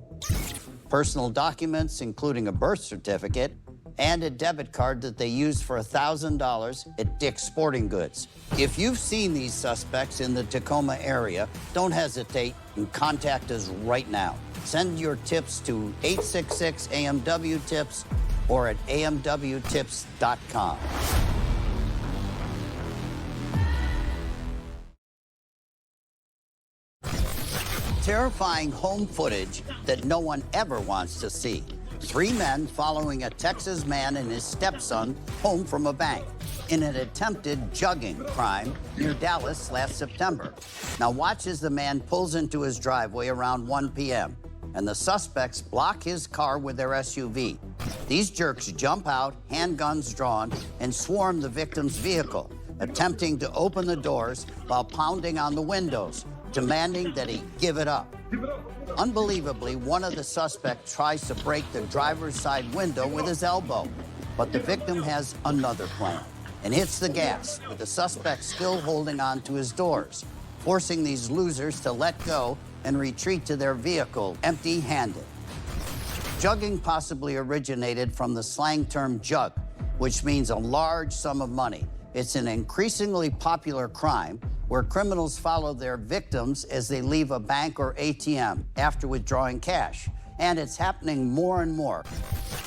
personal documents, including a birth certificate, and a debit card that they used for $1,000 at Dick's Sporting Goods. If you've seen these suspects in the Tacoma area, don't hesitate and contact us right now. Send your tips to 866-AMW-TIPS or at amwtips.com. Terrifying home footage that no one ever wants to see. 3 men following a Texas man and his stepson home from a bank in an attempted jugging crime near Dallas last September. Now watch as the man pulls into his driveway around 1 p.m. and the suspects block his car with their SUV. These jerks jump out, handguns drawn, and swarm the victim's vehicle, attempting to open the doors while pounding on the windows, demanding that he give it up. Unbelievably, one of the suspects tries to break the driver's side window with his elbow, but the victim has another plan and hits the gas, with the suspect still holding on to his doors, forcing these losers to let go and retreat to their vehicle empty-handed. Jugging possibly originated from the slang term jug, which means a large sum of money. It's an increasingly popular crime where criminals follow their victims as they leave a bank or ATM after withdrawing cash. And it's happening more and more.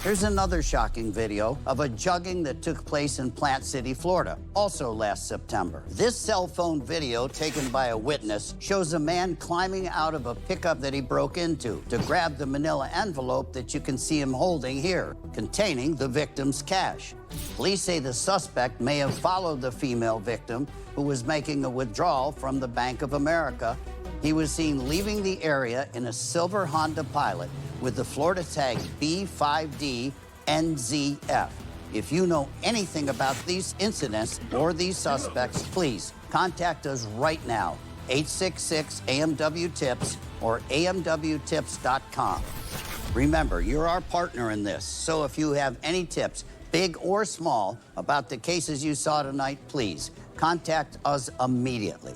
Here's another shocking video of a jugging that took place in Plant City, Florida, also last September. This cell phone video taken by a witness shows a man climbing out of a pickup that he broke into to grab the manila envelope that you can see him holding here, containing the victim's cash. Police say the suspect may have followed the female victim who was making a withdrawal from the Bank of America. He was seen leaving the area in a silver Honda Pilot with the Florida tag B5D-NZF. If you know anything about these incidents or these suspects, please contact us right now, 866-AMW-TIPS or amwtips.com. Remember, you're our partner in this, so if you have any tips, big or small, about the cases you saw tonight, please contact us immediately.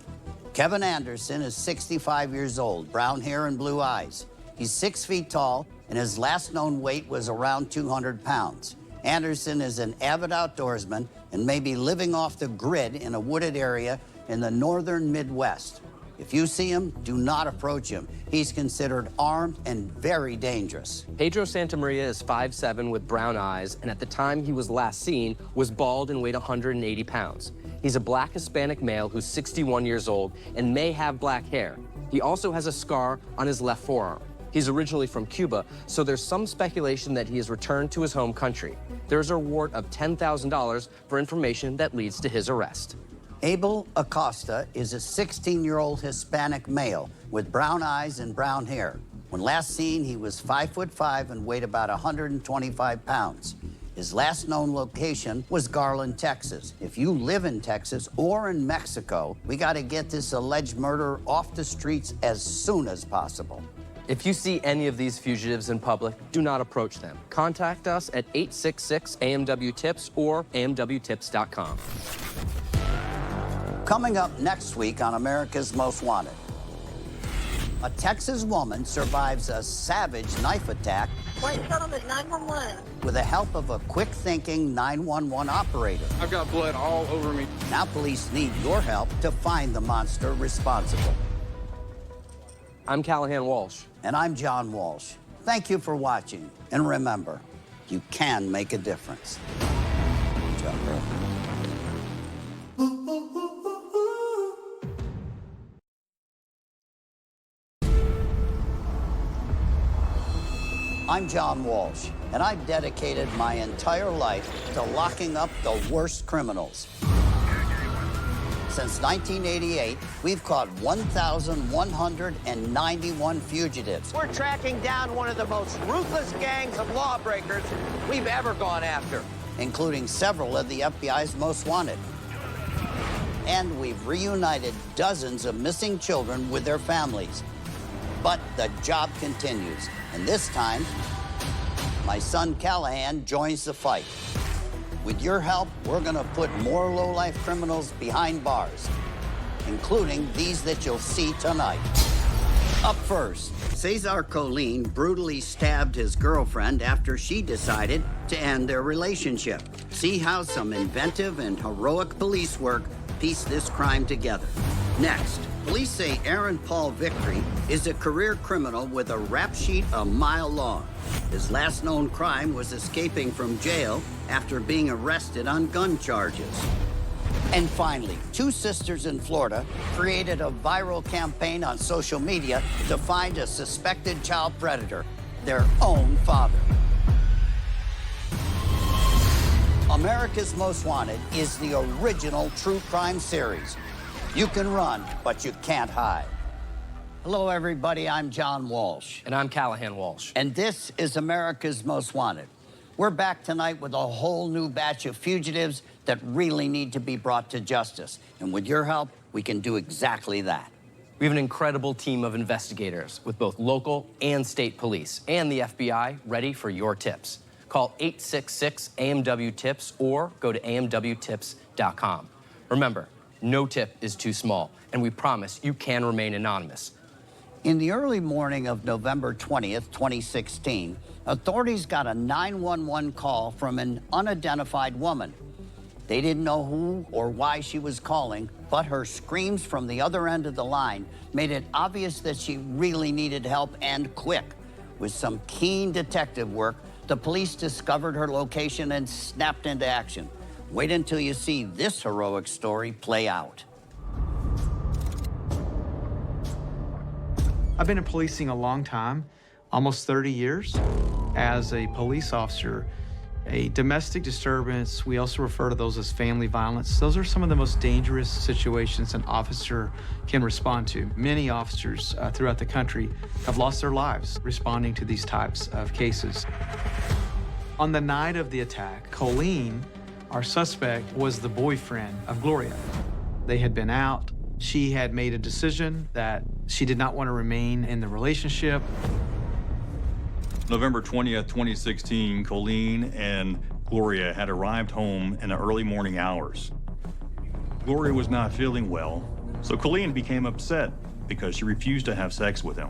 Kevin Anderson is 65 years old, brown hair and blue eyes. He's 6 feet tall, and his last known weight was around 200 pounds. Anderson is an avid outdoorsman and may be living off the grid in a wooded area in the northern Midwest. If you see him, do not approach him. He's considered armed and very dangerous. Pedro Santamaria is 5'7" with brown eyes, and at the time he was last seen, was bald and weighed 180 pounds. He's a black Hispanic male who's 61 years old and may have black hair. He also has a scar on his left forearm. He's originally from Cuba, so there's some speculation that he has returned to his home country. There's a reward of $10,000 for information that leads to his arrest. Abel Acosta is a 16-year-old Hispanic male with brown eyes and brown hair. When last seen, he was 5'5" and weighed about 125 pounds. His last known location was Garland, Texas. If you live in Texas or in Mexico, we got to get this alleged murderer off the streets as soon as possible. If you see any of these fugitives in public, do not approach them. Contact us at 866-AMW-TIPS or amwtips.com. Coming up next week on America's Most Wanted. A Texas woman survives a savage knife attack White settlement 911. with the help of a quick-thinking 911 operator. I've got blood all over me. Now police need your help to find the monster responsible. I'm Callahan Walsh. And I'm John Walsh. Thank you for watching. And remember, you can make a difference. John Burke. I'm John Walsh, and I've dedicated my entire life to locking up the worst criminals. Since 1988, we've caught 1,191 fugitives. We're tracking down one of the most ruthless gangs of lawbreakers we've ever gone after, including several of the FBI's most wanted. And we've reunited dozens of missing children with their families. But the job continues, and this time, my son Callahan joins the fight. With your help, we're gonna put more low-life criminals behind bars, including these that you'll see tonight. Up first, Cesar Colleen brutally stabbed his girlfriend after she decided to end their relationship. See how some inventive and heroic police work pieced this crime together. Next, police say Aaron Paul Victory is a career criminal with a rap sheet a mile long. His last known crime was escaping from jail after being arrested on gun charges. And finally, two sisters in Florida created a viral campaign on social media to find a suspected child predator, their own father. America's Most Wanted is the original true crime series. You can run, but you can't hide. Hello, everybody. I'm John Walsh. And I'm Callahan Walsh. And this is America's Most Wanted. We're back tonight with a whole new batch of fugitives that really need to be brought to justice. And with your help, we can do exactly that. We have an incredible team of investigators with both local and state police and the FBI ready for your tips. Call 866-AMW-TIPS or go to amwtips.com. Remember, no tip is too small, and we promise you can remain anonymous. In the early morning of November 20th, 2016, authorities got a 911 call from an unidentified woman. They didn't know who or why she was calling, but her screams from the other end of the line made it obvious that she really needed help, and quick. With some keen detective work, the police discovered her location and snapped into action. Wait until you see this heroic story play out. I've been in policing a long time, almost 30 years. As a police officer, a domestic disturbance, we also refer to those as family violence. Those are some of the most dangerous situations an officer can respond to. Many officers throughout the country have lost their lives responding to these types of cases. On the night of the attack, Colleen, our suspect, was the boyfriend of Gloria. They had been out. She had made a decision that she did not want to remain in the relationship. November 20th, 2016, Colleen and Gloria had arrived home in the early morning hours. Gloria was not feeling well, so Colleen became upset because she refused to have sex with him.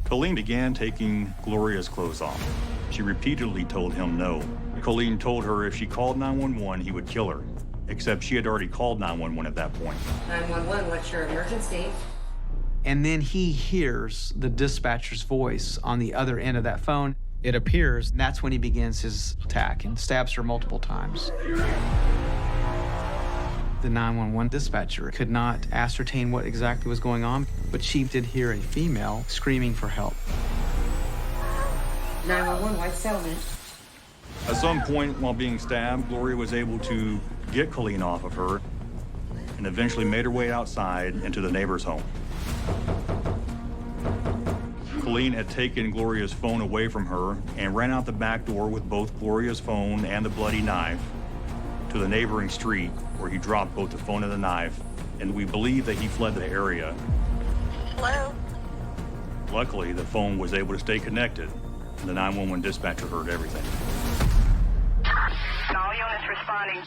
Colleen began taking Gloria's clothes off. She repeatedly told him no. Colleen told her if she called 911, he would kill her, except she had already called 911 at that point. 911, what's your emergency? And then he hears the dispatcher's voice on the other end of that phone. It appears, and that's when he begins his attack and stabs her multiple times. The 911 dispatcher could not ascertain what exactly was going on, but she did hear a female screaming for help. 911, white settlement. At some point while being stabbed, Gloria was able to get Colleen off of her and eventually made her way outside into the neighbor's home. Colleen had taken Gloria's phone away from her and ran out the back door with both Gloria's phone and the bloody knife to the neighboring street, where he dropped both the phone and the knife, and we believe that he fled the area. Hello? Luckily, the phone was able to stay connected, and the 911 dispatcher heard everything. All units responding.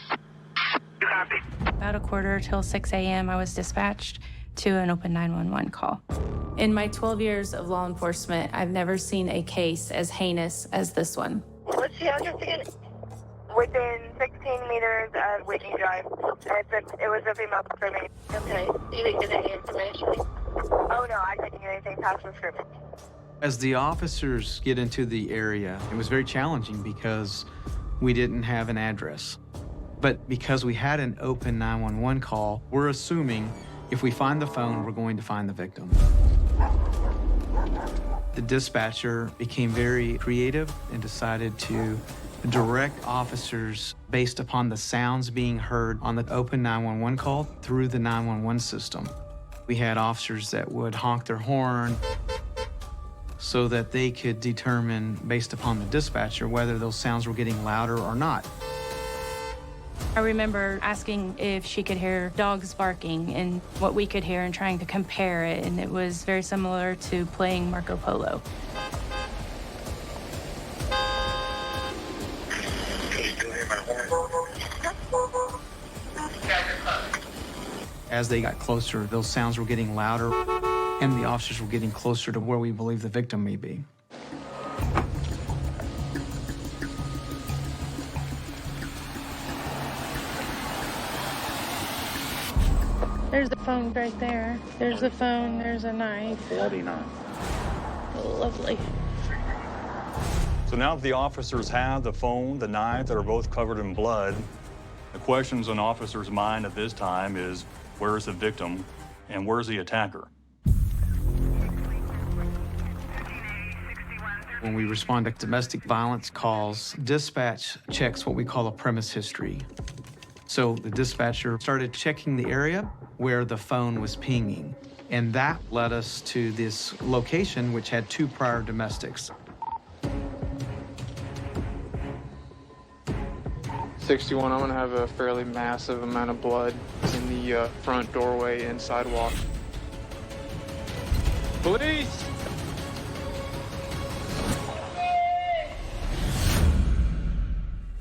You copy. About a quarter till 6 a.m., I was dispatched to an open 911 call. In my 12 years of law enforcement, I've never seen a case as heinous as this one. What's the address again? Within 16 meters of Whitney Drive. It was a female scrimmage. Okay. You didn't get any information? Oh, no, I didn't get anything past the scrimmage. As the officers get into the area, it was very challenging because we didn't have an address. But because we had an open 911 call, we're assuming if we find the phone, we're going to find the victim. The dispatcher became very creative and decided to direct officers based upon the sounds being heard on the open 911 call through the 911 system. We had officers that would honk their horn so that they could determine, based upon the dispatcher, whether those sounds were getting louder or not. I remember asking if she could hear dogs barking and what we could hear and trying to compare it, and it was very similar to playing Marco Polo. As they got closer, those sounds were getting louder, and the officers were getting closer to where we believe the victim may be. There's the phone right there. There's the phone, there's a knife. Bloody knife. Lovely. So now that the officers have the phone, the knife that are both covered in blood, the questions on officers' mind at this time is, where is the victim and where's the attacker? When we respond to domestic violence calls, dispatch checks what we call a premise history. So the dispatcher started checking the area where the phone was pinging, and that led us to this location which had 2 prior domestics. 61, I'm gonna have a fairly massive amount of blood in the front doorway and sidewalk. Police!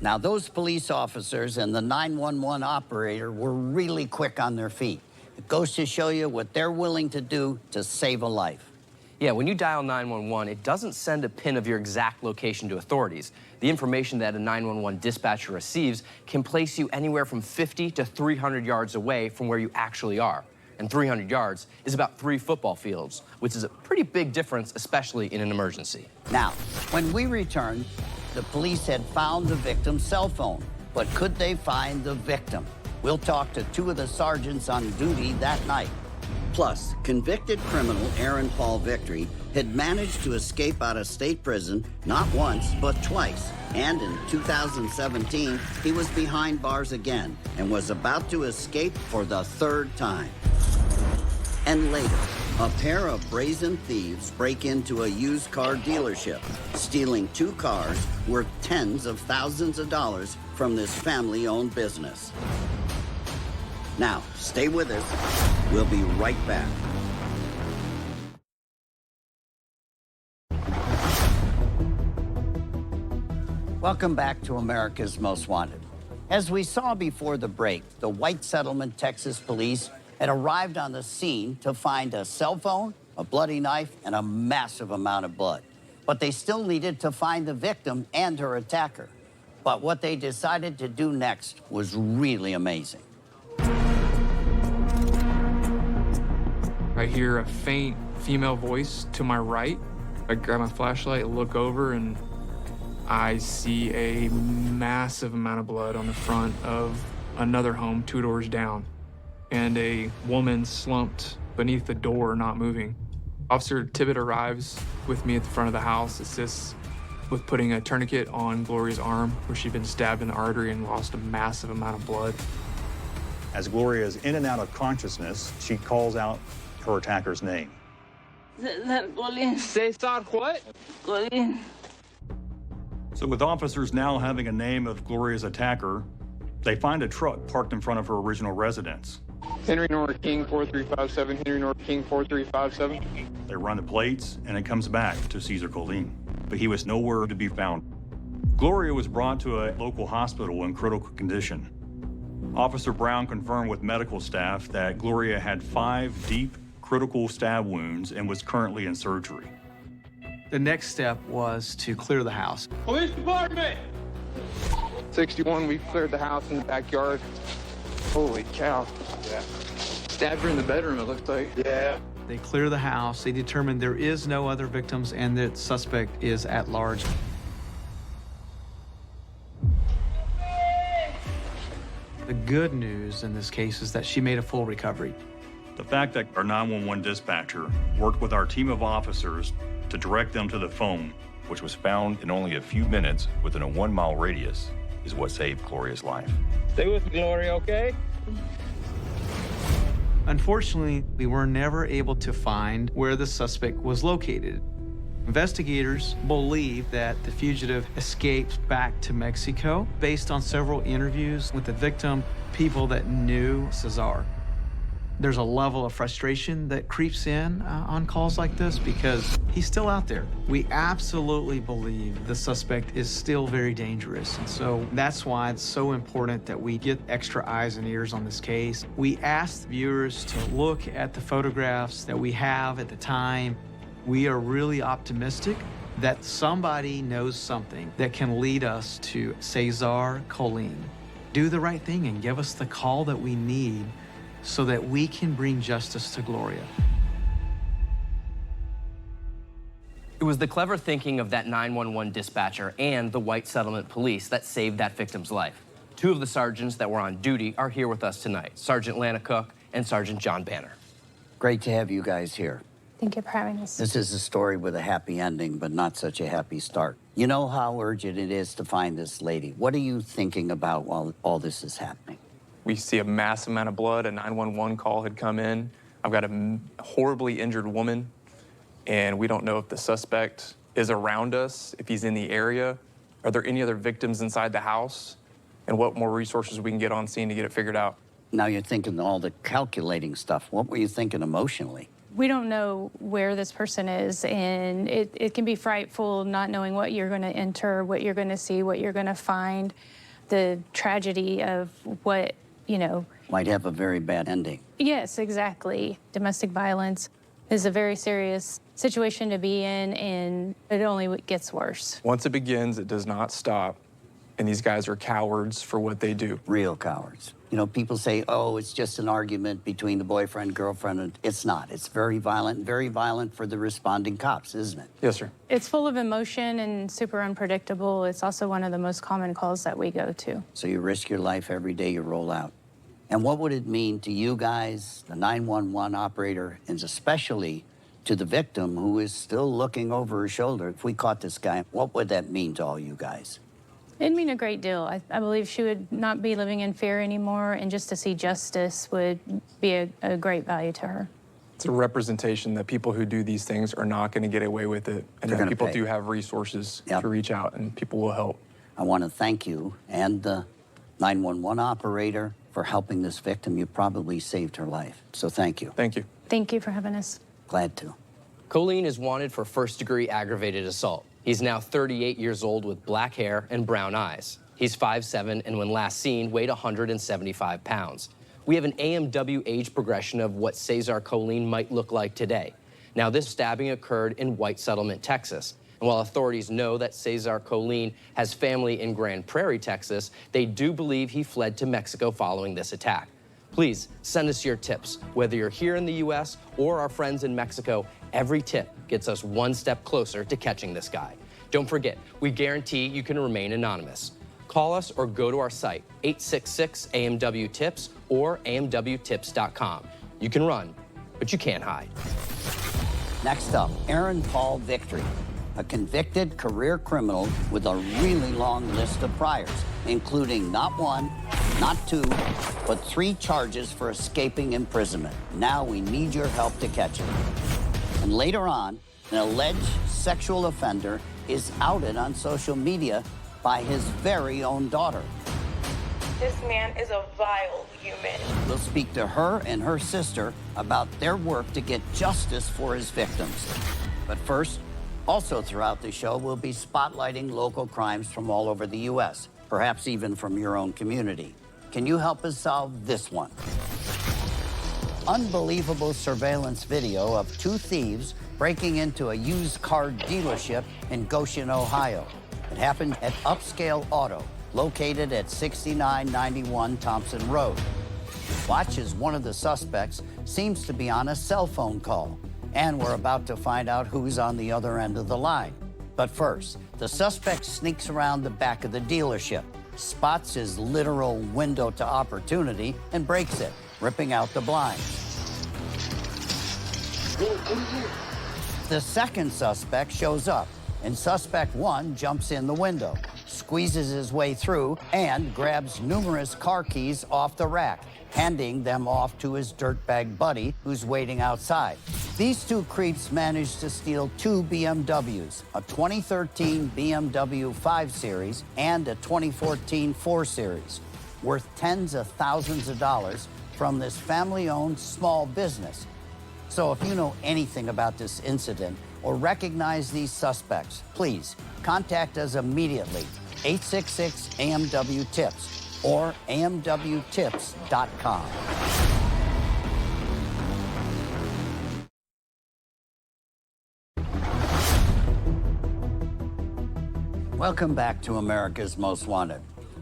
Now, those police officers and the 911 operator were really quick on their feet. It goes to show you what they're willing to do to save a life. Yeah, when you dial 911, it doesn't send a pin of your exact location to authorities. The information that a 911 dispatcher receives can place you anywhere from 50 to 300 yards away from where you actually are. And 300 yards is about 3 football fields, which is a pretty big difference, especially in an emergency. Now, when we returned, the police had found the victim's cell phone, but could they find the victim? We'll talk to 2 of the sergeants on duty that night. Plus, convicted criminal Aaron Paul Victory had managed to escape out of state prison not once, but twice. And in 2017, he was behind bars again and was about to escape for the 3rd time. And later, a pair of brazen thieves break into a used car dealership, stealing 2 cars worth tens of thousands of dollars from this family-owned business. Now, stay with us. We'll be right back. Welcome back to America's Most Wanted. As we saw before the break, the White Settlement, Texas police had arrived on the scene to find a cell phone, a bloody knife, and a massive amount of blood. But they still needed to find the victim and her attacker. But what they decided to do next was really amazing. I hear a faint female voice to my right. I grab my flashlight, look over, and I see a massive amount of blood on the front of another home 2 doors down, and a woman slumped beneath the door, not moving. Officer Tibbet arrives with me at the front of the house, assists with putting a tourniquet on Gloria's arm where she'd been stabbed in the artery and lost a massive amount of blood. As Gloria is in and out of consciousness, she calls out her attacker's name. Cesar what? So with officers now having a name of Gloria's attacker, they find a truck parked in front of her original residence. Henry North King 4357, Henry North King 4357. They run the plates, and it comes back to Cesar Colleen. But he was nowhere to be found. Gloria was brought to a local hospital in critical condition. Officer Brown confirmed with medical staff that Gloria had 5 deep, critical stab wounds and was currently in surgery. The next step was to clear the house. Police department! 61, we cleared the house in the backyard. Holy cow. Yeah. Stabbed her in the bedroom, it looked like. Yeah. They clear the house. They determine there is no other victims and the suspect is at large. The good news in this case is that she made a full recovery. The fact that our 911 dispatcher worked with our team of officers to direct them to the phone, which was found in only a few minutes within a 1-mile radius, is what saved Gloria's life. Stay with me, Gloria, okay? Unfortunately, we were never able to find where the suspect was located. Investigators believe that the fugitive escaped back to Mexico based on several interviews with the victim, people that knew Cesar. There's a level of frustration that creeps in on calls like this because he's still out there. We absolutely believe the suspect is still very dangerous. And so that's why it's so important that we get extra eyes and ears on this case. We asked viewers to look at the photographs that we have at the time. We are really optimistic that somebody knows something that can lead us to Cesar Colleen. Do the right thing and give us the call that we need so that we can bring justice to Gloria. It was the clever thinking of that 911 dispatcher and the White Settlement Police that saved that victim's life. 2 of the sergeants that were on duty are here with us tonight, Sergeant Lana Cook and Sergeant John Banner. Great to have you guys here. Thank you for having us. This is a story with a happy ending, but not such a happy start. You know how urgent it is to find this lady. What are you thinking about while all this is happening? We see a massive amount of blood. A 911 call had come in. I've got a horribly injured woman, and we don't know if the suspect is around us, if he's in the area. Are there any other victims inside the house? And what more resources we can get on scene to get it figured out. Now you're thinking all the calculating stuff. What were you thinking emotionally? We don't know where this person is, and it can be frightful not knowing what you're going to enter, what you're going to see, what you're going to find. The tragedy of what, might have a very bad ending. Yes, exactly. Domestic violence is a very serious situation to be in, and it only gets worse. Once it begins, it does not stop, and these guys are cowards for what they do. Real cowards. People say, oh, it's just an argument between the boyfriend, girlfriend. It's not. It's very violent for the responding cops, isn't it? Yes, sir. It's full of emotion and super unpredictable. It's also one of the most common calls that we go to. So you risk your life every day you roll out. And what would it mean to you guys, the 911 operator, and especially to the victim who is still looking over her shoulder? If we caught this guy, what would that mean to all you guys? It'd mean a great deal. I believe she would not be living in fear anymore, and just to see justice would be a great value to her. It's a representation that people who do these things are not going to get away with it, and that people do have resources to reach out, and people will help. I want to thank you and the 911 operator for helping this victim. You probably saved her life, so thank you. Thank you. Thank you for having us. Glad to. Colleen is wanted for first-degree aggravated assault. He's now 38 years old with black hair and brown eyes. He's 5'7", and when last seen, weighed 175 pounds. We have an AMW age progression of what Cesar Colleen might look like today. Now, this stabbing occurred in White Settlement, Texas. And while authorities know that Cesar Colleen has family in Grand Prairie, Texas, they do believe he fled to Mexico following this attack. Please send us your tips. Whether you're here in the U.S. or our friends in Mexico, every tip gets us one step closer to catching this guy. Don't forget, we guarantee you can remain anonymous. Call us or go to our site, 866-AMW-TIPS or amwtips.com. You can run, but you can't hide. Next up, Aaron Paul Victory, a convicted career criminal with a really long list of priors, including not 1, not 2, but 3 charges for escaping imprisonment. Now we need your help to catch him. And later on, an alleged sexual offender is outed on social media by his very own daughter. This man is a vile human. We'll speak to her and her sister about their work to get justice for his victims. But first, also throughout the show, we'll be spotlighting local crimes from all over the U.S., perhaps even from your own community. Can you help us solve this one? Unbelievable surveillance video of two thieves breaking into a used car dealership in Goshen, Ohio. It happened at Upscale Auto, located at 6991 Thompson Road. Watch as one of the suspects seems to be on a cell phone call, and we're about to find out who's on the other end of the line. But first, the suspect sneaks around the back of the dealership, spots his literal window to opportunity, and breaks it, ripping out the blinds. The second suspect shows up, and suspect one jumps in the window, squeezes his way through, and grabs numerous car keys off the rack, handing them off to his dirtbag buddy who's waiting outside. These two creeps managed to steal two BMWs, a 2013 BMW 5 Series and a 2014 4 Series, worth tens of thousands of dollars from this family-owned small business. So if you know anything about this incident or recognize these suspects, please contact us immediately, 866-AMW-TIPS or amwtips.com. Welcome back to America's Most Wanted.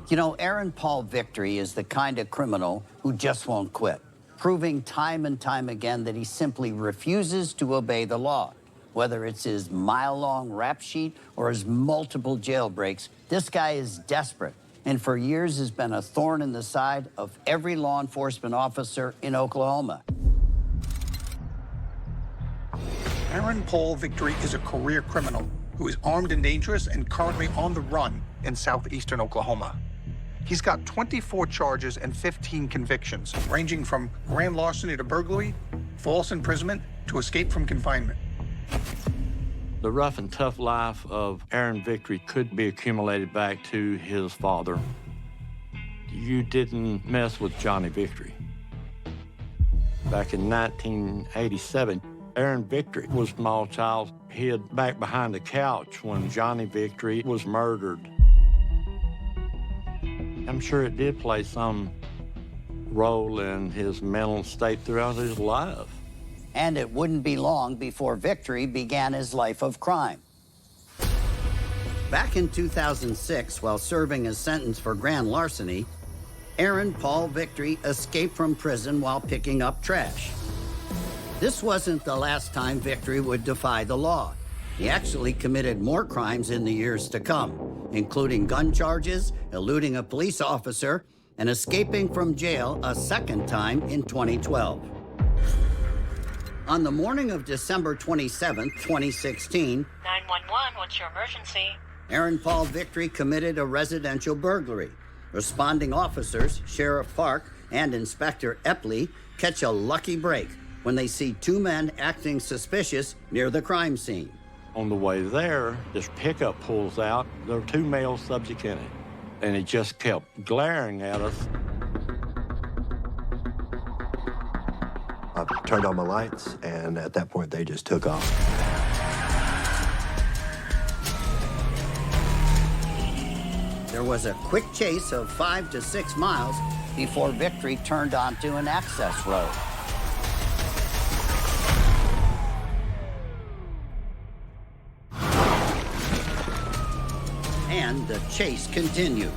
You know, Aaron Paul Victory is the kind of criminal who just won't quit, proving time and time again that he simply refuses to obey the law. Whether it's his mile-long rap sheet or his multiple jailbreaks, this guy is desperate, and for years has been a thorn in the side of every law enforcement officer in Oklahoma. Aaron Paul Victory is a career criminal who is armed and dangerous and currently on the run in southeastern Oklahoma. He's got 24 charges and 15 convictions, ranging from grand larceny to burglary, false imprisonment, to escape from confinement. The rough and tough life of Aaron Victory could be accumulated back to his father. You didn't mess with Johnny Victory. Back in 1987, Aaron Victory was a small child. He hid back behind the couch when Johnny Victory was murdered. I'm sure it did play some role in his mental state throughout his life. And it wouldn't be long before Victory began his life of crime. Back in 2006, while serving a sentence for grand larceny, Aaron Paul Victory escaped from prison while picking up trash. This wasn't the last time Victory would defy the law. He actually committed more crimes in the years to come, including gun charges, eluding a police officer, and escaping from jail a second time in 2012. On the morning of December 27, 2016, 911, what's your emergency? Aaron Paul Victory committed a residential burglary. Responding officers, Sheriff Park and Inspector Epley, catch a lucky break when they see two men acting suspicious near the crime scene. On the way there, this pickup pulls out. There were two male subjects in it, and it just kept glaring at us. I turned on my lights, and at that point, they just took off. There was a quick chase of 5 to 6 miles before Victory turned onto an access road. And the chase continued.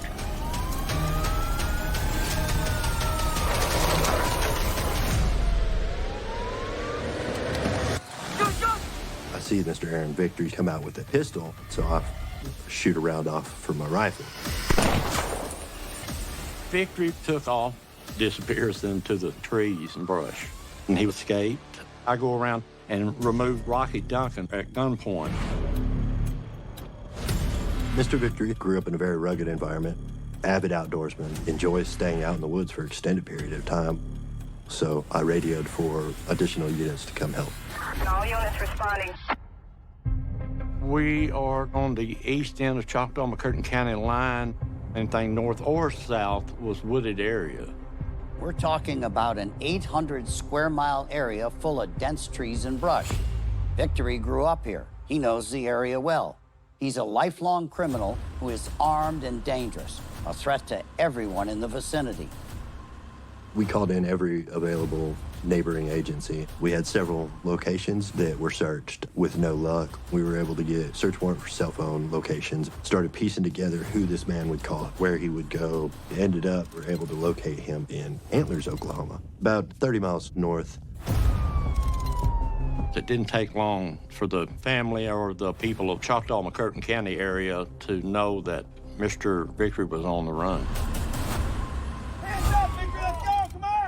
I see Mr. Aaron Victory come out with a pistol, so I shoot a round off from my rifle. Victory took off, disappears into the trees and brush, and he escaped. I go around and remove Rocky Duncan at gunpoint. Mr. Victory grew up in a very rugged environment, avid outdoorsman, enjoys staying out in the woods for an extended period of time. So I radioed for additional units to come help. All units responding. We are on the east end of Choctaw-McCurtain County line. Anything north or south was wooded area. We're talking about an 800 square mile area full of dense trees and brush. Victory grew up here. He knows the area well. He's a lifelong criminal who is armed and dangerous, a threat to everyone in the vicinity. We called in every available neighboring agency. We had several locations that were searched with no luck. We were able to get search warrant for cell phone locations, started piecing together who this man would call, where he would go. Ended up, we were able to locate him in Antlers, Oklahoma, about 30 miles north. It didn't take long for the family or the people of Choctaw, McCurtain County area to know that Mr. Victory was on the run.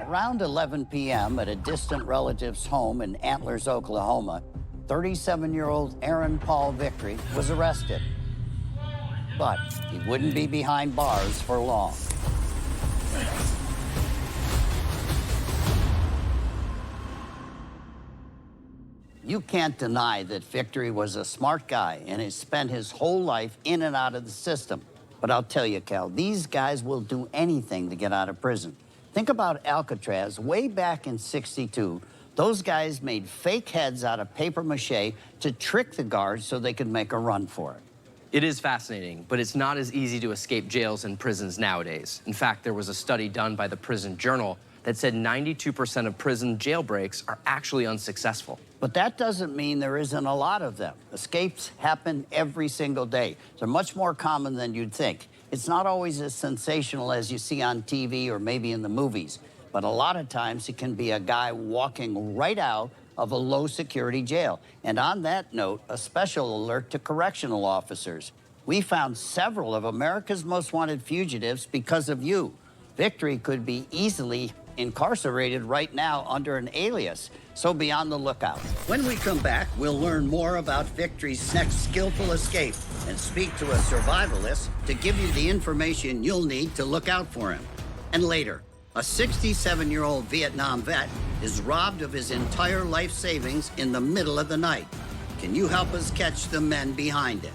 Around 11 p.m. at a distant relative's home in Antlers, Oklahoma, 37-year-old Aaron Paul Victory was arrested. But he wouldn't be behind bars for long. You can't deny that Victory was a smart guy and has spent his whole life in and out of the system. But I'll tell you, Cal, these guys will do anything to get out of prison. Think about Alcatraz. Way back in '62, those guys made fake heads out of paper mache to trick the guards so they could make a run for it. It is fascinating, but it's not as easy to escape jails and prisons nowadays. In fact, there was a study done by the Prison Journal that said 92% of prison jailbreaks are actually unsuccessful. But that doesn't mean there isn't a lot of them. Escapes happen every single day. They're much more common than you'd think. It's not always as sensational as you see on TV or maybe in the movies, but a lot of times it can be a guy walking right out of a low-security jail. And on that note, a special alert to correctional officers. We found several of America's most wanted fugitives because of you. Victory could be easily incarcerated right now under an alias, so be on the lookout. When we come back, we'll learn more about Victory's next skillful escape and speak to a survivalist to give you the information you'll need to look out for him. And later, a 67-year-old Vietnam vet is robbed of his entire life savings in the middle of the night. Can you help us catch the men behind it?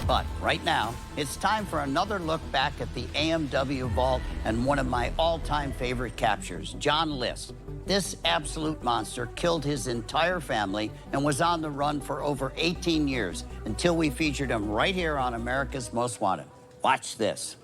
But right now, it's time for another look back at the AMW vault and one of my all-time favorite captures, John List. This absolute monster killed his entire family and was on the run for over 18 years until we featured him right here on America's Most Wanted. Watch this.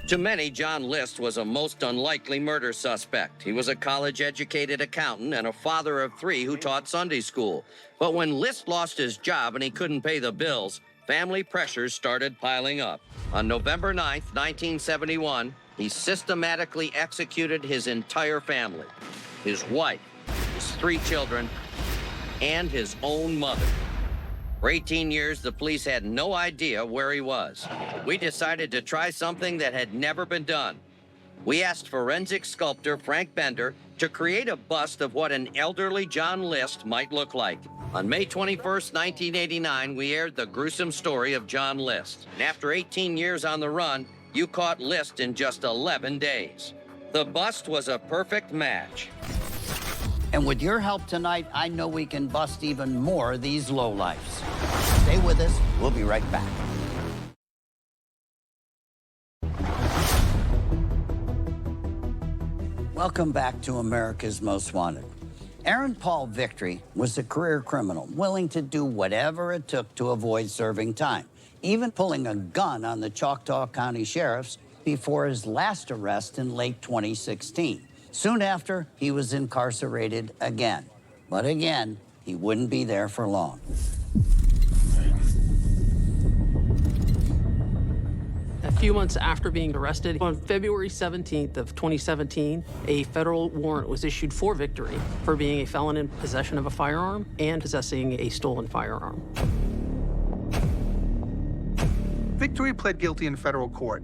To many, John List was a most unlikely murder suspect. He was a college-educated accountant and a father of 3 who taught Sunday school. But when List lost his job and he couldn't pay the bills, family pressures started piling up. On November 9th, 1971, he systematically executed his entire family, his wife, his 3 children, and his own mother. For 18 years, the police had no idea where he was. We decided to try something that had never been done. We asked forensic sculptor Frank Bender to create a bust of what an elderly John List might look like. On May 21st, 1989, we aired the gruesome story of John List. And after 18 years on the run, you caught List in just 11 days. The bust was a perfect match. And with your help tonight, I know we can bust even more of these lowlifes. Stay with us. We'll be right back. Welcome back to America's Most Wanted. Aaron Paul Victory was a career criminal, willing to do whatever it took to avoid serving time, even pulling a gun on the Choctaw County sheriffs before his last arrest in late 2016. Soon after, he was incarcerated again. But again, he wouldn't be there for long. A few months after being arrested, on February 17th of 2017, a federal warrant was issued for Victory for being a felon in possession of a firearm and possessing a stolen firearm. Victory pled guilty in federal court.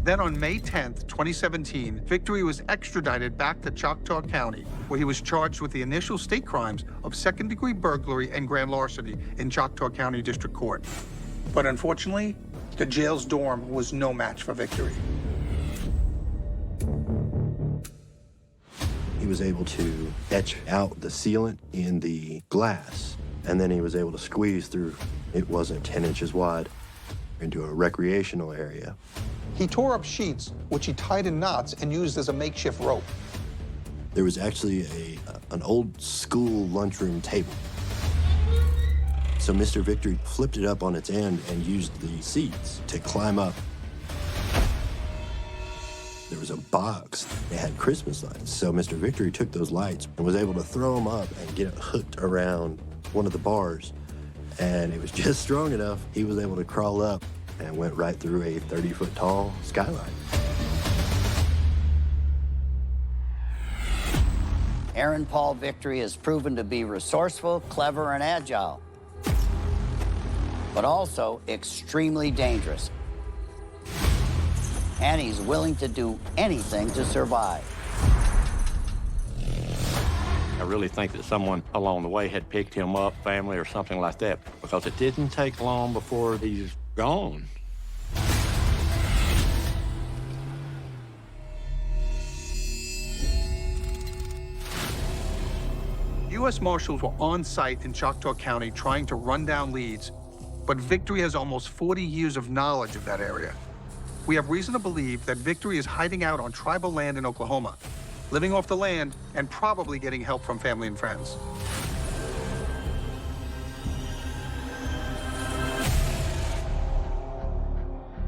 Then on May 10th, 2017, Victory was extradited back to Choctaw County, where he was charged with the initial state crimes of second-degree burglary and grand larceny in Choctaw County District Court. But unfortunately, the jail's dorm was no match for Victory. He was able to etch out the sealant in the glass, and then he was able to squeeze through. It wasn't 10 inches wide. into a recreational area. He tore up sheets, which he tied in knots and used as a makeshift rope. There was actually an old school lunchroom table. So Mr. Victory flipped it up on its end and used the seats to climb up. There was a box that had Christmas lights. So Mr. Victory took those lights and was able to throw them up and get it hooked around one of the bars. And it was just strong enough, he was able to crawl up and went right through a 30-foot tall skylight. Aaron Paul Victory has proven to be resourceful, clever, and agile, but also extremely dangerous. And he's willing to do anything to survive. I really think that someone along the way had picked him up, family or something like that, because it didn't take long before he's gone. U.S. Marshals were on site in Choctaw County trying to run down leads, but Victory has almost 40 years of knowledge of that area. We have reason to believe that Victory is hiding out on tribal land in Oklahoma, living off the land and probably getting help from family and friends.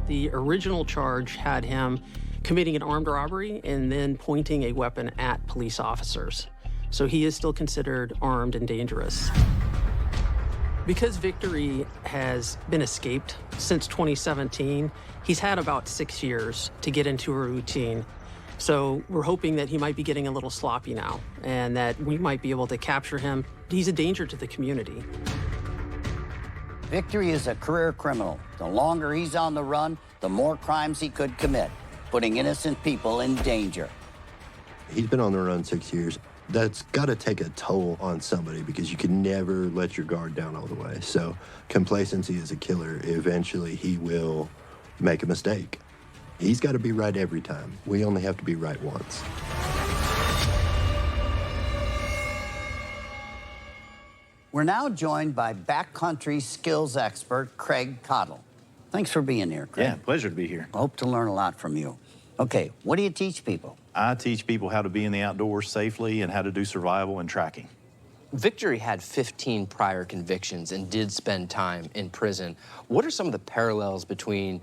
The original charge had him committing an armed robbery and then pointing a weapon at police officers. So he is still considered armed and dangerous. Because Victory has been escaped since 2017, he's had about 6 years to get into a routine. So we're hoping that he might be getting a little sloppy now and that we might be able to capture him. He's a danger to the community. Victory is a career criminal. The longer he's on the run, the more crimes he could commit, putting innocent people in danger. He's been on the run 6 years. That's got to take a toll on somebody because you can never let your guard down all the way. So complacency is a killer. Eventually, he will make a mistake. He's got to be right every time. We only have to be right once. We're now joined by backcountry skills expert Craig Cottle. Thanks for being here, Craig. Yeah, pleasure to be here. I hope to learn a lot from you. Okay, what do you teach people? I teach people how to be in the outdoors safely and how to do survival and tracking. Victory had 15 prior convictions and did spend time in prison. What are some of the parallels between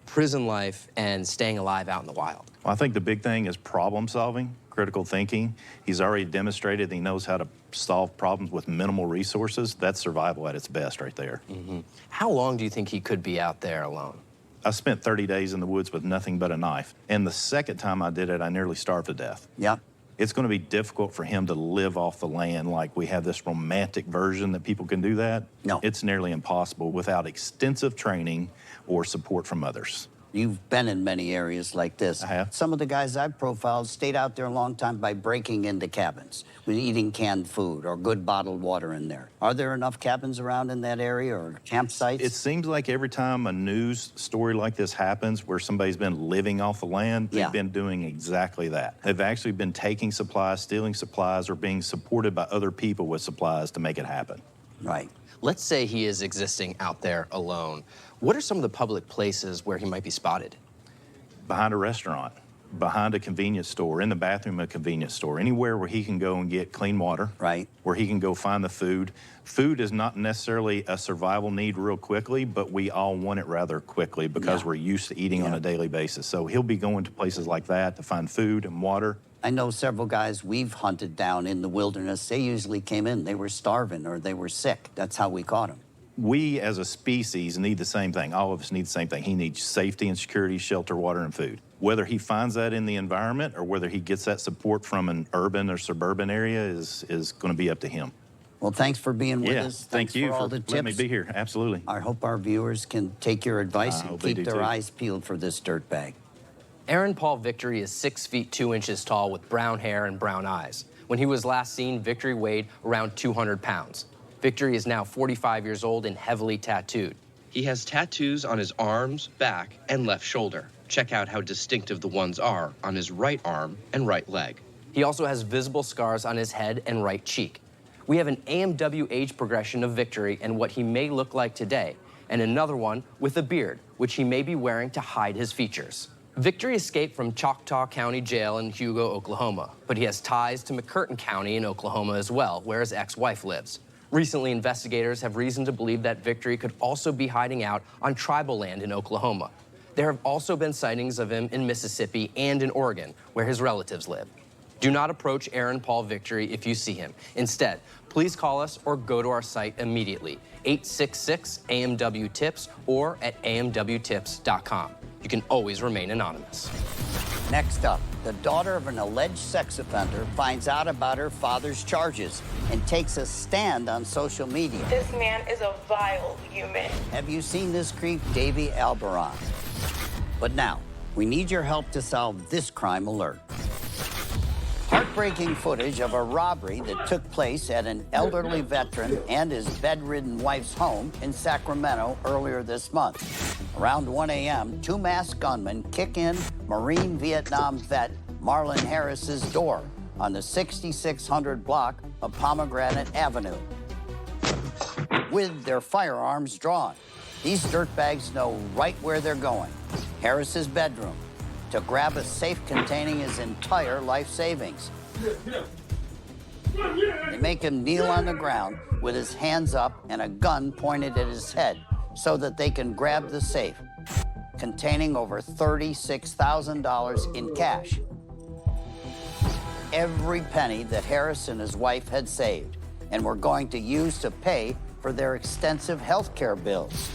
prison life and staying alive out in the wild? Well, I think the big thing is problem solving, critical thinking. He's already demonstrated that he knows how to solve problems with minimal resources. That's survival at its best right there. Mm-hmm. How long do you think he could be out there alone? I spent 30 days in the woods with nothing but a knife. And the second time I did it, I nearly starved to death. Yeah. It's going to be difficult for him to live off the land like we have this romantic version that people can do that. No. It's nearly impossible without extensive training or support from others. You've been in many areas like this. I have. Some of the guys I've profiled stayed out there a long time by breaking into cabins, with eating canned food or good bottled water in there. Are there enough cabins around in that area or campsites? It seems like every time a news story like this happens where somebody's been living off the land, they've been doing exactly that. They've actually been taking supplies, stealing supplies, or being supported by other people with supplies to make it happen. Right. Let's say he is existing out there alone. What are some of the public places where he might be spotted? Behind a restaurant, behind a convenience store, in the bathroom of a convenience store, anywhere where he can go and get clean water. Right. Where he can go find the food. Food is not necessarily a survival need real quickly, but we all want it rather quickly because we're used to eating on a daily basis. So he'll be going to places like that to find food and water. I know several guys we've hunted down in the wilderness. They usually came in, they were starving or they were sick. That's how we caught them. We as a species need the same thing. All of us need the same thing. He needs safety and security, shelter, water, and food. Whether he finds that in the environment or whether he gets that support from an urban or suburban area is going to be up to him. Well, thanks for being with us. Thank you for all the letting me tips. be here. Absolutely. I hope our viewers can take your advice and hope they keep do their too. eyes peeled for this dirtbag. Aaron Paul Victory is 6 feet 2 inches tall with brown hair and brown eyes. When he was last seen, Victory weighed around 200 pounds. Victory is now 45 years old and heavily tattooed. He has tattoos on his arms, back, and left shoulder. Check out how distinctive the ones are on his right arm and right leg. He also has visible scars on his head and right cheek. We have an AMW age progression of Victory and what he may look like today, and another one with a beard, which he may be wearing to hide his features. Victory escaped from Choctaw County Jail in Hugo, Oklahoma, but he has ties to McCurtain County in Oklahoma as well, where his ex-wife lives. Recently, investigators have reason to believe that Victory could also be hiding out on tribal land in Oklahoma. There have also been sightings of him in Mississippi and in Oregon, where his relatives live. Do not approach Aaron Paul Victory if you see him. Instead, please call us or go to our site immediately, 866-AMW-TIPS or at amwtips.com. You can always remain anonymous. Next up, the daughter of an alleged sex offender finds out about her father's charges and takes a stand on social media. This man is a vile human. Have you seen this creep, Davy Albaron? But now, we need your help to solve this crime alert. Heartbreaking footage of a robbery that took place at an elderly veteran and his bedridden wife's home in Sacramento earlier this month. Around 1 a.m., two masked gunmen kick in Marine Vietnam vet Marlon Harris's door on the 6600 block of Pomegranate Avenue with their firearms drawn. These dirtbags know right where they're going, Harris's bedroom, to grab a safe containing his entire life savings. They make him kneel on the ground with his hands up and a gun pointed at his head so that they can grab the safe, containing over $36,000 in cash. Every penny that Harris and his wife had saved and were going to use to pay for their extensive health care bills.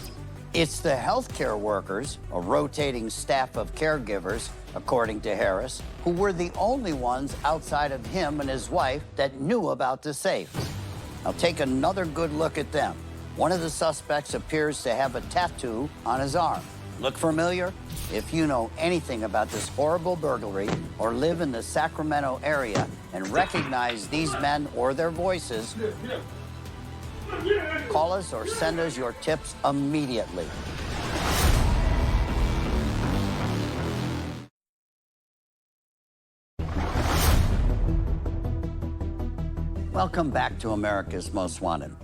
It's the healthcare workers, a rotating staff of caregivers, according to Harris, who were the only ones outside of him and his wife that knew about the safe. Now take another good look at them. One of the suspects appears to have a tattoo on his arm. Look familiar? If you know anything about this horrible burglary or live in the Sacramento area and recognize these men or their voices, call us or send us your tips immediately. Welcome back to America's Most Wanted.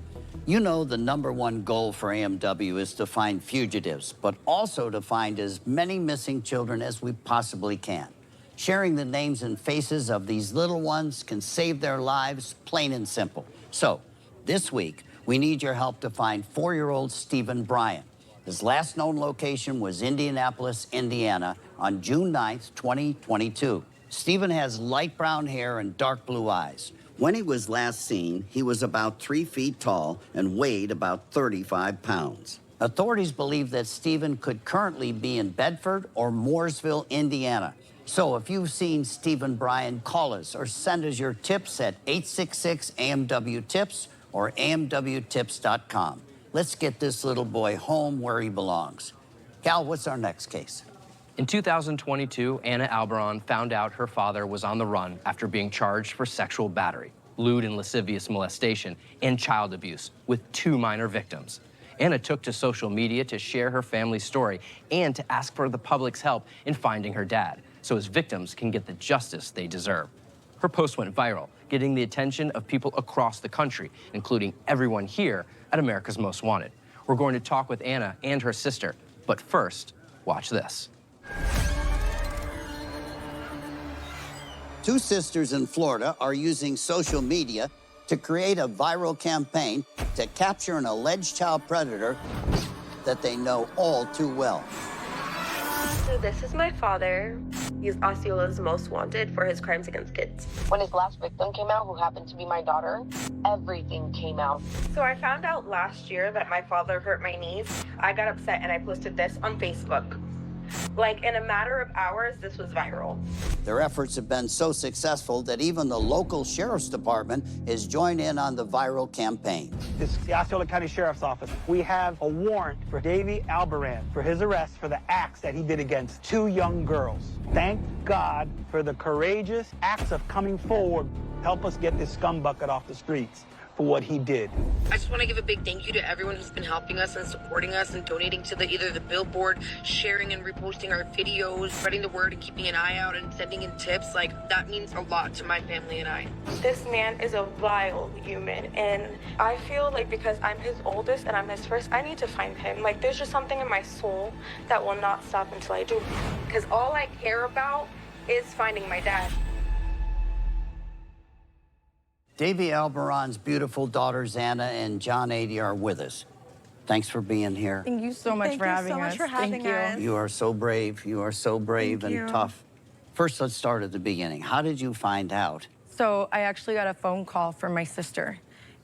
You know the #1 goal for AMW is to find fugitives, but also to find as many missing children as we possibly can. Sharing the names and faces of these little ones can save their lives, plain and simple. So, this week, we need your help to find 4-year-old Stephen Bryant. His last known location was Indianapolis, Indiana, on June 9th, 2022. Stephen has light brown hair and dark blue eyes. When he was last seen, he was about 3 feet tall and weighed about 35 pounds. Authorities believe that Stephen could currently be in Bedford or Mooresville, Indiana. So if you've seen Stephen Bryant, call us or send us your tips at 866-AMW-TIPS or amwtips.com. Let's get this little boy home where he belongs. Cal, what's our next case? In 2022, Anna Albaron found out her father was on the run after being charged for sexual battery, lewd and lascivious molestation, and child abuse with 2 minor victims. Anna took to social media to share her family's story and to ask for the public's help in finding her dad so his victims can get the justice they deserve. Her post went viral, getting the attention of people across the country, including everyone here at America's Most Wanted. We're going to talk with Anna and her sister, but first, watch this. 2 sisters in Florida are using social media to create a viral campaign to capture an alleged child predator that they know all too well. So this is my father. He's Osceola's most wanted for his crimes against kids. When his last victim came out, who happened to be my daughter, everything came out. So I found out last year that my father hurt my niece. I got upset and I posted this on Facebook. Like, in a matter of hours, this was viral. Their efforts have been so successful that even the local sheriff's department has joined in on the viral campaign. This is the Osceola County Sheriff's Office. We have a warrant for Davy Albaran for his arrest for the acts that he did against 2 young girls. Thank God for the courageous acts of coming forward. Help us get this scumbucket off the streets. for what he did. I just want to give a big thank you to everyone who's been helping us and supporting us and donating to either the billboard, sharing and reposting our videos, spreading the word and keeping an eye out and sending in tips. Like, that means a lot to my family and I. This man is a vile human, and I feel like because I'm his oldest and I'm his first, I need to find him. Like, there's just something in my soul that will not stop until I do. Because all I care about is finding my dad. Davy Albaron's beautiful daughters, Anna and John 80, are with us. Thanks for being here. Thank you so much for having us. Thank you so much for having us. You are so brave. You are so brave Thank and you. tough. First, let's start at the beginning. How did you find out? So I actually got a phone call from my sister,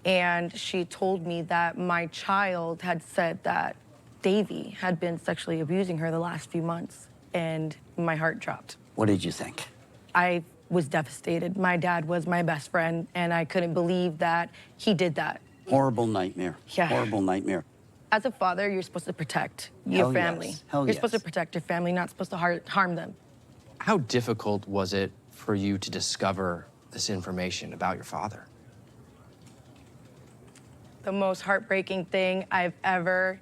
and she told me that my child had said that Davy had been sexually abusing her the last few months, and my heart dropped. What did you think? I was devastated. My dad was my best friend, and I couldn't believe that he did that. Horrible nightmare. Yeah. Horrible nightmare. As a father, you're supposed to protect your Hell family. yes. Hell You're yes. supposed to protect your family, not supposed to harm them. How difficult was it for you to discover this information about your father? The most heartbreaking thing I've ever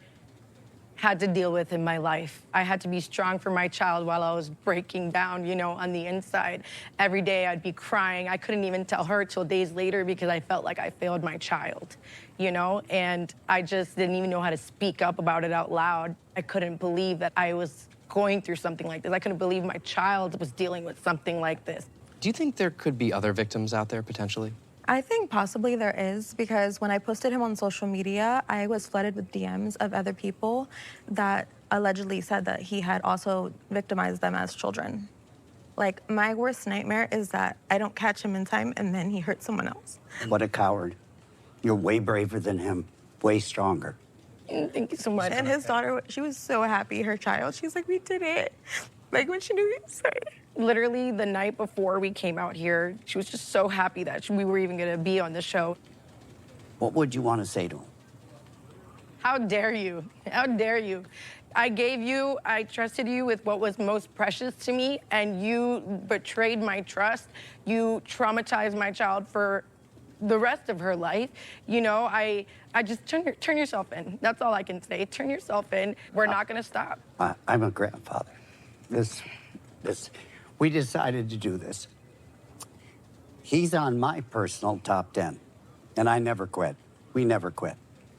had to deal with in my life. I had to be strong for my child while I was breaking down, you know, on the inside. Every day I'd be crying. I couldn't even tell her till days later because I felt like I failed my child, you know? And I just didn't even know how to speak up about it out loud. I couldn't believe that I was going through something like this. I couldn't believe my child was dealing with something like this. Do you think there could be other victims out there potentially? I think possibly there is, because when I posted him on social media, I was flooded with DMs of other people that allegedly said that he had also victimized them as children. Like, my worst nightmare is that I don't catch him in time and then he hurts someone else. What a coward. You're way braver than him, way stronger. Thank you so much. And his daughter, she was so happy, her child. She's like, we did it. Like, when she knew he was safe. Literally the night before we came out here, she was just so happy that we were even gonna be on the show. What would you want to say to him? How dare you? How dare you? I trusted you with what was most precious to me, and you betrayed my trust. You traumatized my child for the rest of her life. You know, I just turn yourself in. That's all I can say. Turn yourself in. We're not gonna stop. I'm a grandfather. We decided to do this. He's on my personal top 10, and I never quit. We never quit.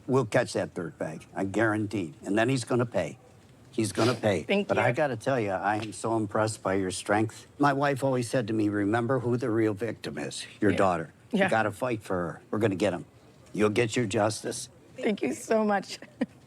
We'll catch that dirtbag, I guarantee. And then he's gonna pay. He's gonna pay. Thank but you. I gotta tell you, I am so impressed by your strength. My wife always said to me, remember who the real victim is, your daughter. Yeah. You gotta fight for her. We're gonna get him. You'll get your justice. Thank you so much.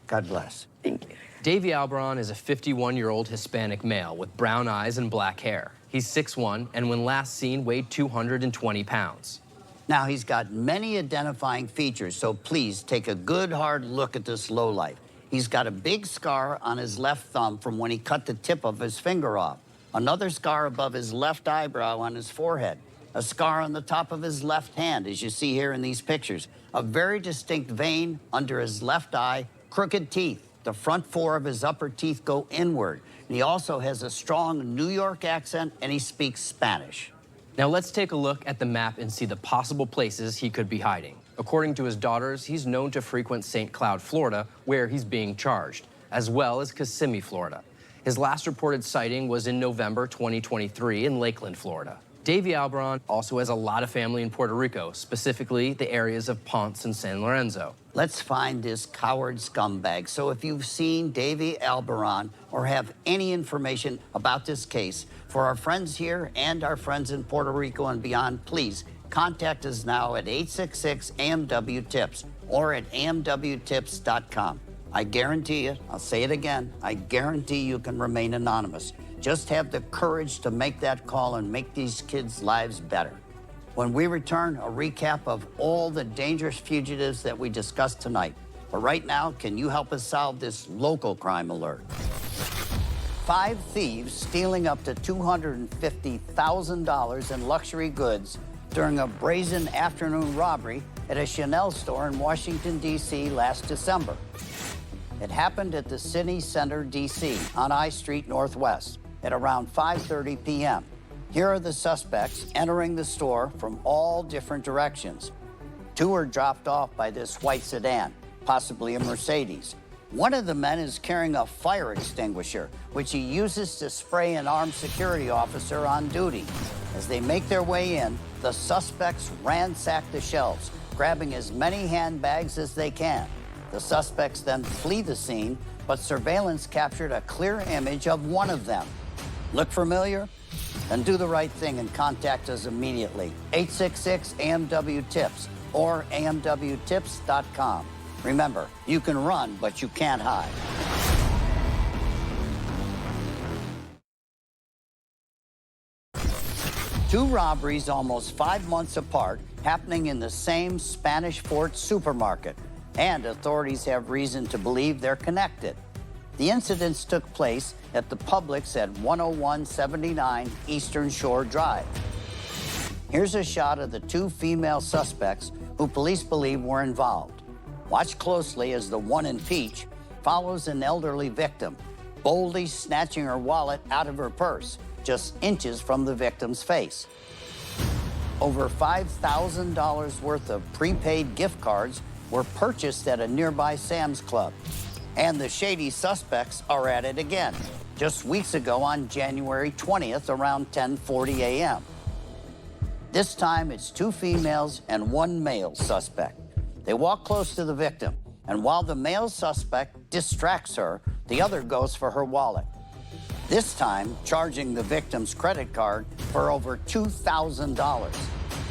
God bless. Thank you. Davy Albaron is a 51-year-old Hispanic male with brown eyes and black hair. He's 6'1", and when last seen, weighed 220 pounds. Now, he's got many identifying features, so please take a good, hard look at this lowlife. He's got a big scar on his left thumb from when he cut the tip of his finger off, another scar above his left eyebrow on his forehead, a scar on the top of his left hand, as you see here in these pictures, a very distinct vein under his left eye, crooked teeth. The front four of his upper teeth go inward. And he also has a strong New York accent, and he speaks Spanish. Now let's take a look at the map and see the possible places he could be hiding. According to his daughters, he's known to frequent St. Cloud, Florida, where he's being charged, as well as Kissimmee, Florida. His last reported sighting was in November 2023 in Lakeland, Florida. Davy Albaron also has a lot of family in Puerto Rico, specifically the areas of Ponce and San Lorenzo. Let's find this coward scumbag. So if you've seen Davy Albaron or have any information about this case, for our friends here and our friends in Puerto Rico and beyond, please contact us now at 866-AMW-TIPS or at amwtips.com. I guarantee you, I'll say it again, I guarantee you can remain anonymous. Just have the courage to make that call and make these kids' lives better. When we return, a recap of all the dangerous fugitives that we discussed tonight. But right now, can you help us solve this local crime alert? 5 thieves stealing up to $250,000 in luxury goods during a brazen afternoon robbery at a Chanel store in Washington, D.C. last December. It happened at the City Center, D.C. on I Street Northwest at around 5:30 p.m. Here are the suspects entering the store from all different directions. Two are dropped off by this white sedan, possibly a Mercedes. One of the men is carrying a fire extinguisher, which he uses to spray an armed security officer on duty. As they make their way in, the suspects ransack the shelves, grabbing as many handbags as they can. The suspects then flee the scene, but surveillance captured a clear image of one of them. Look familiar? Then do the right thing and contact us immediately. 866-AMW-TIPS or amwtips.com. Remember, you can run, but you can't hide. Two robberies almost 5 months apart, happening in the same Spanish Fort supermarket, and authorities have reason to believe they're connected. The incidents took place at the Publix at 10179 Eastern Shore Drive. Here's a shot of the two female suspects who police believe were involved. Watch closely as the one in peach follows an elderly victim, boldly snatching her wallet out of her purse, just inches from the victim's face. Over $5,000 worth of prepaid gift cards were purchased at a nearby Sam's Club. And the shady suspects are at it again, just weeks ago on January 20th around 10:40 a.m. This time it's two females and one male suspect. They walk close to the victim, and while the male suspect distracts her, the other goes for her wallet. This time, charging the victim's credit card for over $2,000.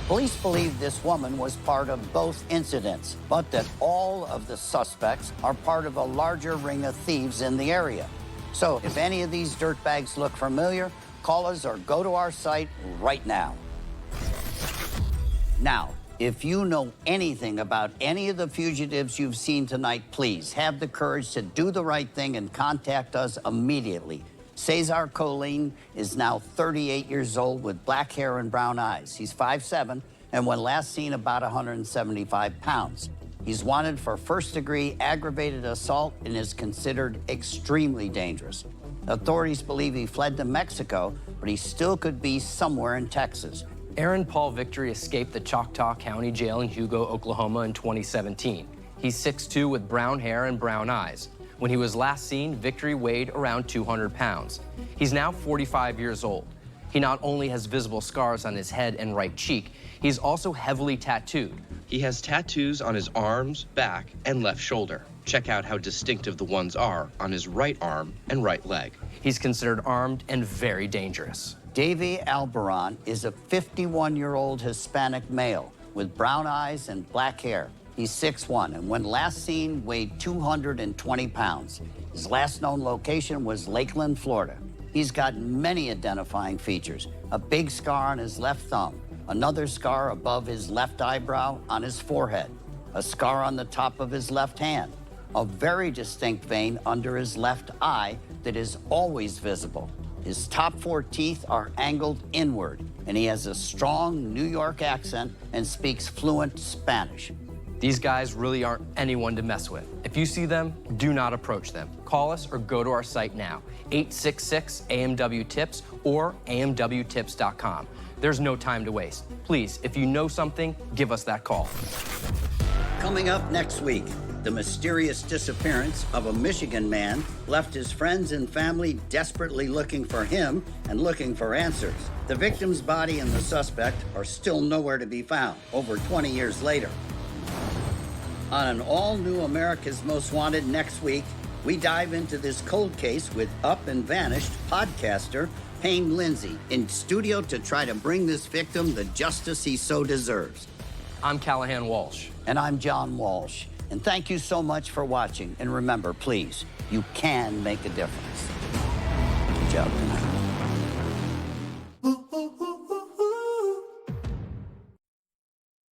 Police believe this woman was part of both incidents, but that all of the suspects are part of a larger ring of thieves in the area. So if any of these dirtbags look familiar, call us or go to our site right now. Now, if you know anything about any of the fugitives you've seen tonight, please have the courage to do the right thing and contact us immediately. Cesar Colleen is now 38 years old with black hair and brown eyes. He's 5'7", and when last seen, about 175 pounds. He's wanted for first-degree aggravated assault and is considered extremely dangerous. Authorities believe he fled to Mexico, but he still could be somewhere in Texas. Aaron Paul Victory escaped the Choctaw County Jail in Hugo, Oklahoma in 2017. He's 6'2" with brown hair and brown eyes. When he was last seen, Victory weighed around 200 pounds. He's now 45 years old. He not only has visible scars on his head and right cheek, he's also heavily tattooed. He has tattoos on his arms, back, and left shoulder. Check out how distinctive the ones are on his right arm and right leg. He's considered armed and very dangerous. Davey Albaran is a 51-year-old Hispanic male with brown eyes and black hair. He's 6'1", and when last seen, weighed 220 pounds. His last known location was Lakeland, Florida. He's got many identifying features: a big scar on his left thumb, another scar above his left eyebrow on his forehead, a scar on the top of his left hand, a very distinct vein under his left eye that is always visible. His top 4 teeth are angled inward, and he has a strong New York accent and speaks fluent Spanish. These guys really aren't anyone to mess with. If you see them, do not approach them. Call us or go to our site now, 866-AMW-TIPS or amwtips.com. There's no time to waste. Please, if you know something, give us that call. Coming up next week, the mysterious disappearance of a Michigan man left his friends and family desperately looking for him and looking for answers. The victim's body and the suspect are still nowhere to be found, over 20 years later. On an all-new America's Most Wanted next week, we dive into this cold case with up and vanished podcaster Payne Lindsay in studio to try to bring this victim the justice he so deserves. I'm Callahan Walsh. And I'm John Walsh. And thank you so much for watching. And remember, please, you can make a difference. Good job tonight.